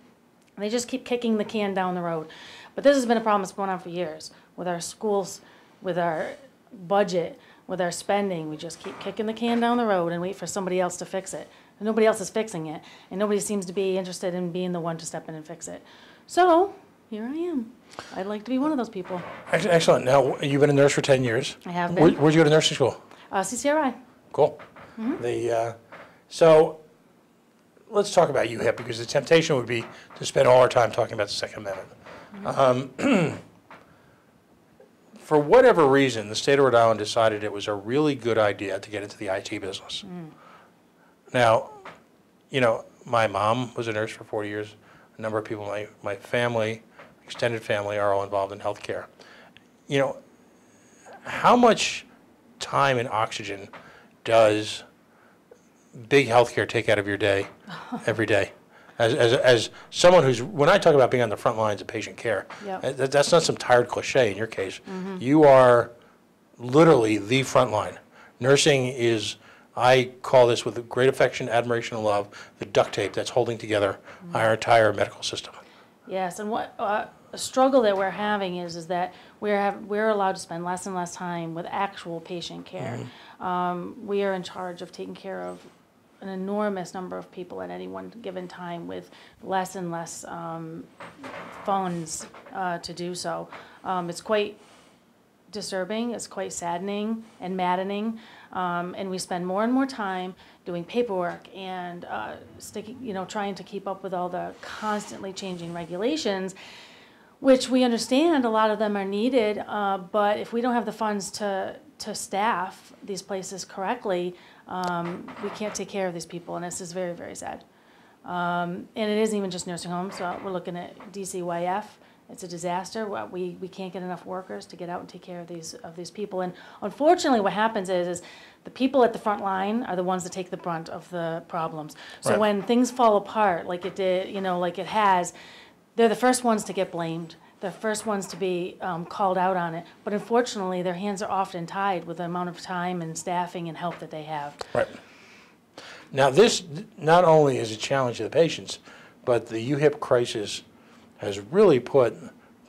And they just keep kicking the can down the road. But this has been a problem that's going on for years with our schools, with our budget, with our spending. We just keep kicking the can down the road and wait for somebody else to fix it. And nobody else is fixing it. And nobody seems to be interested in being the one to step in and fix it. So here I am. I'd like to be one of those people. Excellent. Now, you've been a nurse for 10 years. I have been. Where'd you go to nursing school? CCRI. Cool. So let's talk about UHIP, because the temptation would be to spend all our time talking about the Second Amendment. For whatever reason, the state of Rhode Island decided it was a really good idea to get into the IT business. Now, you know, my mom was a nurse for 40 years. A number of people in my family, extended family, are all involved in healthcare. You know, how much time and oxygen does big healthcare take out of your day every day? As someone who's, when I talk about being on the front lines of patient care, that's not some tired cliche in your case. You are literally the front line. Nursing is, I call this with great affection, admiration, and love, the duct tape that's holding together our entire medical system. Yes, and what a struggle that we're having is that we're allowed to spend less and less time with actual patient care. We are in charge of taking care of an enormous number of people at any one given time with less and less funds to do so. It's quite disturbing, it's quite saddening and maddening, and we spend more and more time doing paperwork and trying to keep up with all the constantly changing regulations, which we understand a lot of them are needed, but if we don't have the funds to staff these places correctly, we can't take care of these people, and this is very, very sad. And it isn't even just nursing homes. So we're looking at DCYF. It's a disaster. We can't get enough workers to get out and take care of these people. And unfortunately, what happens is the people at the front line are the ones that take the brunt of the problems. So when things fall apart, like it did, like it has, they're the first ones to get blamed. They're the first ones to be called out on it. But unfortunately, their hands are often tied with the amount of time and staffing and help that they have. Right. Now, this not only is a challenge to the patients, but the UHIP crisis has really put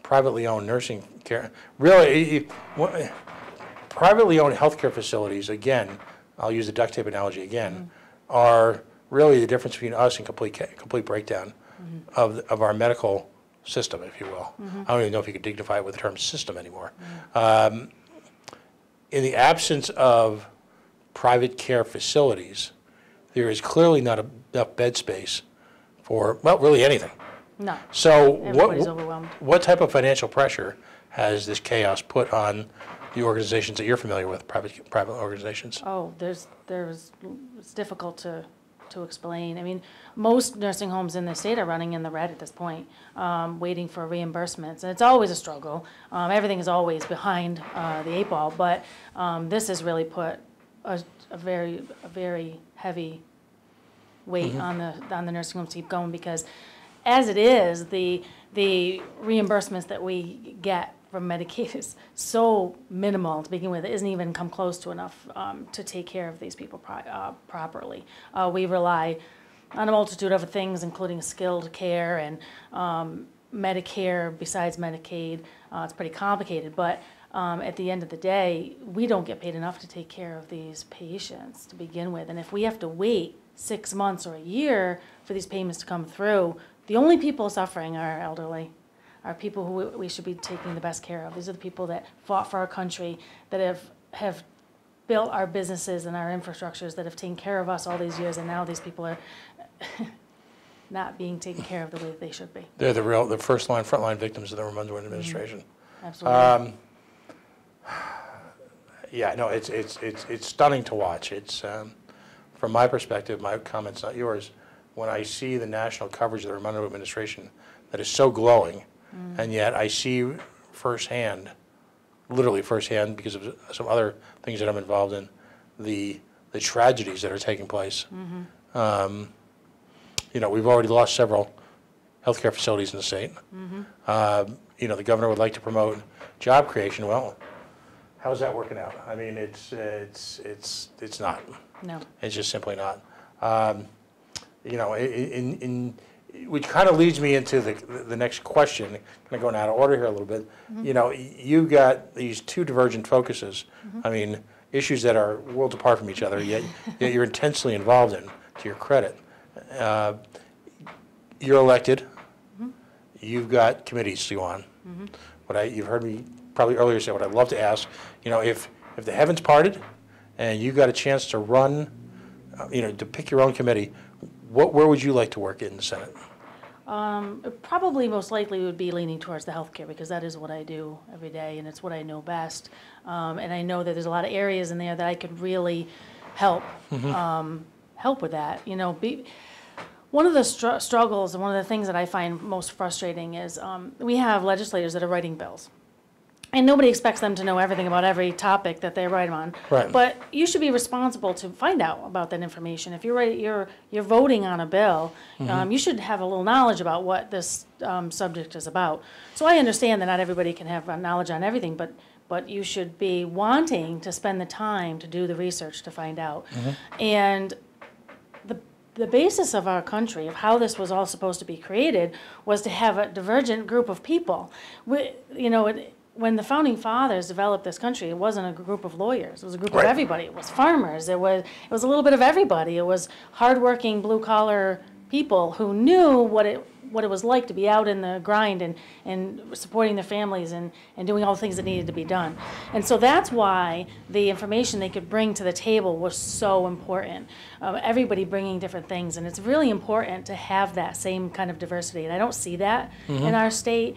privately owned nursing care, privately owned healthcare facilities, again, I'll use the duct tape analogy again, are really the difference between us and complete breakdown of our medical system, if you will. I don't even know if you could dignify it with the term system anymore. In the absence of private care facilities, there is clearly not enough bed space for, well, really anything. No. So everybody's overwhelmed. What type of financial pressure has this chaos put on the organizations that you're familiar with, private organizations? Oh, it's difficult to explain. I mean, most nursing homes in the state are running in the red at this point, waiting for reimbursements, and it's always a struggle. Everything is always behind the 8 ball, but this has really put a very heavy weight on the nursing homes to keep going, because as it is, the reimbursements that we get from Medicaid is so minimal to begin with. It isn't even come close to enough to take care of these people properly. We rely on a multitude of things, including skilled care and Medicare besides Medicaid. It's pretty complicated, but at the end of the day, we don't get paid enough to take care of these patients to begin with. And if we have to wait 6 months or a year for these payments to come through, the only people suffering are elderly, are people who we should be taking the best care of. These are the people that fought for our country, that have built our businesses and our infrastructures, that have taken care of us all these years, and now these people are not being taken care of the way that they should be. They're the first line, front line victims of the Raimondo administration. Absolutely. Yeah, no, it's stunning to watch. It's from my perspective, my comment's not yours. When I see the national coverage of the Raimondo administration that is so glowing, and yet I see firsthand, literally firsthand, because of some other things that I'm involved in, the tragedies that are taking place. You know, we've already lost several healthcare facilities in the state. You know, the governor would like to promote job creation. Well, how's that working out? I mean, it's not. No. It's just simply not. You know, which kind of leads me into the next question. Kind of going out of order here a little bit. You know, you've got these two divergent focuses. I mean, issues that are worlds apart from each other, yet you're intensely involved in, to your credit. You're elected. You've got committees to go on. You've heard me probably earlier say what I'd love to ask. You know, if the heavens parted, and you got a chance to run, you know, to pick your own committee, where would you like to work in the Senate? Probably most likely would be leaning towards the healthcare, because that is what I do every day, and it's what I know best. And I know that there's a lot of areas in there that I could really help help with that. You know, one of the struggles and one of the things that I find most frustrating is we have legislators that are writing bills. And nobody expects them to know everything about every topic that they write on. Right. But you should be responsible to find out about that information. If you're voting on a bill, you should have a little knowledge about what this subject is about. So I understand that not everybody can have knowledge on everything, but you should be wanting to spend the time to do the research to find out. And the basis of our country, of how this was all supposed to be created, was to have a divergent group of people. When the founding fathers developed this country, it wasn't a group of lawyers. It was a group of everybody. It was farmers. It was a little bit of everybody. It was hardworking, blue-collar people who knew what it was like to be out in the grind and supporting their families and doing all the things that needed to be done. And so that's why the information they could bring to the table was so important. Everybody bringing different things, and it's really important to have that same kind of diversity. And I don't see that in our state,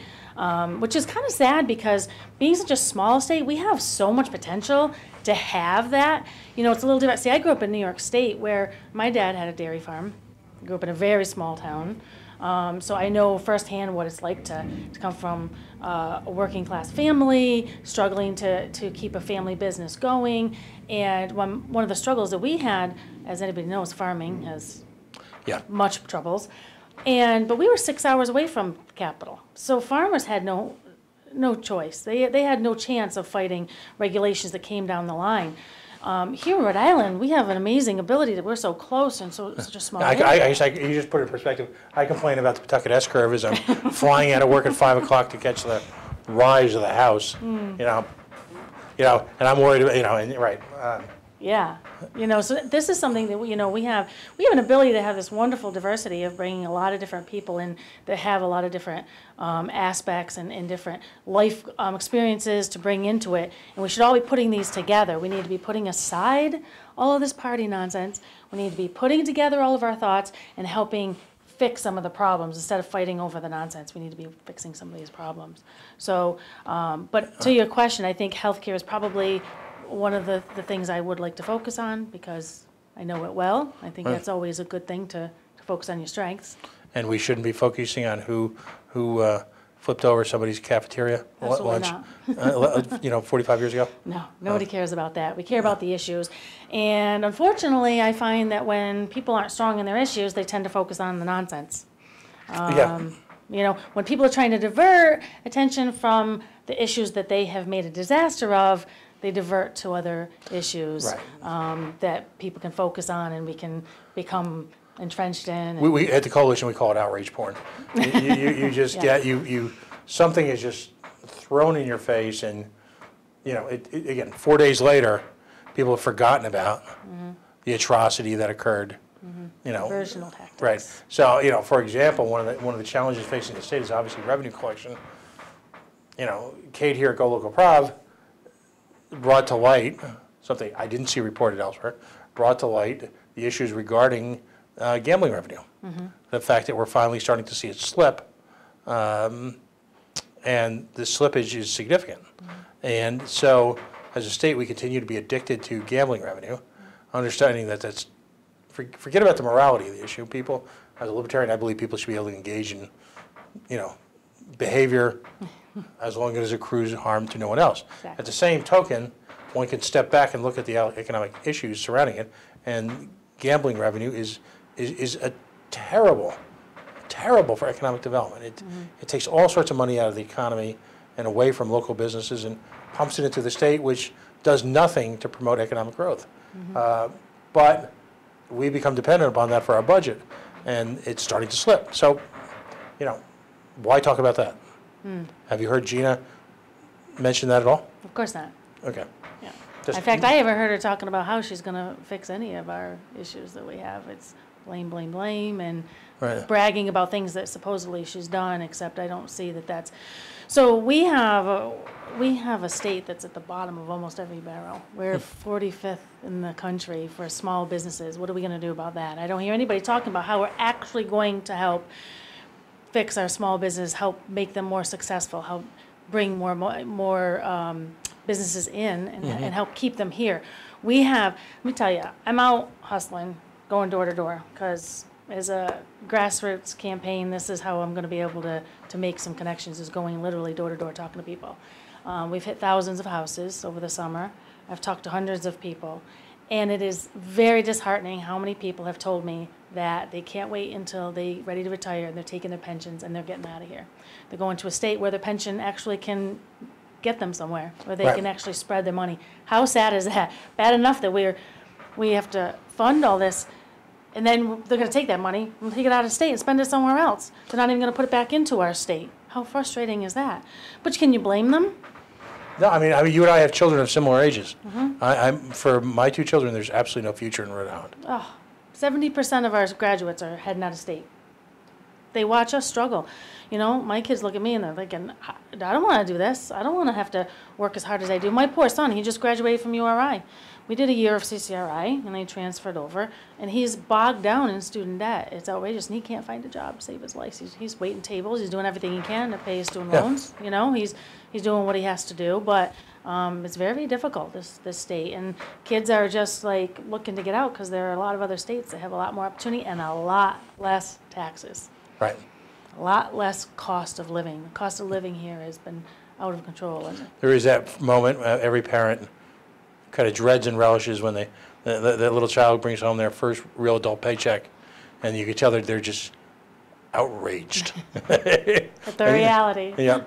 which is kind of sad, because being such a small state, we have so much potential to have that. You know, it's a little different. See, I grew up in New York State, where my dad had a dairy farm. I grew up in a very small town. So I know firsthand what it's like to come from a working class family, struggling to keep a family business going. And one of the struggles that we had, as anybody knows, farming has much troubles. But we were 6 hours away from the capital. So farmers had no choice. They had no chance of fighting regulations that came down the line. Here in Rhode Island, we have an amazing ability that we're so close and such a small area. You just put it in perspective. I complain about the Pawtucket S-curve as I'm flying out of work at 5 o'clock to catch the rise of the house. You know, and I'm worried about, Yeah, so this is something that we have an ability to have this wonderful diversity of bringing a lot of different people in that have a lot of different aspects and different life experiences to bring into it, and we should all be putting these together. We need to be putting aside all of this party nonsense. We need to be putting together all of our thoughts and helping fix some of the problems instead of fighting over the nonsense. We need to be fixing some of these problems. So, but to your question, I think healthcare is probably one of the things I would like to focus on, because I know it well. I think that's always a good thing to focus on your strengths. And we shouldn't be focusing on who flipped over somebody's cafeteria lunch, 45 years ago. No, nobody cares about that. We care about the issues. And unfortunately, I find that when people aren't strong in their issues, they tend to focus on the nonsense. You know, when people are trying to divert attention from the issues that they have made a disaster of, they divert to other issues that people can focus on and we can become entrenched in. We at the coalition we call it outrage porn. You just get something is just thrown in your face, and you know again 4 days later, people have forgotten about the atrocity that occurred. You know, Diversional tactics. right? So you know, for example, one of the challenges facing the state is obviously revenue collection. You know, Kate here at GoLocal Prov brought to light something I didn't see reported elsewhere. Brought to light the issues regarding gambling revenue. The fact that we're finally starting to see it slip, and the slippage is significant. And so, as a state, we continue to be addicted to gambling revenue, understanding that that's forget about the morality of the issue. People, as a libertarian, I believe people should be able to engage in, you know, behavior as long as it accrues harm to no one else. Exactly. At the same token, one can step back and look at the economic issues surrounding it, and gambling revenue is a terrible for economic development. It takes all sorts of money out of the economy and away from local businesses and pumps it into the state, which does nothing to promote economic growth. But we become dependent upon that for our budget, and it's starting to slip. So, you know, why talk about that? Have you heard Gina mention that at all? Of course not. Okay. Yeah. Just- In fact, I haven't heard her talking about how she's going to fix any of our issues that we have. It's blame, blame, blame, and Right. bragging about things that supposedly she's done, except I don't see that that's... So we have a state that's at the bottom of almost every barrel. We're 45th in the country for small businesses. What are we going to do about that? I don't hear anybody talking about how we're actually going to help fix our small business, help make them more successful, help bring more businesses in and help keep them here. We have, let me tell you, I'm out hustling, going door to door, because as a grassroots campaign, this is how I'm going to be able to make some connections, is going literally door to door talking to people. We've hit thousands of houses over the summer. I've talked to hundreds of people. And it is very disheartening how many people have told me that they can't wait until they're ready to retire and they're taking their pensions and they're getting out of here. They're going to a state where their pension actually can get them somewhere, where they Right. can actually spread their money. How sad is that? Bad enough that we have to fund all this, and then they're going to take that money and take it out of state and spend it somewhere else. They're not even going to put it back into our state. How frustrating is that? But can you blame them? No, I mean, you and I have children of similar ages. For my two children, there's absolutely no future in Rhode Island. 70% of our graduates are heading out of state. They watch us struggle. You know, my kids look at me and they're thinking, I don't want to do this. I don't want to have to work as hard as I do. My poor son, he just graduated from URI. We did a year of CCRI and I transferred over, and he's bogged down in student debt. It's outrageous, and he can't find a job to save his life. He's waiting tables. He's doing everything he can to pay his student loans. You know, he's doing what he has to do, but it's very difficult, this state. And kids are just like looking to get out because there are a lot of other states that have a lot more opportunity and a lot less taxes. Right. A lot less cost of living. The cost of living here has been out of control, isn't it? There is that moment every parent kind of dreads and relishes when the little child brings home their first real adult paycheck, and you can tell that they're just outraged. But the reality. Yeah.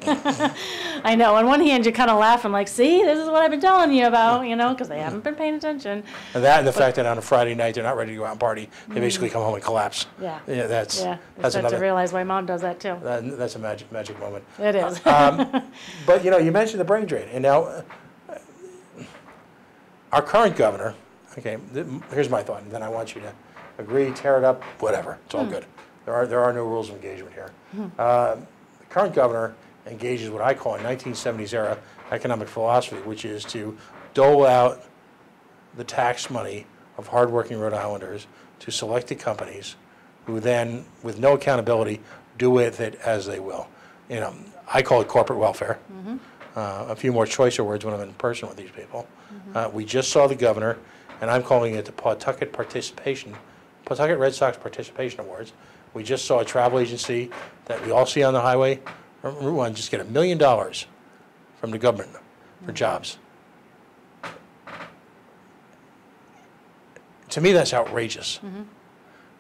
I know. On one hand, you're kind of laughing like, see, this is what I've been telling you about, you know, because they haven't been paying attention. And that, and the fact that on a Friday night they're not ready to go out and party, they basically come home and collapse. Yeah. Yeah, that's They that's start to another. realize why mom does that too. That's a magic moment. It is. But you know, you mentioned the brain drain, and now our current governor. Okay, here's my thought, and then I want you to agree, tear it up, whatever. It's all good. There are no rules of engagement here. The current governor engages what I call a 1970s era economic philosophy, which is to dole out the tax money of hardworking Rhode Islanders to selected companies who then, with no accountability, do with it as they will. You know, I call it corporate welfare. A few more choicer words when I'm in person with these people. We just saw the governor, and I'm calling it the Pawtucket Red Sox Participation Awards. We just saw a travel agency that we all see on the highway, Route 1, just get $1 million from the government for jobs. To me, that's outrageous.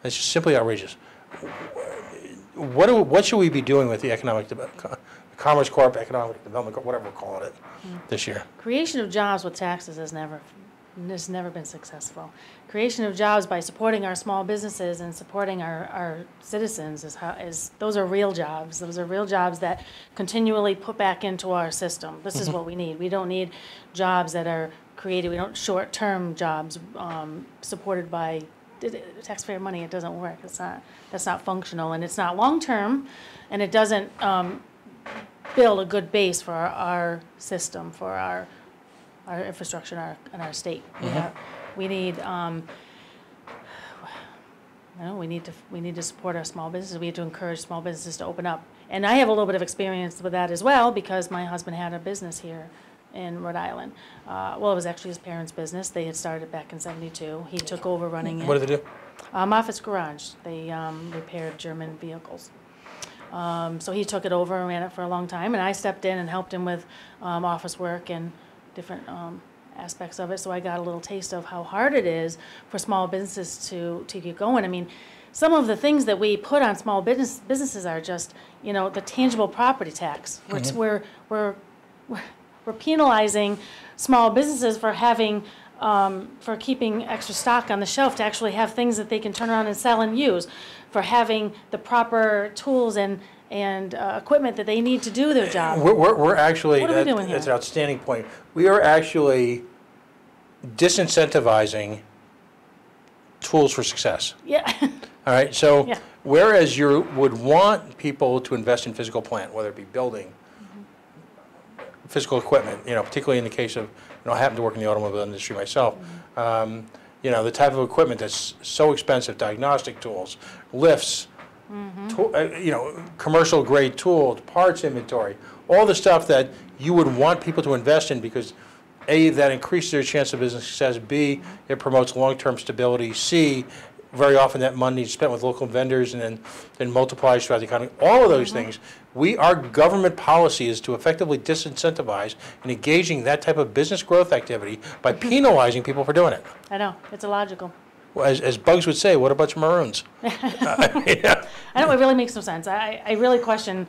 That's just simply outrageous. what should we be doing with the Commerce Corp, Economic Development Corp, whatever we're calling it, this year? Creation of jobs with taxes has never been successful. Creation of jobs by supporting our small businesses and supporting our citizens those are real jobs. Those are real jobs that continually put back into our system. This is what we need. We don't need jobs that are created. We don't short-term jobs supported by taxpayer money. It doesn't work. That's not functional, and it's not long-term, and it doesn't build a good base for our system, for our infrastructure in our state. We need we need to support our small businesses. We need to encourage small businesses to open up. And I have a little bit of experience with that as well, because my husband had a business here in Rhode Island. Well, it was actually his parents' business. They had started back in '72. He took over running it. What did they do? Office garage. They repaired German vehicles. So he took it over and ran it for a long time, and I stepped in and helped him with office work and different aspects of it. So I got a little taste of how hard it is for small businesses to get going. I mean, some of the things that we put on small businesses are just, the tangible property tax. We're penalizing small businesses for having for keeping extra stock on the shelf to actually have things that they can turn around and sell and use, for having the proper tools and equipment that they need to do their job. We're actually, What are we doing here? that's an outstanding point. We are actually disincentivizing tools for success. Yeah. All right, so Yeah. whereas you would want people to invest in physical plant, whether it be building, physical equipment, particularly in the case of, I happen to work in the automobile industry myself, the type of equipment that's so expensive, diagnostic tools, lifts, commercial grade tools, parts inventory, all the stuff that you would want people to invest in because A, that increases their chance of business success, B, it promotes long-term stability, C, very often that money is spent with local vendors and then multiplies throughout the economy. All of those things, our government policy is to effectively disincentivize and engaging that type of business growth activity by penalizing people for doing it. I know, it's illogical. Well, as Bugs would say, what a bunch of maroons. I know, it really makes no sense. I really question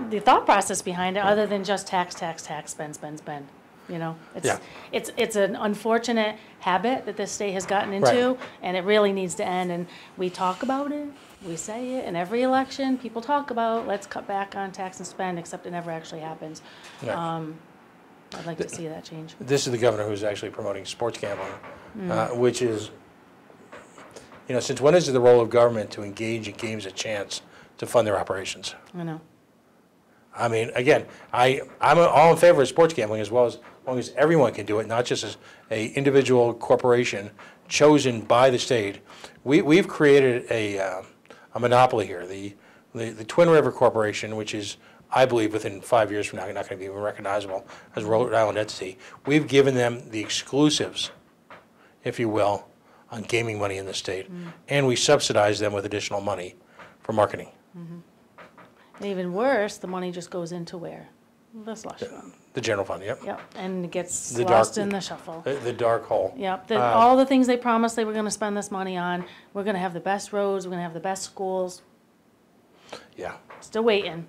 the thought process behind it, other than just tax, spend. It's an unfortunate habit that this state has gotten into, Right. and it really needs to end. And we talk about it, we say it in every election. People talk about, let's cut back on tax and spend, except it never actually happens. Yeah. I'd like to see that change. This is the governor who's actually promoting sports gambling, which is, since when is it the role of government to engage in games a chance to fund their operations? I know. I mean, again, I'm all in favor of sports gambling as long as everyone can do it, not just as a individual corporation chosen by the state. We've created a monopoly here. The Twin River Corporation, which is, I believe, within 5 years from now, not going to be even recognizable as a Rhode Island entity. We've given them the exclusives, if you will, on gaming money in the state, and we subsidize them with additional money for marketing. And even worse, the money just goes into where? The slush fund. The general fund, yep. Yep, and it gets The lost dark- in the shuffle. The dark hole. Yep, all the things they promised they were gonna spend this money on. We're gonna have the best roads, we're gonna have the best schools. Yeah. Still waiting.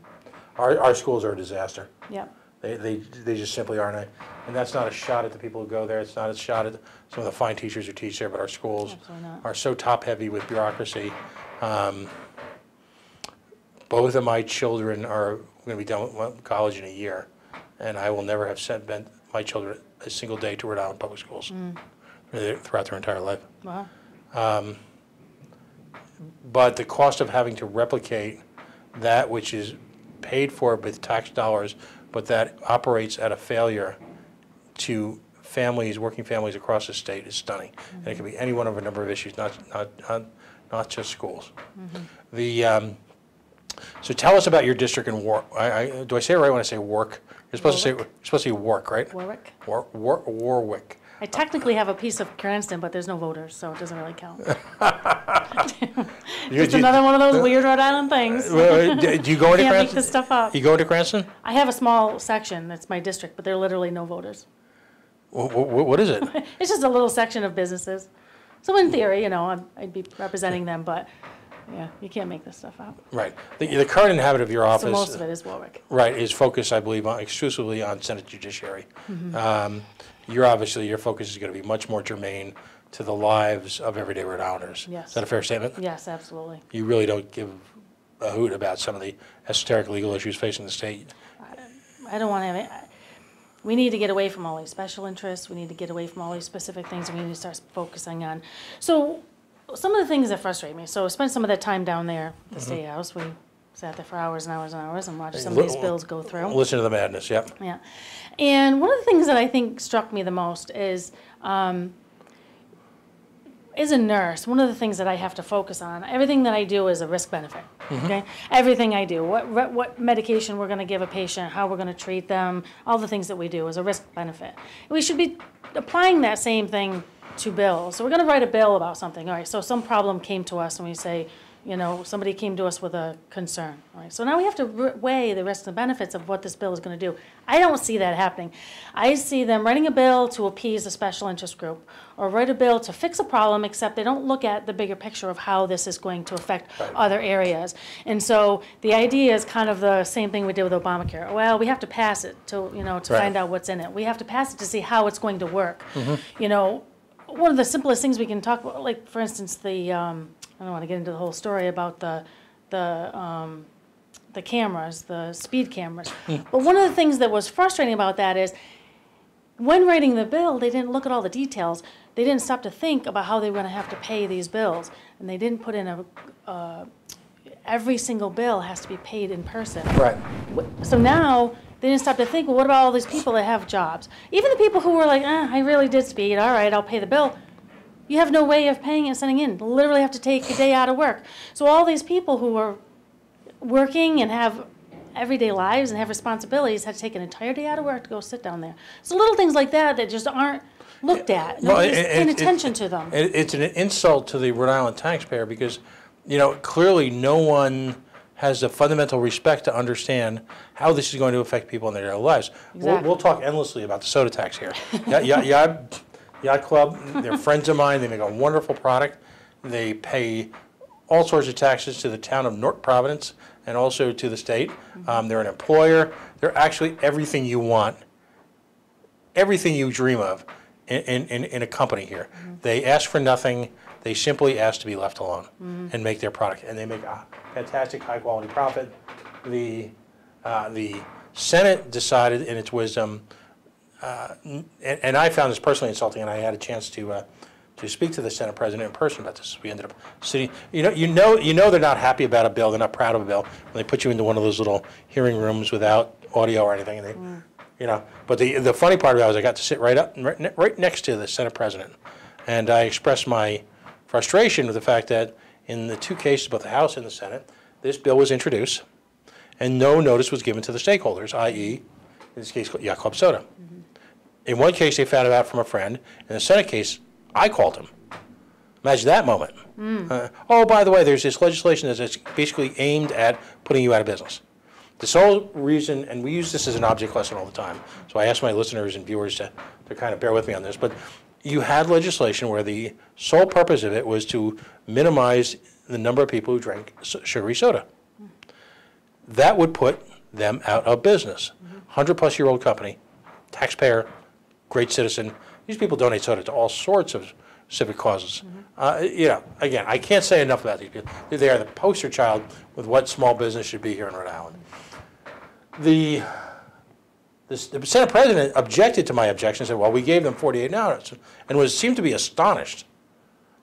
Our schools are a disaster. Yep. They just simply aren't. And that's not a shot at the people who go there. It's not a shot at some of the fine teachers who teach there, but our schools Absolutely not. are so top-heavy with bureaucracy. Both of my children are going to be done with college in a year, and I will never have sent my children a single day to Rhode Island public schools throughout their entire life. Wow. But the cost of having to replicate that which is paid for with tax dollars, but that operates at a failure to working families across the state is stunning. And it can be any one of a number of issues, not just schools. So tell us about your district in Warwick. Do I say it right when I say work? You're supposed to say work, right? Warwick. Warwick. I technically have a piece of Cranston, but there's no voters, so it doesn't really count. Just another one of those weird Rhode Island things. Do you go into Can't make Cranston? this stuff up. You go into Cranston? I have a small section, that's my district, but there are literally no voters. What is it? It's just a little section of businesses. So in theory, I'd be representing them, but Yeah, you can't make this stuff up. Right. The current inhabitant of your office. So most of it is Warwick. Right, is focused, I believe, exclusively on Senate Judiciary. Your focus is going to be much more germane to the lives of everyday Rhode Islanders. Yes. Is that a fair statement? Yes, absolutely. You really don't give a hoot about some of the esoteric legal issues facing the state. I don't want to have it. We need to get away from all these special interests. We need to get away from all these specific things, and we need to start focusing on. So some of the things that frustrate me. So I spent some of that time down there at the State House. We sat there for hours and hours and hours and watched some of these bills go through. Listen to the madness, yep. Yeah. And one of the things that I think struck me the most is, as a nurse, one of the things that I have to focus on, everything that I do is a risk benefit. Okay? Everything I do, what medication we're going to give a patient, how we're going to treat them, all the things that we do is a risk benefit. We should be applying that same thing to bills. So we're going to write a bill about something. All right, so some problem came to us and we say, you know, somebody came to us with a concern. All right, so now we have to weigh the risks and benefits of what this bill is going to do. I don't see that happening. I see them writing a bill to appease a special interest group or write a bill to fix a problem, except they don't look at the bigger picture of how this is going to affect other areas. And so the idea is kind of the same thing we did with Obamacare. Well, we have to pass it to, you know, to find out what's in it. We have to pass it to see how it's going to work. You know, one of the simplest things we can talk about, like, for instance, the I don't want to get into the whole story about the cameras, the speed cameras. But one of the things that was frustrating about that is when writing the bill, they didn't look at all the details. They didn't stop to think about how they were going to have to pay these bills. And they didn't put in every single bill has to be paid in person. Right. So now they didn't stop to think, well, what about all these people that have jobs? Even the people who were like, I really did speed, all right, I'll pay the bill. You have no way of paying and sending in. Literally have to take a day out of work. So all these people who are working and have everyday lives and have responsibilities had to take an entire day out of work to go sit down there. So little things like that that just aren't looked at. Nobody's paying attention to them. It's an insult to the Rhode Island taxpayer because, you know, clearly no one has the fundamental respect to understand how this is going to affect people in their daily lives. Exactly. We'll talk endlessly about the soda tax here. Yacht Club, they're friends of mine. They make a wonderful product. They pay all sorts of taxes to the town of North Providence and also to the state. They're an employer. They're actually everything you want, everything you dream of in a company here. They ask for nothing. They simply ask to be left alone and make their product. And they make a fantastic high-quality profit. The Senate decided in its wisdom, and I found this personally insulting, and I had a chance to speak to the Senate president in person about this. We ended up sitting. You know they're not happy about a bill. They're not proud of a bill when they put you into one of those little hearing rooms without audio or anything. And they, you know. But the funny part about it was I got to sit right next to the Senate president, and I expressed my frustration with the fact that in the two cases, both the House and the Senate, this bill was introduced, and no notice was given to the stakeholders, i.e., in this case, Yacht Club Soda. In one case, they found it out from a friend. In the Senate case, I called him. Imagine that moment. Oh, by the way, there's this legislation that's basically aimed at putting you out of business. The sole reason, and we use this as an object lesson all the time, so I ask my listeners and viewers to kind of bear with me on this, but you had legislation where the sole purpose of it was to minimize the number of people who drank sugary soda. That would put them out of business. 100-plus-year-old company, taxpayer, great citizen. These people donate soda to all sorts of civic causes. You know, again, I can't say enough about these people. They are the poster child with what small business should be here in Rhode Island. The Senate president objected to my objection and said, well, we gave them 48 hours, and seemed to be astonished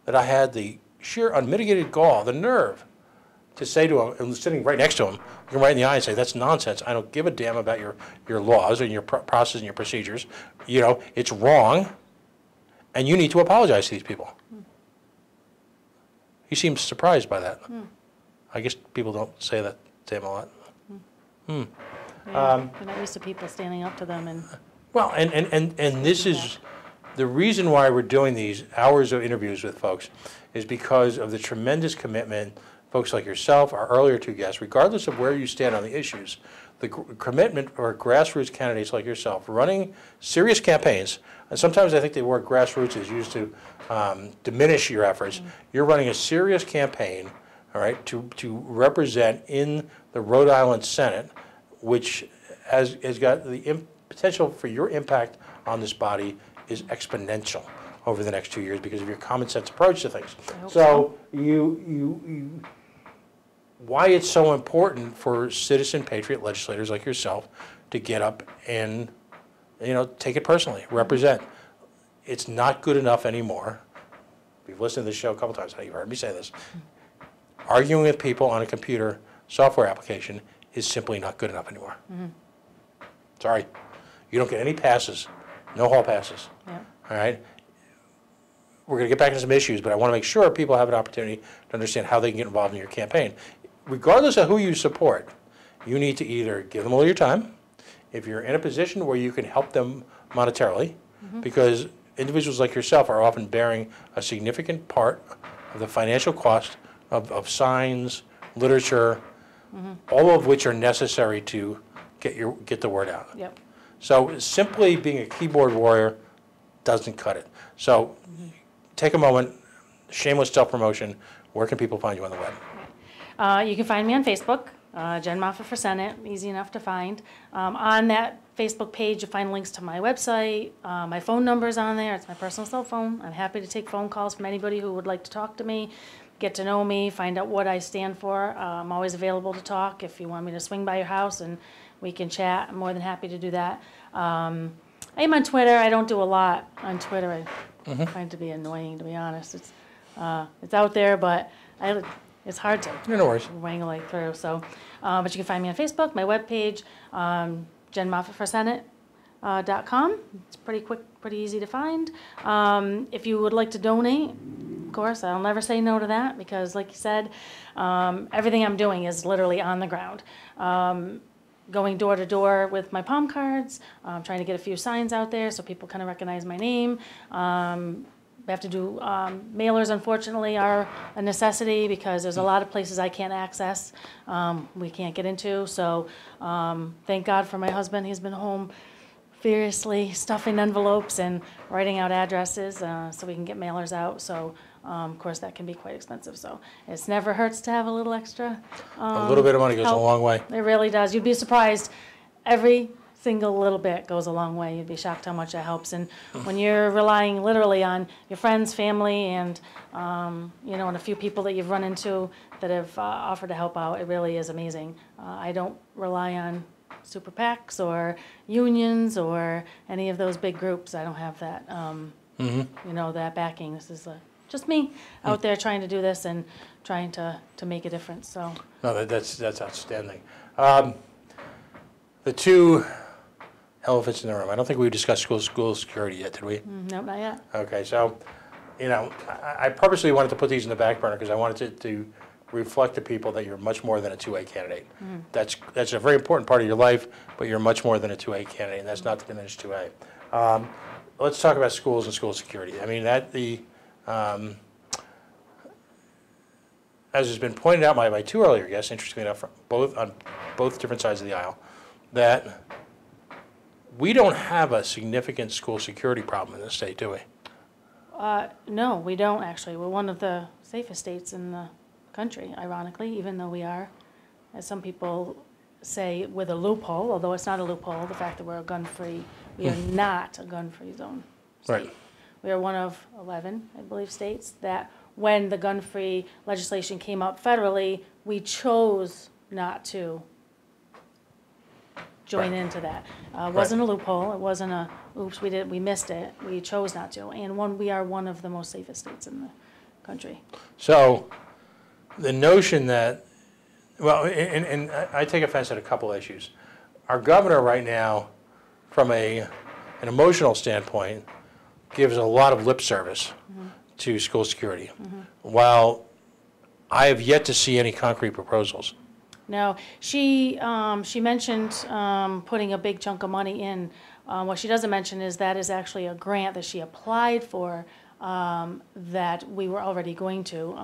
that I had the sheer unmitigated gall, the nerve, to say to him, and sitting right next to him, look him right in the eye and say, that's nonsense. I don't give a damn about your laws and your process and your procedures. You know, it's wrong, and you need to apologize to these people. He seems surprised by that. I guess people don't say that to him a lot. Yeah, they're not used to people standing up to them and. Well, and this is the reason why we're doing these hours of interviews with folks is because of the tremendous commitment folks like yourself, our earlier two guests, regardless of where you stand on the issues, the commitment for grassroots candidates like yourself running serious campaigns. And sometimes I think the word grassroots is used to diminish your efforts. You're running a serious campaign, all right, to represent in the Rhode Island Senate, which has got the potential for your impact on this body is exponential over the next 2 years because of your common sense approach to things. So why it's so important for citizen patriot legislators like yourself to get up and, take it personally, represent. It's not good enough anymore. We've listened to this show a couple times. You've heard me say this. Arguing with people on a computer software application is simply not good enough anymore. Sorry. You don't get any passes, no hall passes. Yep. All right? We're going to get back into some issues, but I want to make sure people have an opportunity to understand how they can get involved in your campaign. Regardless of who you support, you need to either give them all your time, if you're in a position where you can help them monetarily, because individuals like yourself are often bearing a significant part of the financial cost of signs, literature, all of which are necessary to get the word out. Yep. So simply being a keyboard warrior doesn't cut it. So take a moment, shameless self-promotion. Where can people find you on the web? You can find me on Facebook, Jen Moffat for Senate, easy enough to find. On that Facebook page, you'll find links to my website. My phone number's on there. It's my personal cell phone. I'm happy to take phone calls from anybody who would like to talk to me, get to know me, find out what I stand for. I'm always available to talk. If you want me to swing by your house and we can chat, I'm more than happy to do that. I am on Twitter. I don't do a lot on Twitter. I find it to be annoying, to be honest. It's out there, but it's hard to No worries. wangle it through. So, but you can find me on Facebook, my webpage, JenMoffatForSenate.com. It's pretty quick, pretty easy to find. If you would like to donate, of course, I'll never say no to that because, like you said, everything I'm doing is literally on the ground. Going door to door with my palm cards, trying to get a few signs out there so people kind of recognize my name. We have to do mailers, unfortunately, are a necessity because there's a lot of places I can't access, we can't get into. So thank God for my husband. He's been home furiously stuffing envelopes and writing out addresses so we can get mailers out. So of course, that can be quite expensive. So it never hurts to have a little extra. A little bit of money goes a help. long way. It really does. You'd be surprised. Every single little bit goes a long way. You'd be shocked how much that helps. And when you're relying literally on your friends, family, and and a few people that you've run into that have offered to help out, it really is amazing. I don't rely on super PACs or unions or any of those big groups. I don't have that. That backing. This is just me out there trying to do this and trying to make a difference. So No, that's outstanding. The two elephants in the room. I don't think we discussed school security yet, did we? nope, not yet. Okay, so, I purposely wanted to put these in the back burner because I wanted to reflect to people that you're much more than a 2A candidate. That's a very important part of your life, but you're much more than a 2A candidate, and that's not to diminish 2A. Let's talk about schools and school security. I mean, as has been pointed out by my two earlier guests, interestingly enough, on both different sides of the aisle, that we don't have a significant school security problem in this state, do we? No, we don't actually. We're one of the safest states in the country, ironically, even though we are, as some people say, with a loophole, although it's not a loophole, the fact that we're a gun-free, we are not a gun-free zone state. Right. We are one of 11, I believe, states that when the gun-free legislation came up federally, we chose not to join into that. It wasn't a loophole. It wasn't a, oops, we missed it. We chose not to. And we are one of the most safest states in the country. So the notion that, well, and I take offense at a couple issues. Our governor right now, from an emotional standpoint, gives a lot of lip service to school security, while I have yet to see any concrete proposals. No, she mentioned putting a big chunk of money in. What she doesn't mention is that is actually a grant that she applied for that we were already going to,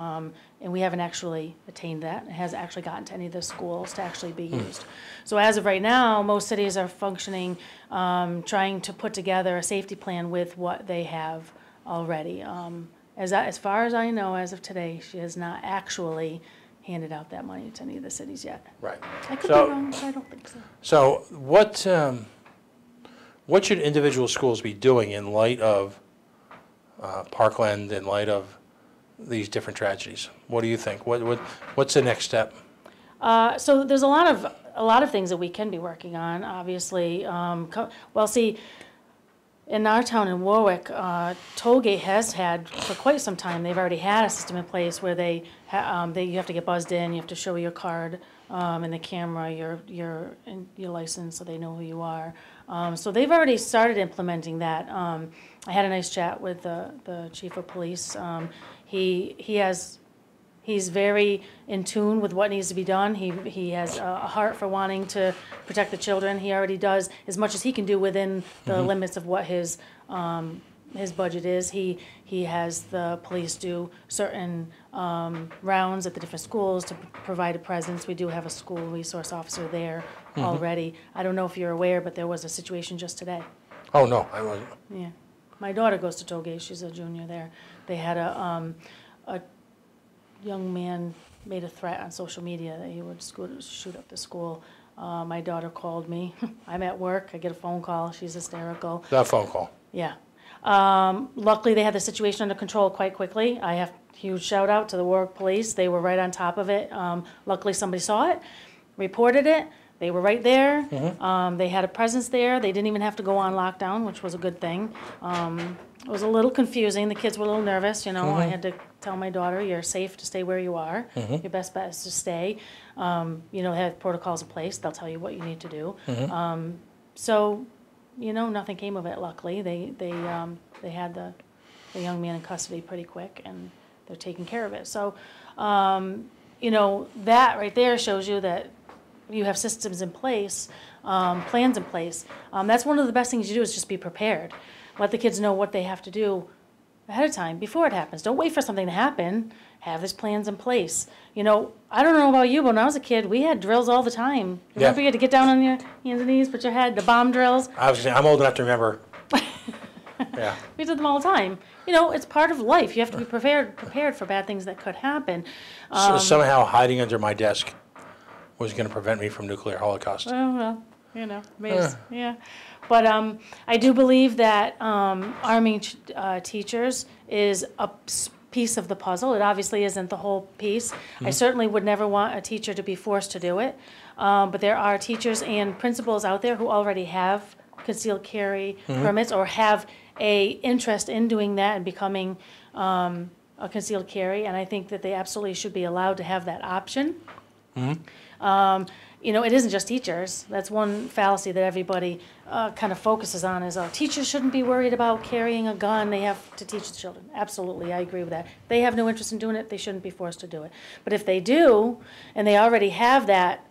and we haven't actually attained that. It hasn't actually gotten to any of the schools to actually be used. So as of right now, most cities are functioning, trying to put together a safety plan with what they have already. As far as I know, as of today, she has not actually handed out that money to any of the cities yet. Right. I could So- be wrong, but I don't think so. So what should individual schools be doing in light of Parkland, in light of these different tragedies? What do you think? What's the next step? So there's a lot of things that we can be working on, obviously. Well, see, in our town in Warwick, Tollgate has had for quite some time. They've already had a system in place where you have to get buzzed in. You have to show your card and the camera, your license, so they know who you are. So they've already started implementing that. I had a nice chat with the chief of police. He's very in tune with what needs to be done. He has a heart for wanting to protect the children. He already does as much as he can do within the limits of what his budget is. He has the police do certain rounds at the different schools to provide a presence. We do have a school resource officer there already. I don't know if you're aware, but there was a situation just today. Oh, no, I wasn't. Yeah, my daughter goes to Tollgate. She's a junior there. They had a young man made a threat on social media that he would shoot up the school. My daughter called me. I'm at work. I get a phone call. She's hysterical. That phone call. Yeah. Luckily, they had the situation under control quite quickly. I have huge shout out to the Warwick Police. They were right on top of it. Luckily, somebody saw it, reported it. They were right there. They had a presence there. They didn't even have to go on lockdown, which was a good thing. It was a little confusing. The kids were a little nervous, I had to tell my daughter, you're safe to stay where you are. Your best bet is to stay. They have protocols in place. They'll tell you what you need to do. So, nothing came of it, luckily. They had the young man in custody pretty quick, and they're taking care of it. So, that right there shows you that you have systems in place, plans in place. That's one of the best things you do is just be prepared. Let the kids know what they have to do ahead of time, before it happens. Don't wait for something to happen. Have these plans in place. I don't know about you, but when I was a kid, we had drills all the time. Remember you had to get down on your hands and knees, put your head, the bomb drills? I was saying, I'm old enough to remember. Yeah. We did them all the time. It's part of life. You have to be prepared for bad things that could happen. So somehow hiding under my desk was going to prevent me from nuclear holocaust. Oh, well, maybe, yeah. But I do believe that arming teachers is a piece of the puzzle. It obviously isn't the whole piece. I certainly would never want a teacher to be forced to do it. But there are teachers and principals out there who already have concealed carry permits or have a interest in doing that and becoming a concealed carry. And I think that they absolutely should be allowed to have that option. It isn't just teachers. That's one fallacy that everybody kind of focuses on is, teachers shouldn't be worried about carrying a gun. They have to teach the children. Absolutely, I agree with that. If they have no interest in doing it, they shouldn't be forced to do it. But if they do, and they already have that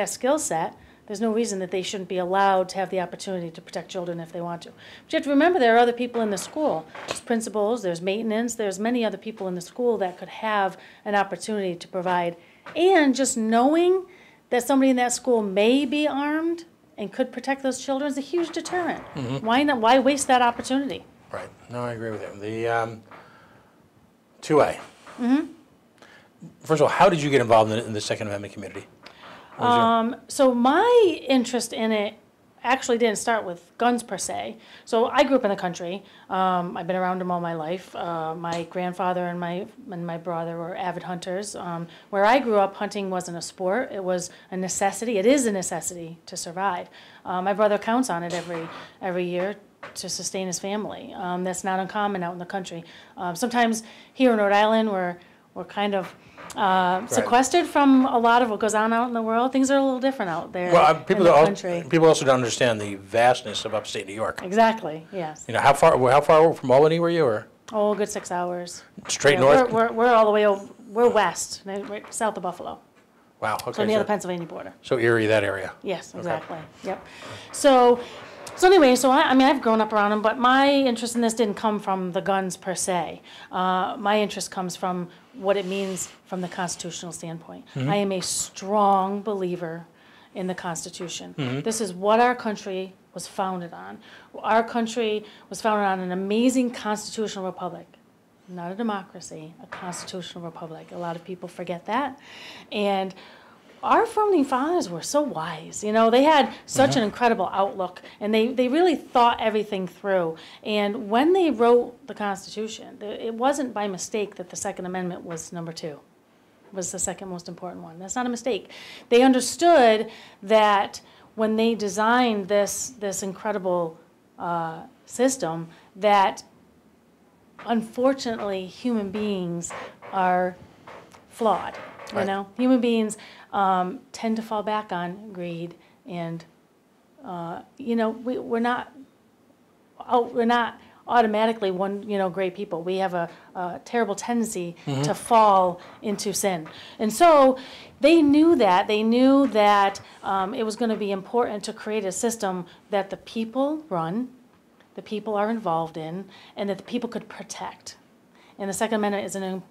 skill set, there's no reason that they shouldn't be allowed to have the opportunity to protect children if they want to. But you have to remember there are other people in the school. There's principals, there's maintenance, there's many other people in the school that could have an opportunity to provide. And just knowing that somebody in that school may be armed and could protect those children is a huge deterrent. Why not? Why waste that opportunity? Right. No, I agree with you. The 2A. First of all, how did you get involved in the Second Amendment community? So my interest in it actually didn't start with guns per se. So I grew up in the country. I've been around them all my life. My grandfather and my brother were avid hunters. Where I grew up, hunting wasn't a sport. It was a necessity. It is a necessity to survive. My brother counts on it every year to sustain his family. That's not uncommon out in the country. Sometimes here in Rhode Island, we're kind of sequestered from a lot of what goes on out in the world. Things are a little different out there in the country. People also don't understand the vastness of upstate New York. Exactly, yes. How far from Albany were you, or? Oh, a good 6 hours. Straight Yeah, north? We're all the way over, we're west, right south of Buffalo. Wow, okay. So near the Pennsylvania border. So Erie, that area. Yes, exactly, yep. So anyway, I've grown up around them, but my interest in this didn't come from the guns per se. My interest comes from what it means from the constitutional standpoint. I am a strong believer in the Constitution. This is what our country was founded on. Our country was founded on an amazing constitutional republic. not a democracy, a constitutional republic. A lot of people forget that. And our founding fathers were so wise. You know, they had such an incredible outlook, and they really thought everything through. And when they wrote the Constitution, it wasn't by mistake that the Second Amendment was number 2, was the second most important one. That's not a mistake. They understood that when they designed this incredible system, that unfortunately human beings are flawed. You know, human beings tend to fall back on greed, and you know, we're not automatically great people. We have a terrible tendency to fall into sin, and so they knew that. They knew that it was going to be important to create a system that the people run, the people are involved in, and that the people could protect. And the Second Amendment is a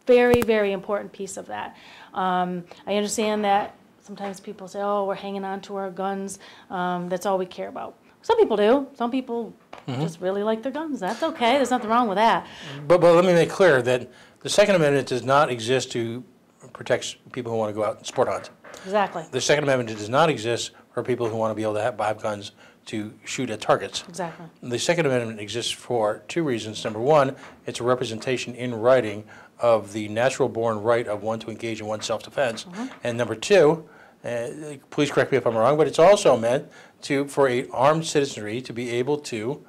very, very important piece of that. I understand that sometimes people say, oh, we're hanging on to our guns. That's all we care about. Some people do. Some people just really like their guns. That's okay. There's nothing wrong with that. But let me make clear that the Second Amendment does not exist to protect people who want to go out and sport hunt. Exactly. The Second Amendment does not exist for people who want to be able to buy guns to shoot at targets. Exactly. The Second Amendment exists for 2 reasons. Number one, it's a representation in writing of the natural-born right of one to engage in one's self-defense. And number 2, please correct me if I'm wrong, but it's also meant for an armed citizenry to be able to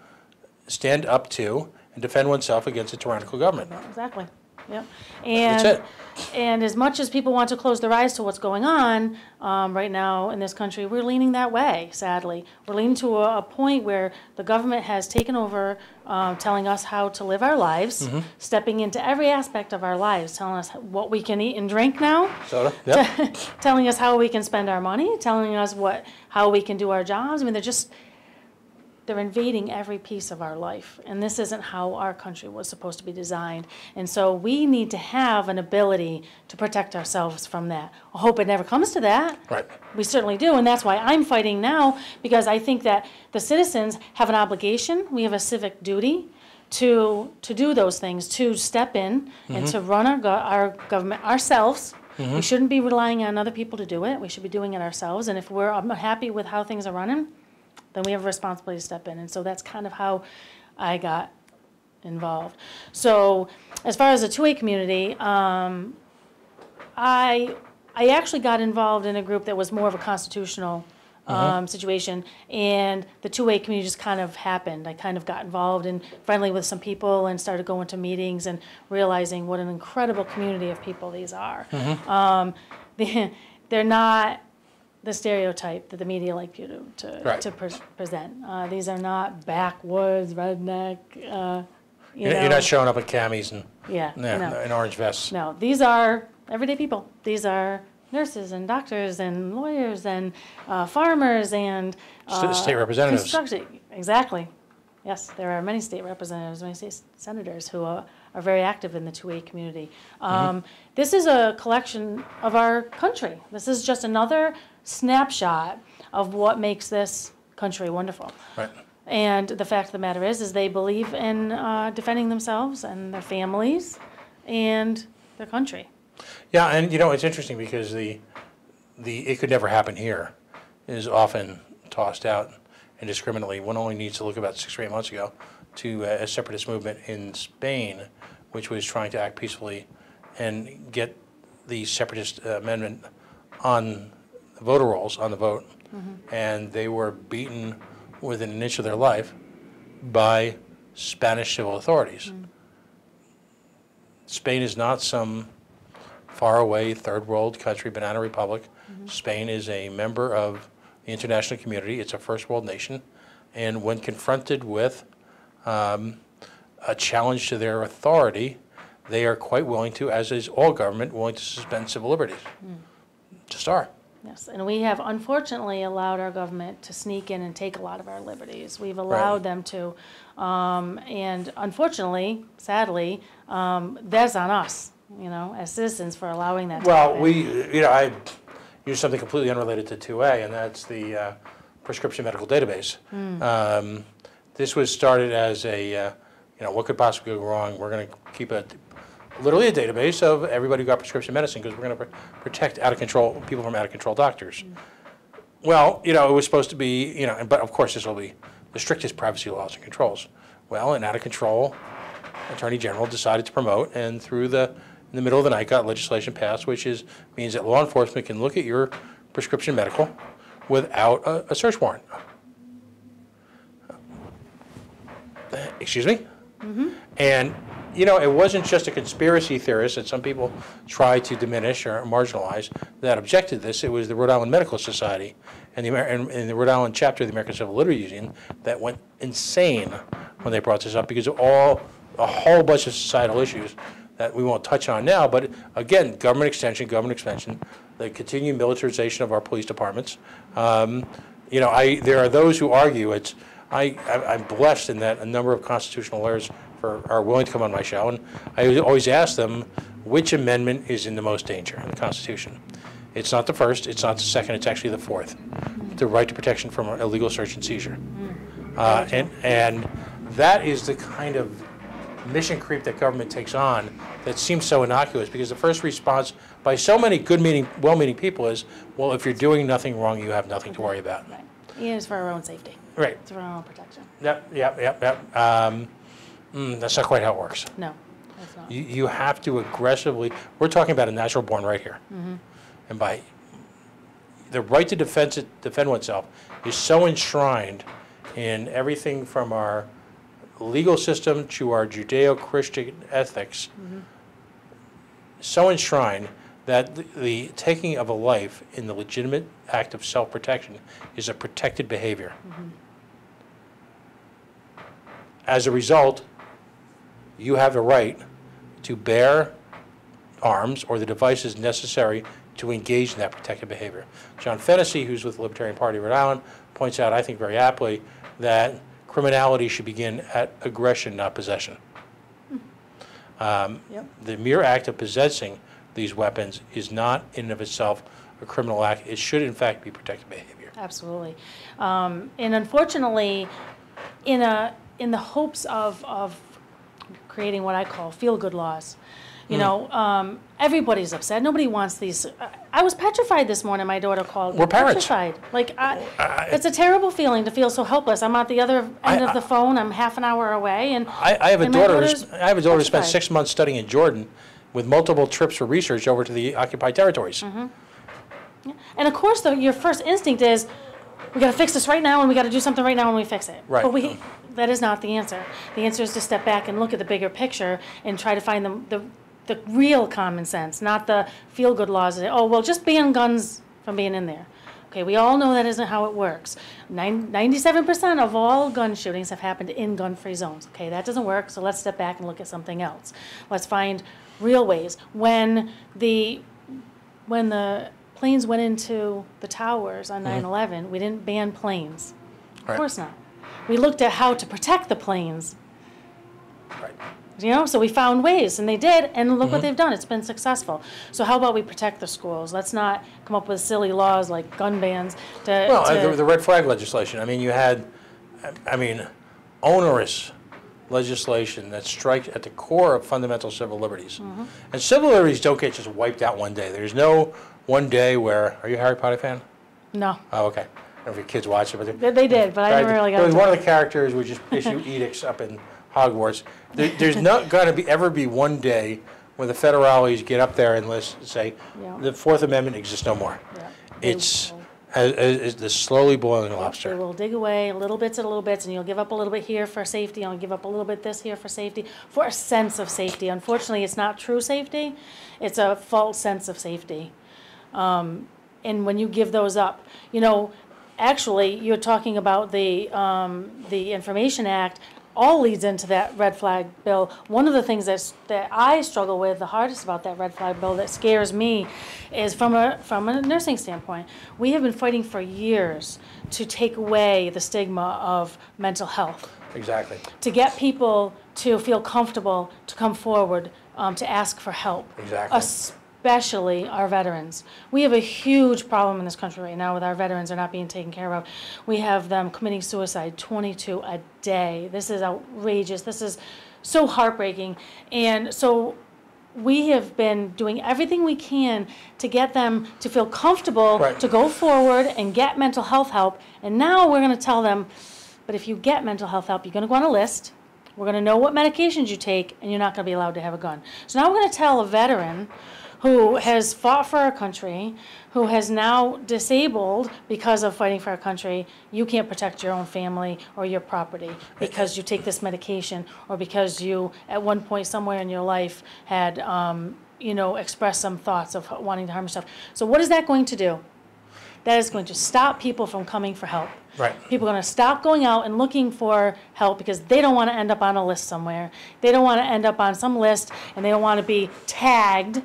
stand up to and defend oneself against a tyrannical government. Exactly. Yep. That's it. And as much as people want to close their eyes to what's going on right now in this country, we're leaning that way, sadly. We're leaning to a point where the government has taken over, telling us how to live our lives, stepping into every aspect of our lives, telling us what we can eat and drink now, Soda? Yep. telling us how we can spend our money, telling us how we can do our jobs. I mean, they're invading every piece of our life, and this isn't how our country was supposed to be designed. And so we need to have an ability to protect ourselves from that. I hope it never comes to that. Right. We certainly do, and that's why I'm fighting now, because I think that the citizens have an obligation, we have a civic duty to do those things, to step in and to run our government ourselves. We shouldn't be relying on other people to do it. We should be doing it ourselves, and if we're unhappy with how things are running, then we have a responsibility to step in. And so that's kind of how I got involved. So as far as the 2A community, I actually got involved in a group that was more of a constitutional situation, and the 2A community just kind of happened. I kind of got involved and friendly with some people and started going to meetings and realizing what an incredible community of people these are. They're not the stereotype that the media like you to present. These are not backwoods, redneck, You're not showing up in camis and in orange vests. No, these are everyday people. These are nurses and doctors and lawyers and farmers and state representatives. Exactly. Yes, there are many state representatives, many state senators who are very active in the 2A community. This is a collection of our country. This is just another snapshot of what makes this country wonderful. Right. And the fact of the matter is they believe in defending themselves and their families and their country. Yeah, and it's interesting because the it could never happen here is often tossed out indiscriminately. One only needs to look about 6 or 8 months ago to a separatist movement in Spain, which was trying to act peacefully and get the separatist amendment on voter rolls, on the vote, and they were beaten within an inch of their life by Spanish civil authorities. Spain is not some faraway third world country, banana republic. Spain is a member of the international community. It's a first world nation, and when confronted with a challenge to their authority, they are quite willing to, as is all government, willing to suspend civil liberties. Just are. Yes, and we have unfortunately allowed our government to sneak in and take a lot of our liberties. We've allowed them to, and unfortunately, sadly, that's on us, as citizens for allowing that to happen. I use something completely unrelated to 2A, and that's the prescription medical database. This was started as a what could possibly go wrong? We're going to keep literally a database of everybody who got prescription medicine because we're going to protect people from out-of-control doctors. Well, it was supposed to be, but of course this will be the strictest privacy laws and controls. Well, an out-of-control attorney general decided to promote, and in the middle of the night got legislation passed, which means that law enforcement can look at your prescription medical without a search warrant. Excuse me? And, it wasn't just a conspiracy theorist that some people try to diminish or marginalize that objected to this. It was the Rhode Island Medical Society and the Rhode Island chapter of the American Civil Liberties Union that went insane when they brought this up because of a whole bunch of societal issues that we won't touch on now. But again, government extension, the continued militarization of our police departments. There are those who argue I'm blessed in that a number of constitutional lawyers are willing to come on my show, and I always ask them which amendment is in the most danger in the Constitution. It's not the first, it's not the second, it's actually the fourth. The right to protection from illegal search and seizure. And that is the kind of mission creep that government takes on that seems so innocuous, because the first response by so many well-meaning people is, well, if you're doing nothing wrong, you have nothing to worry about. Right. Yeah, it's for our own safety. Right. It's for our own protection. Yep. That's not quite how it works. No, that's not. You have to aggressively, we're talking about a natural born right here. And by the right to defend oneself is so enshrined in everything from our legal system to our Judeo-Christian ethics, so enshrined that the taking of a life in the legitimate act of self-protection is a protected behavior. As a result, you have the right to bear arms or the devices necessary to engage in that protected behavior. John Fennessy, who's with the Libertarian Party of Rhode Island, points out, I think very aptly, that criminality should begin at aggression, not possession. The mere act of possessing these weapons is not in and of itself a criminal act. It should, in fact, be protected behavior. Absolutely. And unfortunately, in the hopes of creating what I call feel-good laws, everybody's upset. Nobody wants these. I was petrified this morning. My daughter called me. We're parents. Petrified. It's a terrible feeling to feel so helpless. I'm at the other end of the phone. I'm half an hour away, and I have a daughter who spent petrified. 6 months studying in Jordan, with multiple trips for research over to the occupied territories. And of course, your first instinct is, we got to fix this right now, and we got to do something right now when we fix it. Right. But that is not the answer. The answer is to step back and look at the bigger picture and try to find the real common sense, not the feel-good laws that, just ban guns from being in there. Okay, we all know that isn't how it works. 97% of all gun shootings have happened in gun-free zones. Okay, that doesn't work, so let's step back and look at something else. Let's find real ways. When the planes went into the towers on 9/11, we didn't ban planes. Of course not. We looked at how to protect the planes. Right. So we found ways, and they did, and look what they've done. It's been successful. So how about we protect the schools? Let's not come up with silly laws like gun bans. The red flag legislation. You had, onerous legislation that strikes at the core of fundamental civil liberties. And civil liberties don't get just wiped out one day. There's no one day where, are you a Harry Potter fan? No. Oh, okay. I don't know if your kids watch it, but They did, but I never really got it. into One of the characters would just issue edicts up in Hogwarts. There's not going to ever be one day when the federales get up there and say, the Fourth Amendment exists no more. Yeah. It's the slowly boiling lobster. They will dig away little bits and little bits, and you'll give up a little bit here for safety, and you'll give up a little bit this here for safety, for a sense of safety. Unfortunately, it's not true safety. It's a false sense of safety. And when you give those up, actually, you're talking about the Information Act. All leads into that red flag bill. One of the things that I struggle with the hardest about that red flag bill that scares me is from a nursing standpoint. We have been fighting for years to take away the stigma of mental health. Exactly. To get people to feel comfortable to come forward to ask for help. Exactly. Especially our veterans. We have a huge problem in this country right now with our veterans are not being taken care of. We have them committing suicide 22 a day. This is outrageous. This is so heartbreaking. And so we have been doing everything we can to get them to feel comfortable Right. to go forward and get mental health help. And now we're going to tell them, but if you get mental health help, you're going to go on a list. We're going to know what medications you take, and you're not going to be allowed to have a gun. So now we're going to tell a veteran who has fought for our country, who has now disabled because of fighting for our country, you can't protect your own family or your property because you take this medication or because you, at one point somewhere in your life, had, expressed some thoughts of wanting to harm yourself. So what is that going to do? That is going to stop people from coming for help. Right. People are going to stop going out and looking for help because they don't want to end up on a list somewhere. They don't want to end up on some list, and they don't want to be tagged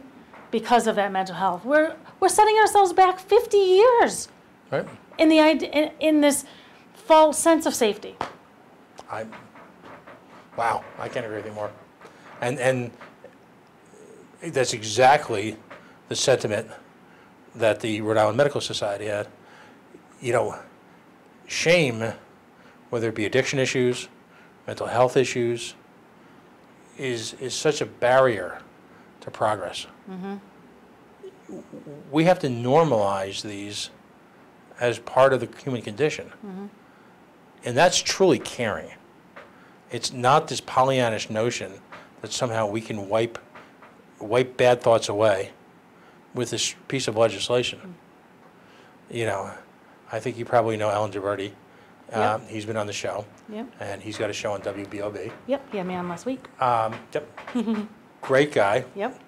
because of that mental health. We're setting ourselves back 50 years Right. in this false sense of safety. Wow, I can't agree with you more. And that's exactly the sentiment that the Rhode Island Medical Society had. Shame, whether it be addiction issues, mental health issues, is such a barrier to progress. Mm-hmm. We have to normalize these as part of the human condition. Mm-hmm. And that's truly caring. It's not this Pollyannish notion that somehow we can wipe bad thoughts away with this piece of legislation. I think you probably know Alan Gibberti. Yep. He's been on the show. Yep. And he's got a show on WBOB. Yep. He had me on last week. Yep. Great guy. Yep.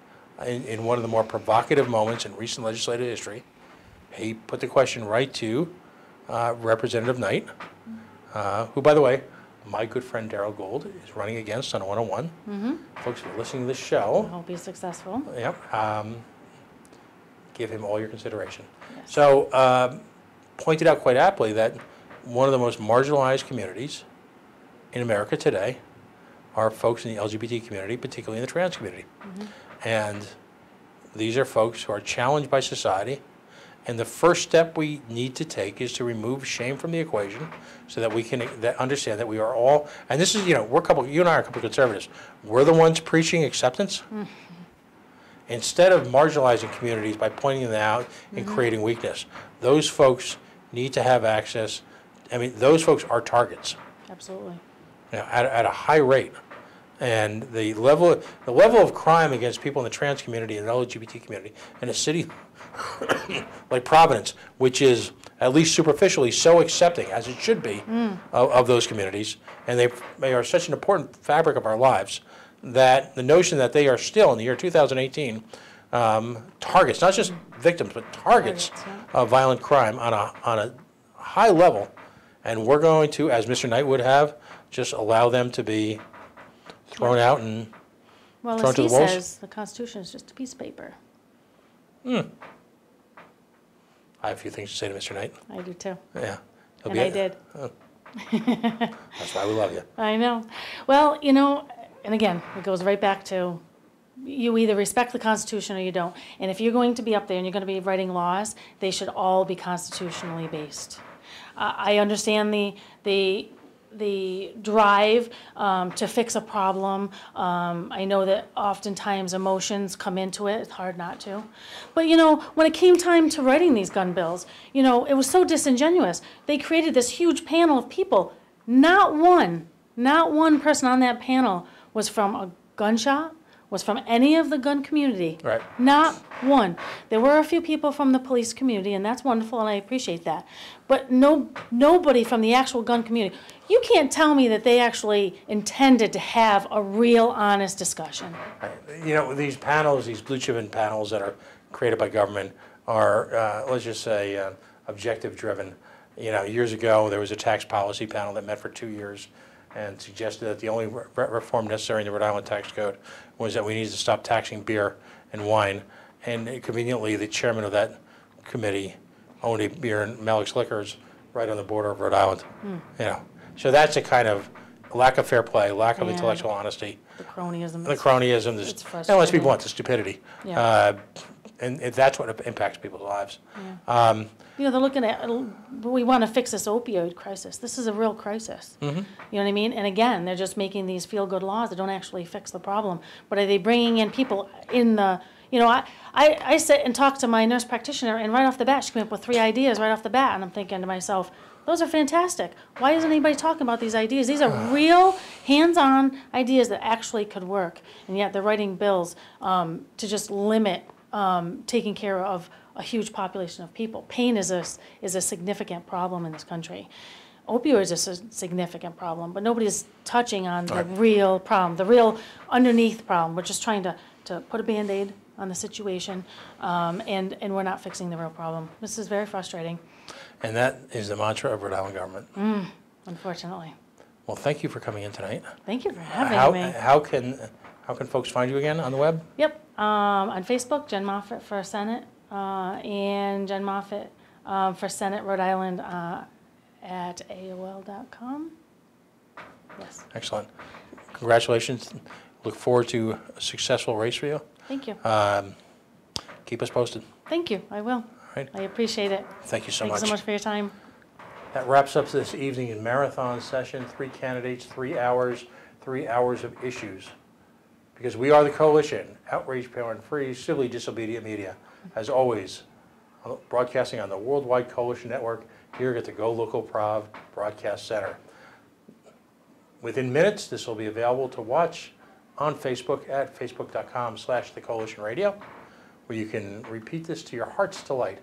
In one of the more provocative moments in recent legislative history, he put the question right to Representative Knight, who, by the way, my good friend Darrell Gold is running against on 101. Mm-hmm. Folks who are listening to this I show, hope he's successful. yep, give him all your consideration. Yes. So, pointed out quite aptly that one of the most marginalized communities in America today are folks in the LGBT community, particularly in the trans community. Mm-hmm. And these are folks who are challenged by society. And the first step we need to take is to remove shame from the equation so that we can understand that we are all, and this is, you and I are a couple of conservatives. We're the ones preaching acceptance. Mm-hmm. Instead of marginalizing communities by pointing them out and creating weakness, those folks need to have access. I mean, those folks are targets. Absolutely. At a high rate. And the level of crime against people in the trans community and the LGBT community in a city like Providence, which is at least superficially so accepting, as it should be, of those communities, and they are such an important fabric of our lives, that the notion that they are still, in the year 2018, targets, not just victims, but targets of violent crime on a high level, and we're going to, as Mr. Knight would have, just allow them to be thrown out and Well, thrown as to he the wolves? says, the Constitution is just a piece of paper. I have a few things to say to Mr. Knight. I do too. Yeah. And I did. That's why we love you. I know. Well, and again, it goes right back to you either respect the Constitution or you don't. And if you're going to be up there and you're going to be writing laws, they should all be constitutionally based. I understand the drive to fix a problem. I know that oftentimes emotions come into it. It's hard not to. But, when it came time to writing these gun bills, it was so disingenuous. They created this huge panel of people. Not one person on that panel was from a gun shop, was from any of the gun community. Right. Not one. There were a few people from the police community, and that's wonderful, and I appreciate that. But nobody from the actual gun community. You can't tell me that they actually intended to have a real, honest discussion. These panels, these blue chip panels that are created by government are, let's just say, objective driven. Years ago, there was a tax policy panel that met for 2 years and suggested that the only reform necessary in the Rhode Island tax code was that we needed to stop taxing beer and wine. And conveniently, the chairman of that committee owned a beer and Malik's Liquors right on the border of Rhode Island. So that's a kind of lack of fair play, lack of Yeah. intellectual honesty. The cronyism. The cronyism, It's and let's be frustrating. blunt, the stupidity. Yeah. and that's what impacts people's lives. You know, they're looking at, we want to fix this opioid crisis. This is a real crisis. You know what I mean? And again, they're just making these feel-good laws that don't actually fix the problem. But are they bringing in people in the, you know, I sit and talk to my nurse practitioner, and right off the bat, she came up with 3 ideas right off the bat, and I'm thinking to myself, those are fantastic. Why isn't anybody talking about these ideas? These are real, hands-on ideas that actually could work, and yet they're writing bills to just limit taking care of a huge population of people. Pain is a significant problem in this country. Opioids is a significant problem, but nobody's touching on the real problem, the real underneath problem. We're just trying to put a Band-Aid on the situation, and we're not fixing the real problem. This is very frustrating. And that is the mantra of Rhode Island government. Unfortunately. Well, thank you for coming in tonight. Thank you for having me. How can folks find you again on the web? Yep, on Facebook, Jen Moffitt for Senate, and Jen Moffitt for Senate Rhode Island at AOL.com. Yes. Excellent. Congratulations. Look forward to a successful race for you. Thank you. Keep us posted. Thank you. I will. Right. I appreciate it. Thank you so much. Thanks so much for your time. That wraps up this evening in marathon session. 3 candidates, 3 hours, 3 hours of issues. Because we are the coalition, outrage, parent free, civilly disobedient media. As always, broadcasting on the Worldwide Coalition Network here at the GoLocal Prov Broadcast Center. Within minutes, this will be available to watch on Facebook at facebook.com/thecoalitionradio, where you can repeat this to your heart's delight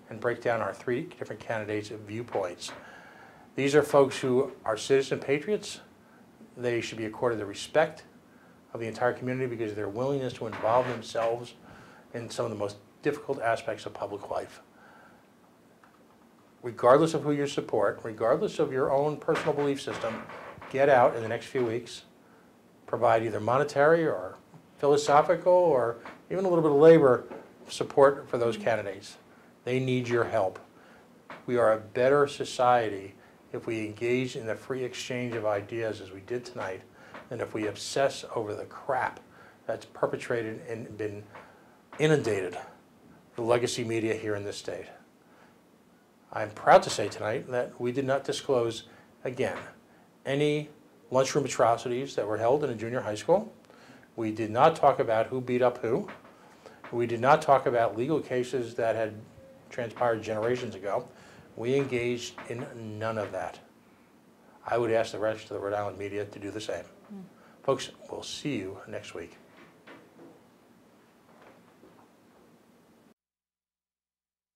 and break down our 3 different candidates' viewpoints. These are folks who are citizen patriots. They should be accorded the respect of the entire community because of their willingness to involve themselves in some of the most difficult aspects of public life. Regardless of who you support, regardless of your own personal belief system, get out in the next few weeks, provide either monetary or philosophical or even a little bit of labor support for those candidates. They need your help. We are a better society if we engage in the free exchange of ideas as we did tonight than if we obsess over the crap that's perpetrated and been inundated the legacy media here in this state. I'm proud to say tonight that we did not disclose, again, any lunchroom atrocities that were held in a junior high school. We did not talk about who beat up who. We did not talk about legal cases that had transpired generations ago. We engaged in none of that. I would ask the rest of the Rhode Island media to do the same. Folks, we'll see you next week.